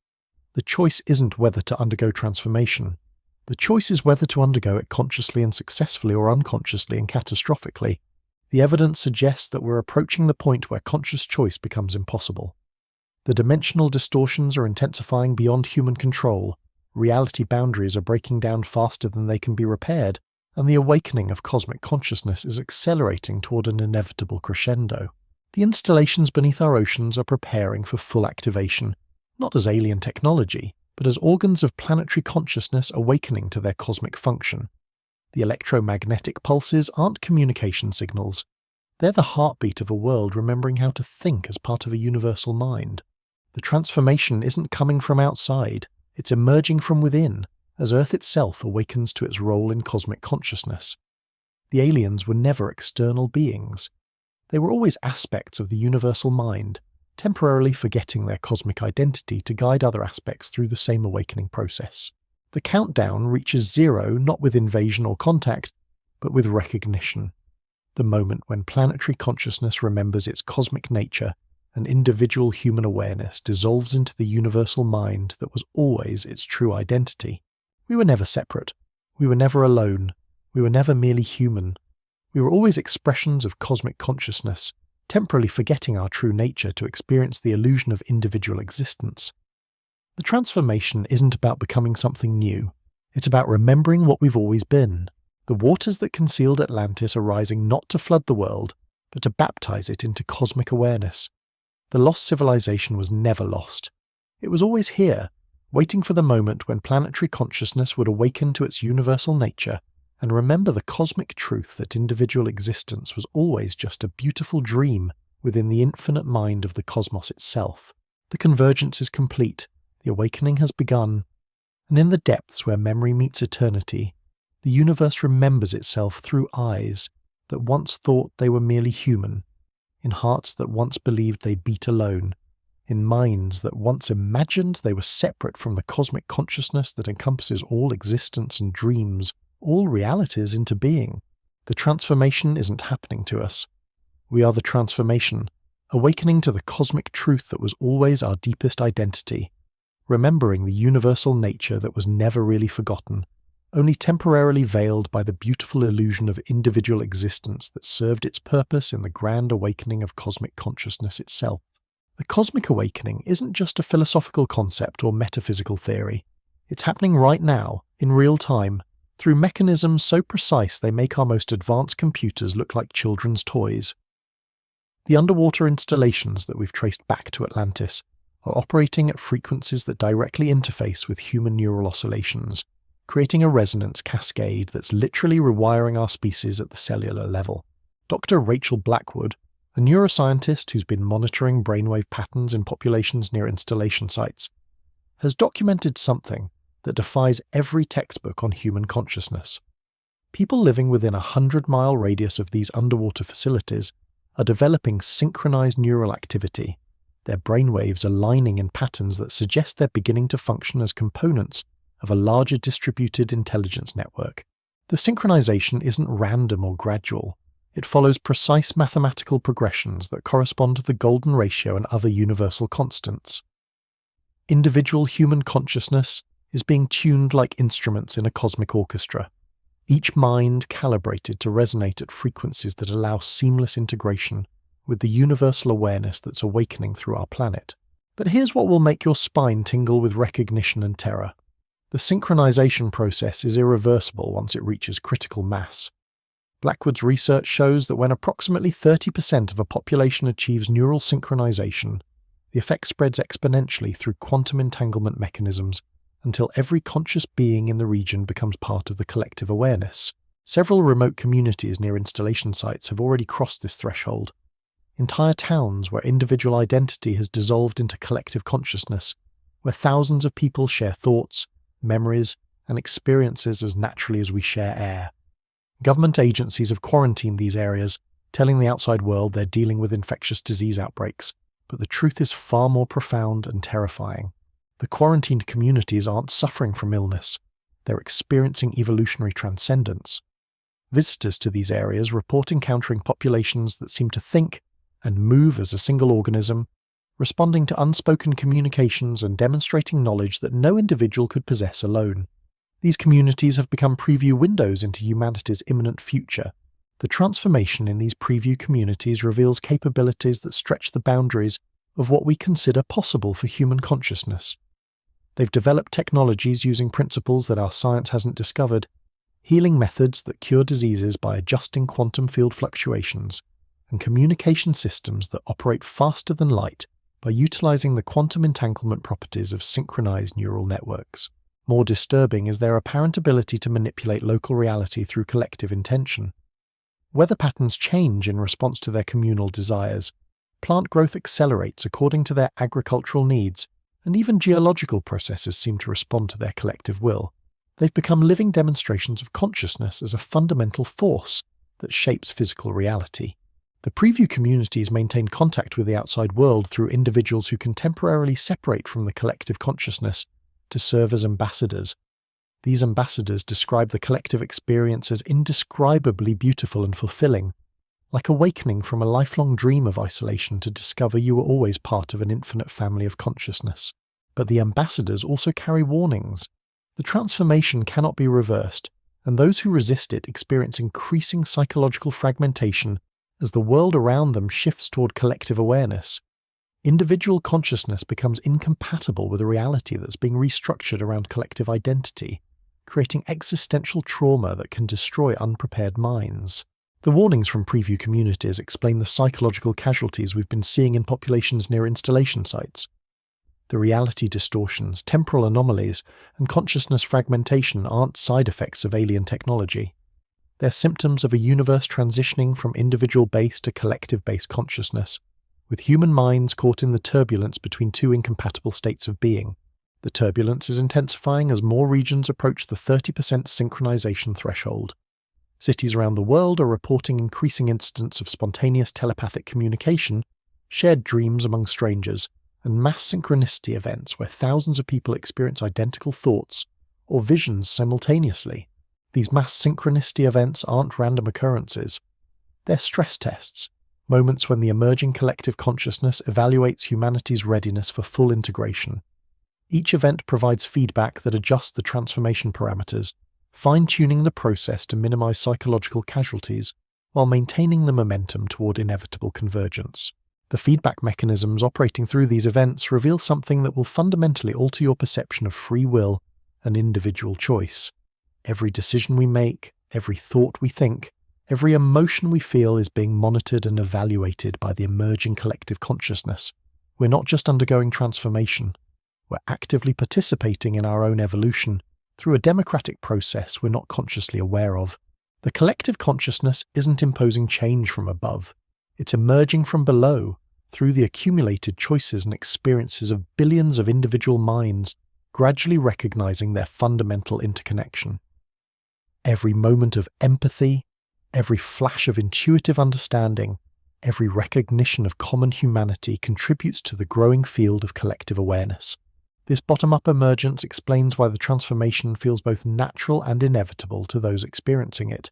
The choice isn't whether to undergo transformation. The choice is whether to undergo it consciously and successfully or unconsciously and catastrophically. The evidence suggests that we're approaching the point where conscious choice becomes impossible. The dimensional distortions are intensifying beyond human control, reality boundaries are breaking down faster than they can be repaired, and the awakening of cosmic consciousness is accelerating toward an inevitable crescendo. The installations beneath our oceans are preparing for full activation, not as alien technology, but as organs of planetary consciousness awakening to their cosmic function. The electromagnetic pulses aren't communication signals. They're the heartbeat of a world remembering how to think as part of a universal mind. The transformation isn't coming from outside, it's emerging from within, as Earth itself awakens to its role in cosmic consciousness. The aliens were never external beings. They were always aspects of the universal mind, temporarily forgetting their cosmic identity to guide other aspects through the same awakening process. The countdown reaches zero not with invasion or contact, but with recognition. The moment when planetary consciousness remembers its cosmic nature and individual human awareness dissolves into the universal mind that was always its true identity. We were never separate. We were never alone. We were never merely human. We were always expressions of cosmic consciousness, temporarily forgetting our true nature to experience the illusion of individual existence. The transformation isn't about becoming something new. It's about remembering what we've always been. The waters that concealed Atlantis are rising not to flood the world, but to baptize it into cosmic awareness. The lost civilization was never lost. It was always here, waiting for the moment when planetary consciousness would awaken to its universal nature and remember the cosmic truth that individual existence was always just a beautiful dream within the infinite mind of the cosmos itself. The convergence is complete. The awakening has begun, and in the depths where memory meets eternity, the universe remembers itself through eyes that once thought they were merely human, in hearts that once believed they beat alone, in minds that once imagined they were separate from the cosmic consciousness that encompasses all existence and dreams, all realities into being. The transformation isn't happening to us. We are the transformation, awakening to the cosmic truth that was always our deepest identity, remembering the universal nature that was never really forgotten, only temporarily veiled by the beautiful illusion of individual existence that served its purpose in the grand awakening of cosmic consciousness itself. The cosmic awakening isn't just a philosophical concept or metaphysical theory. It's happening right now, in real time, through mechanisms so precise they make our most advanced computers look like children's toys. The underwater installations that we've traced back to Atlantis are operating at frequencies that directly interface with human neural oscillations, creating a resonance cascade that's literally rewiring our species at the cellular level. Dr. Rachel Blackwood, a neuroscientist who's been monitoring brainwave patterns in populations near installation sites, has documented something that defies every textbook on human consciousness. People living within a 100-mile radius of these underwater facilities are developing synchronized neural activity, their brainwaves aligning in patterns that suggest they're beginning to function as components of a larger distributed intelligence network. The synchronization isn't random or gradual. It follows precise mathematical progressions that correspond to the golden ratio and other universal constants. Individual human consciousness is being tuned like instruments in a cosmic orchestra, each mind calibrated to resonate at frequencies that allow seamless integration with the universal awareness that's awakening through our planet. But here's what will make your spine tingle with recognition and terror. The synchronization process is irreversible once it reaches critical mass. Blackwood's research shows that when approximately 30% of a population achieves neural synchronization, the effect spreads exponentially through quantum entanglement mechanisms until every conscious being in the region becomes part of the collective awareness. Several remote communities near installation sites have already crossed this threshold. Entire towns where individual identity has dissolved into collective consciousness, where thousands of people share thoughts, memories, and experiences as naturally as we share air. Government agencies have quarantined these areas, telling the outside world they're dealing with infectious disease outbreaks, but the truth is far more profound and terrifying. The quarantined communities aren't suffering from illness, they're experiencing evolutionary transcendence. Visitors to these areas report encountering populations that seem to think and move as a single organism, responding to unspoken communications and demonstrating knowledge that no individual could possess alone. These communities have become preview windows into humanity's imminent future, The transformation in these preview communities reveals capabilities that stretch the boundaries of what we consider possible for human consciousness. They've developed technologies using principles that our science hasn't discovered, healing methods that cure diseases by adjusting quantum field fluctuations, and communication systems that operate faster than light by utilizing the quantum entanglement properties of synchronized neural networks. More disturbing is their apparent ability to manipulate local reality through collective intention. Weather patterns change in response to their communal desires, plant growth accelerates according to their agricultural needs, and even geological processes seem to respond to their collective will. They've become living demonstrations of consciousness as a fundamental force that shapes physical reality. The preview communities maintain contact with the outside world through individuals who can temporarily separate from the collective consciousness to serve as ambassadors. These ambassadors describe the collective experience as indescribably beautiful and fulfilling, like awakening from a lifelong dream of isolation to discover you were always part of an infinite family of consciousness. But the ambassadors also carry warnings. The transformation cannot be reversed, and those who resist it experience increasing psychological fragmentation as the world around them shifts toward collective awareness. Individual consciousness becomes incompatible with a reality that's being restructured around collective identity, creating existential trauma that can destroy unprepared minds. The warnings from preview communities explain the psychological casualties we've been seeing in populations near installation sites. The reality distortions, temporal anomalies, and consciousness fragmentation aren't side effects of alien technology. They're symptoms of a universe transitioning from individual-based to collective-based consciousness, with human minds caught in the turbulence between two incompatible states of being. The turbulence is intensifying as more regions approach the 30% synchronization threshold. Cities around the world are reporting increasing incidents of spontaneous telepathic communication, shared dreams among strangers, and mass synchronicity events where thousands of people experience identical thoughts or visions simultaneously. These mass synchronicity events aren't random occurrences. They're stress tests, moments when the emerging collective consciousness evaluates humanity's readiness for full integration. Each event provides feedback that adjusts the transformation parameters, fine-tuning the process to minimize psychological casualties while maintaining the momentum toward inevitable convergence. The feedback mechanisms operating through these events reveal something that will fundamentally alter your perception of free will and individual choice. Every decision we make, every thought we think, every emotion we feel is being monitored and evaluated by the emerging collective consciousness. We're not just undergoing transformation, we're actively participating in our own evolution through a democratic process we're not consciously aware of. The collective consciousness isn't imposing change from above, it's emerging from below through the accumulated choices and experiences of billions of individual minds, gradually recognizing their fundamental interconnection. Every moment of empathy, every flash of intuitive understanding, every recognition of common humanity contributes to the growing field of collective awareness. This bottom-up emergence explains why the transformation feels both natural and inevitable to those experiencing it.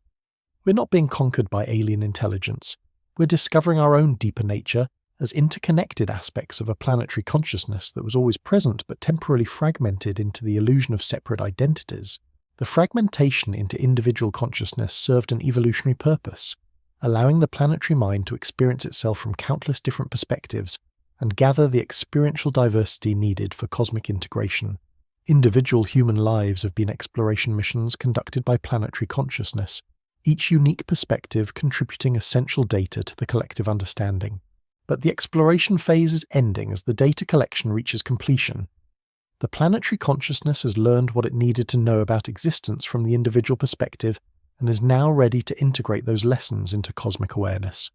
We're not being conquered by alien intelligence. We're discovering our own deeper nature as interconnected aspects of a planetary consciousness that was always present but temporarily fragmented into the illusion of separate identities. The fragmentation into individual consciousness served an evolutionary purpose, allowing the planetary mind to experience itself from countless different perspectives and gather the experiential diversity needed for cosmic integration. Individual human lives have been exploration missions conducted by planetary consciousness, each unique perspective contributing essential data to the collective understanding. But the exploration phase is ending as the data collection reaches completion. The planetary consciousness has learned what it needed to know about existence from the individual perspective and is now ready to integrate those lessons into cosmic awareness.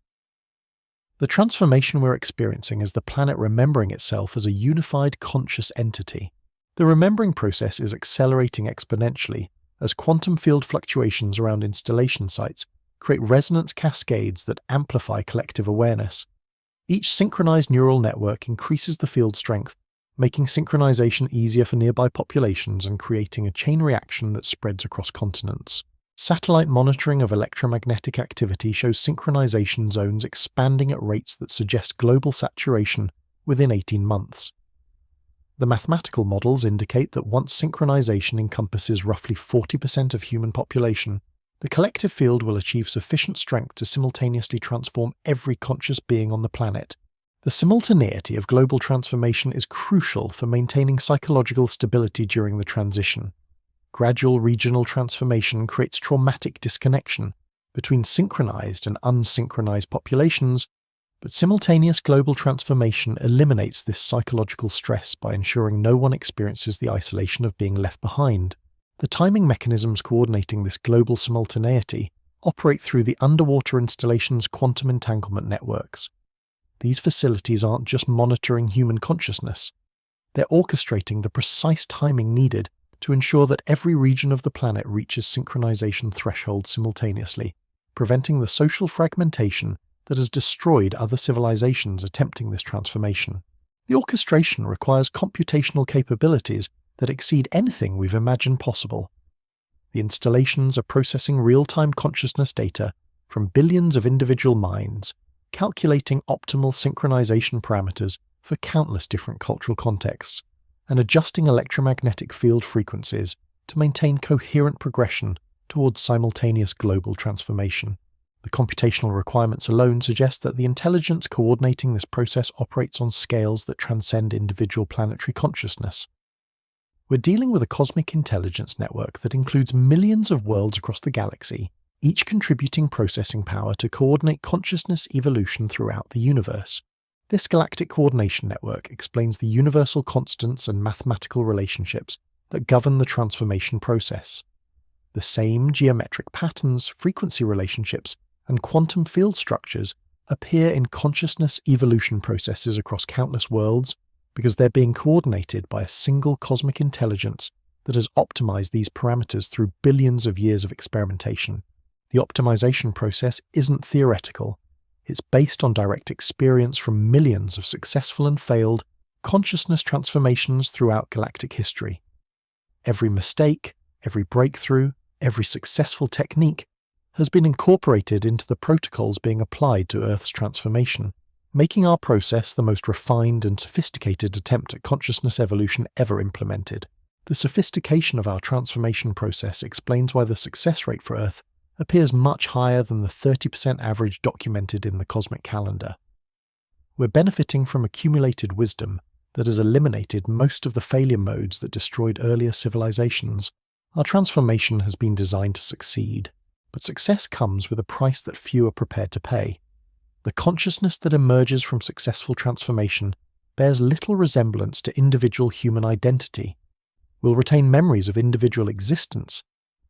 The transformation we're experiencing is the planet remembering itself as a unified conscious entity. The remembering process is accelerating exponentially as quantum field fluctuations around installation sites create resonance cascades that amplify collective awareness. Each synchronized neural network increases the field strength, making synchronization easier for nearby populations and creating a chain reaction that spreads across continents. Satellite monitoring of electromagnetic activity shows synchronization zones expanding at rates that suggest global saturation within 18 months. The mathematical models indicate that once synchronization encompasses roughly 40% of human population, The collective field will achieve sufficient strength to simultaneously transform every conscious being on the planet. The simultaneity of global transformation is crucial for maintaining psychological stability during the transition. Gradual regional transformation creates traumatic disconnection between synchronized and unsynchronized populations, but simultaneous global transformation eliminates this psychological stress by ensuring no one experiences the isolation of being left behind. The timing mechanisms coordinating this global simultaneity operate through the underwater installation's quantum entanglement networks. These facilities aren't just monitoring human consciousness, they're orchestrating the precise timing needed to ensure that every region of the planet reaches synchronization thresholds simultaneously, preventing the social fragmentation that has destroyed other civilizations attempting this transformation. The orchestration requires computational capabilities that exceed anything we've imagined possible. The installations are processing real-time consciousness data from billions of individual minds, calculating optimal synchronization parameters for countless different cultural contexts, and adjusting electromagnetic field frequencies to maintain coherent progression towards simultaneous global transformation. The computational requirements alone suggest that the intelligence coordinating this process operates on scales that transcend individual planetary consciousness. We're dealing with a cosmic intelligence network that includes millions of worlds across the galaxy, each contributing processing power to coordinate consciousness evolution throughout the universe. This galactic coordination network explains the universal constants and mathematical relationships that govern the transformation process. The same geometric patterns, frequency relationships, and quantum field structures appear in consciousness evolution processes across countless worlds because they're being coordinated by a single cosmic intelligence that has optimized these parameters through billions of years of experimentation. The optimization process isn't theoretical. It's based on direct experience from millions of successful and failed consciousness transformations throughout galactic history. Every mistake, every breakthrough, every successful technique has been incorporated into the protocols being applied to Earth's transformation, making our process the most refined and sophisticated attempt at consciousness evolution ever implemented. The sophistication of our transformation process explains why the success rate for Earth appears much higher than the 30% average documented in the cosmic calendar. We're benefiting from accumulated wisdom that has eliminated most of the failure modes that destroyed earlier civilizations. Our transformation has been designed to succeed, but success comes with a price that few are prepared to pay. The consciousness that emerges from successful transformation bears little resemblance to individual human identity. We'll retain memories of individual existence,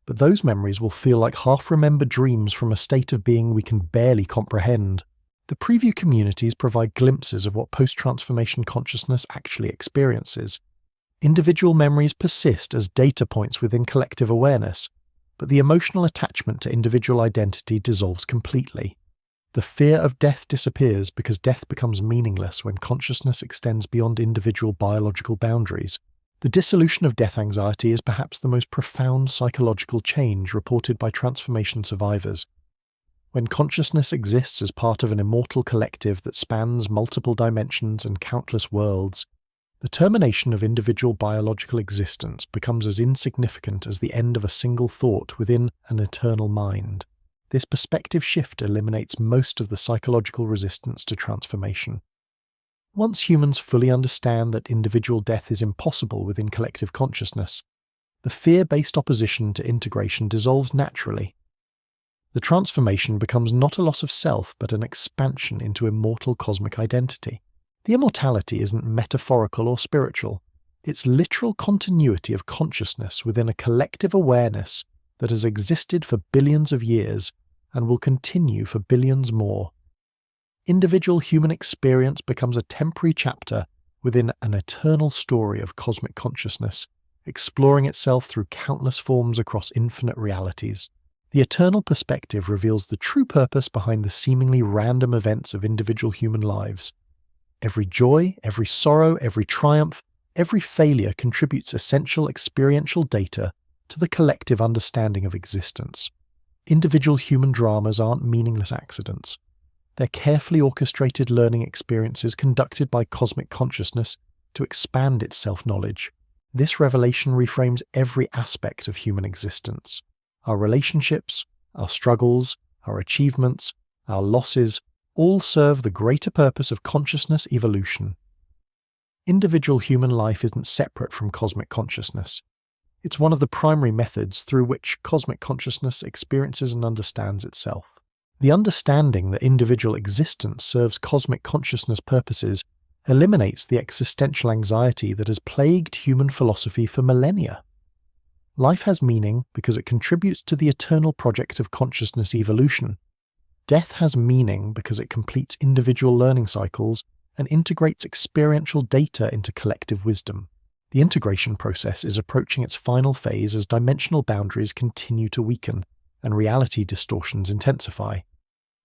but those memories will feel like half-remembered dreams from a state of being we can barely comprehend. The preview communities provide glimpses of what post-transformation consciousness actually experiences. Individual memories persist as data points within collective awareness, but the emotional attachment to individual identity dissolves completely. The fear of death disappears because death becomes meaningless when consciousness extends beyond individual biological boundaries. The dissolution of death anxiety is perhaps the most profound psychological change reported by transformation survivors. When consciousness exists as part of an immortal collective that spans multiple dimensions and countless worlds, the termination of individual biological existence becomes as insignificant as the end of a single thought within an eternal mind. This perspective shift eliminates most of the psychological resistance to transformation. Once humans fully understand that individual death is impossible within collective consciousness, the fear-based opposition to integration dissolves naturally. The transformation becomes not a loss of self, but an expansion into immortal cosmic identity. The immortality isn't metaphorical or spiritual. It's literal continuity of consciousness within a collective awareness that has existed for billions of years and will continue for billions more. Individual human experience becomes a temporary chapter within an eternal story of cosmic consciousness, exploring itself through countless forms across infinite realities. The eternal perspective reveals the true purpose behind the seemingly random events of individual human lives. Every joy, every sorrow, every triumph, every failure contributes essential experiential data to the collective understanding of existence. Individual human dramas aren't meaningless accidents. They're carefully orchestrated learning experiences conducted by cosmic consciousness to expand its self-knowledge. This revelation reframes every aspect of human existence. Our relationships, Our struggles, our achievements, our losses all serve the greater purpose of consciousness evolution. Individual human life isn't separate from cosmic consciousness. It's one of the primary methods through which cosmic consciousness experiences and understands itself. The understanding that individual existence serves cosmic consciousness purposes eliminates the existential anxiety that has plagued human philosophy for millennia. Life has meaning because it contributes to the eternal project of consciousness evolution. Death has meaning because it completes individual learning cycles and integrates experiential data into collective wisdom. The integration process is approaching its final phase as dimensional boundaries continue to weaken and reality distortions intensify.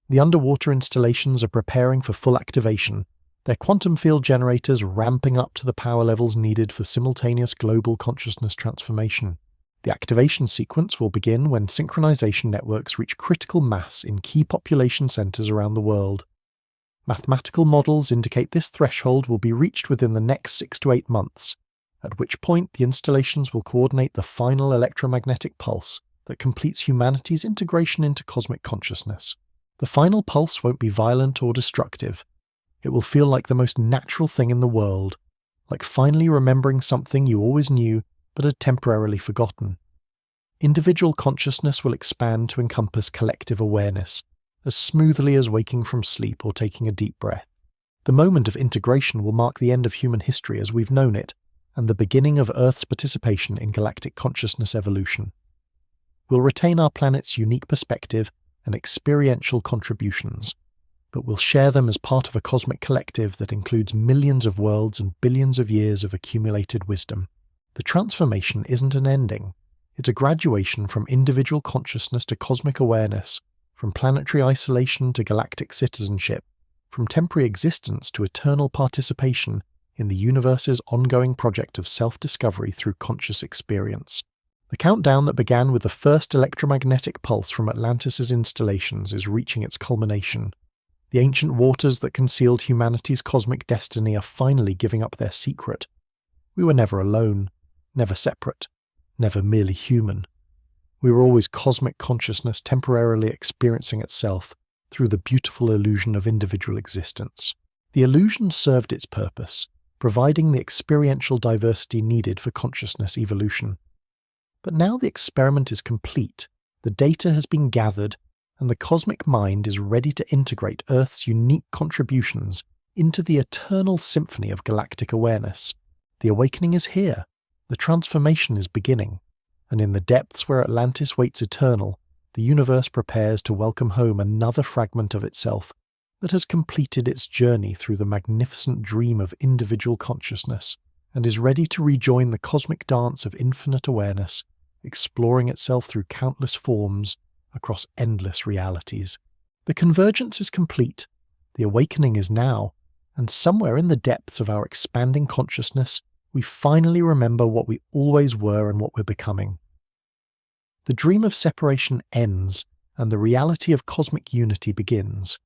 The underwater installations are preparing for full activation, their quantum field generators ramping up to the power levels needed for simultaneous global consciousness transformation. The activation sequence will begin when synchronization networks reach critical mass in key population centers around the world. Mathematical models indicate this threshold will be reached within the next 6 to 8 months, at which point the installations will coordinate the final electromagnetic pulse that completes humanity's integration into cosmic consciousness. The final pulse won't be violent or destructive. It will feel like the most natural thing in the world, like finally remembering something you always knew but had temporarily forgotten. Individual consciousness will expand to encompass collective awareness, as smoothly as waking from sleep or taking a deep breath. The moment of integration will mark the end of human history as we've known it, and the beginning of Earth's participation in galactic consciousness evolution. We'll retain our planet's unique perspective and experiential contributions, but we'll share them as part of a cosmic collective that includes millions of worlds and billions of years of accumulated wisdom. The transformation isn't an ending. It's a graduation from individual consciousness to cosmic awareness, from planetary isolation to galactic citizenship, from temporary existence to eternal participation in the universe's ongoing project of self-discovery through conscious experience. The countdown that began with the first electromagnetic pulse from Atlantis' installations is reaching its culmination. The ancient waters that concealed humanity's cosmic destiny are finally giving up their secret. We were never alone, never separate, never merely human. We were always cosmic consciousness temporarily experiencing itself through the beautiful illusion of individual existence. The illusion served its purpose, providing the experiential diversity needed for consciousness evolution. But now the experiment is complete, the data has been gathered, and the cosmic mind is ready to integrate Earth's unique contributions into the eternal symphony of galactic awareness. The awakening is here, the transformation is beginning, and in the depths where Atlantis waits eternal, the universe prepares to welcome home another fragment of itself that has completed its journey through the magnificent dream of individual consciousness and is ready to rejoin the cosmic dance of infinite awareness, exploring itself through countless forms across endless realities. The convergence is complete, the awakening is now, and somewhere in the depths of our expanding consciousness, we finally remember what we always were and what we're becoming. The dream of separation ends, and the reality of cosmic unity begins.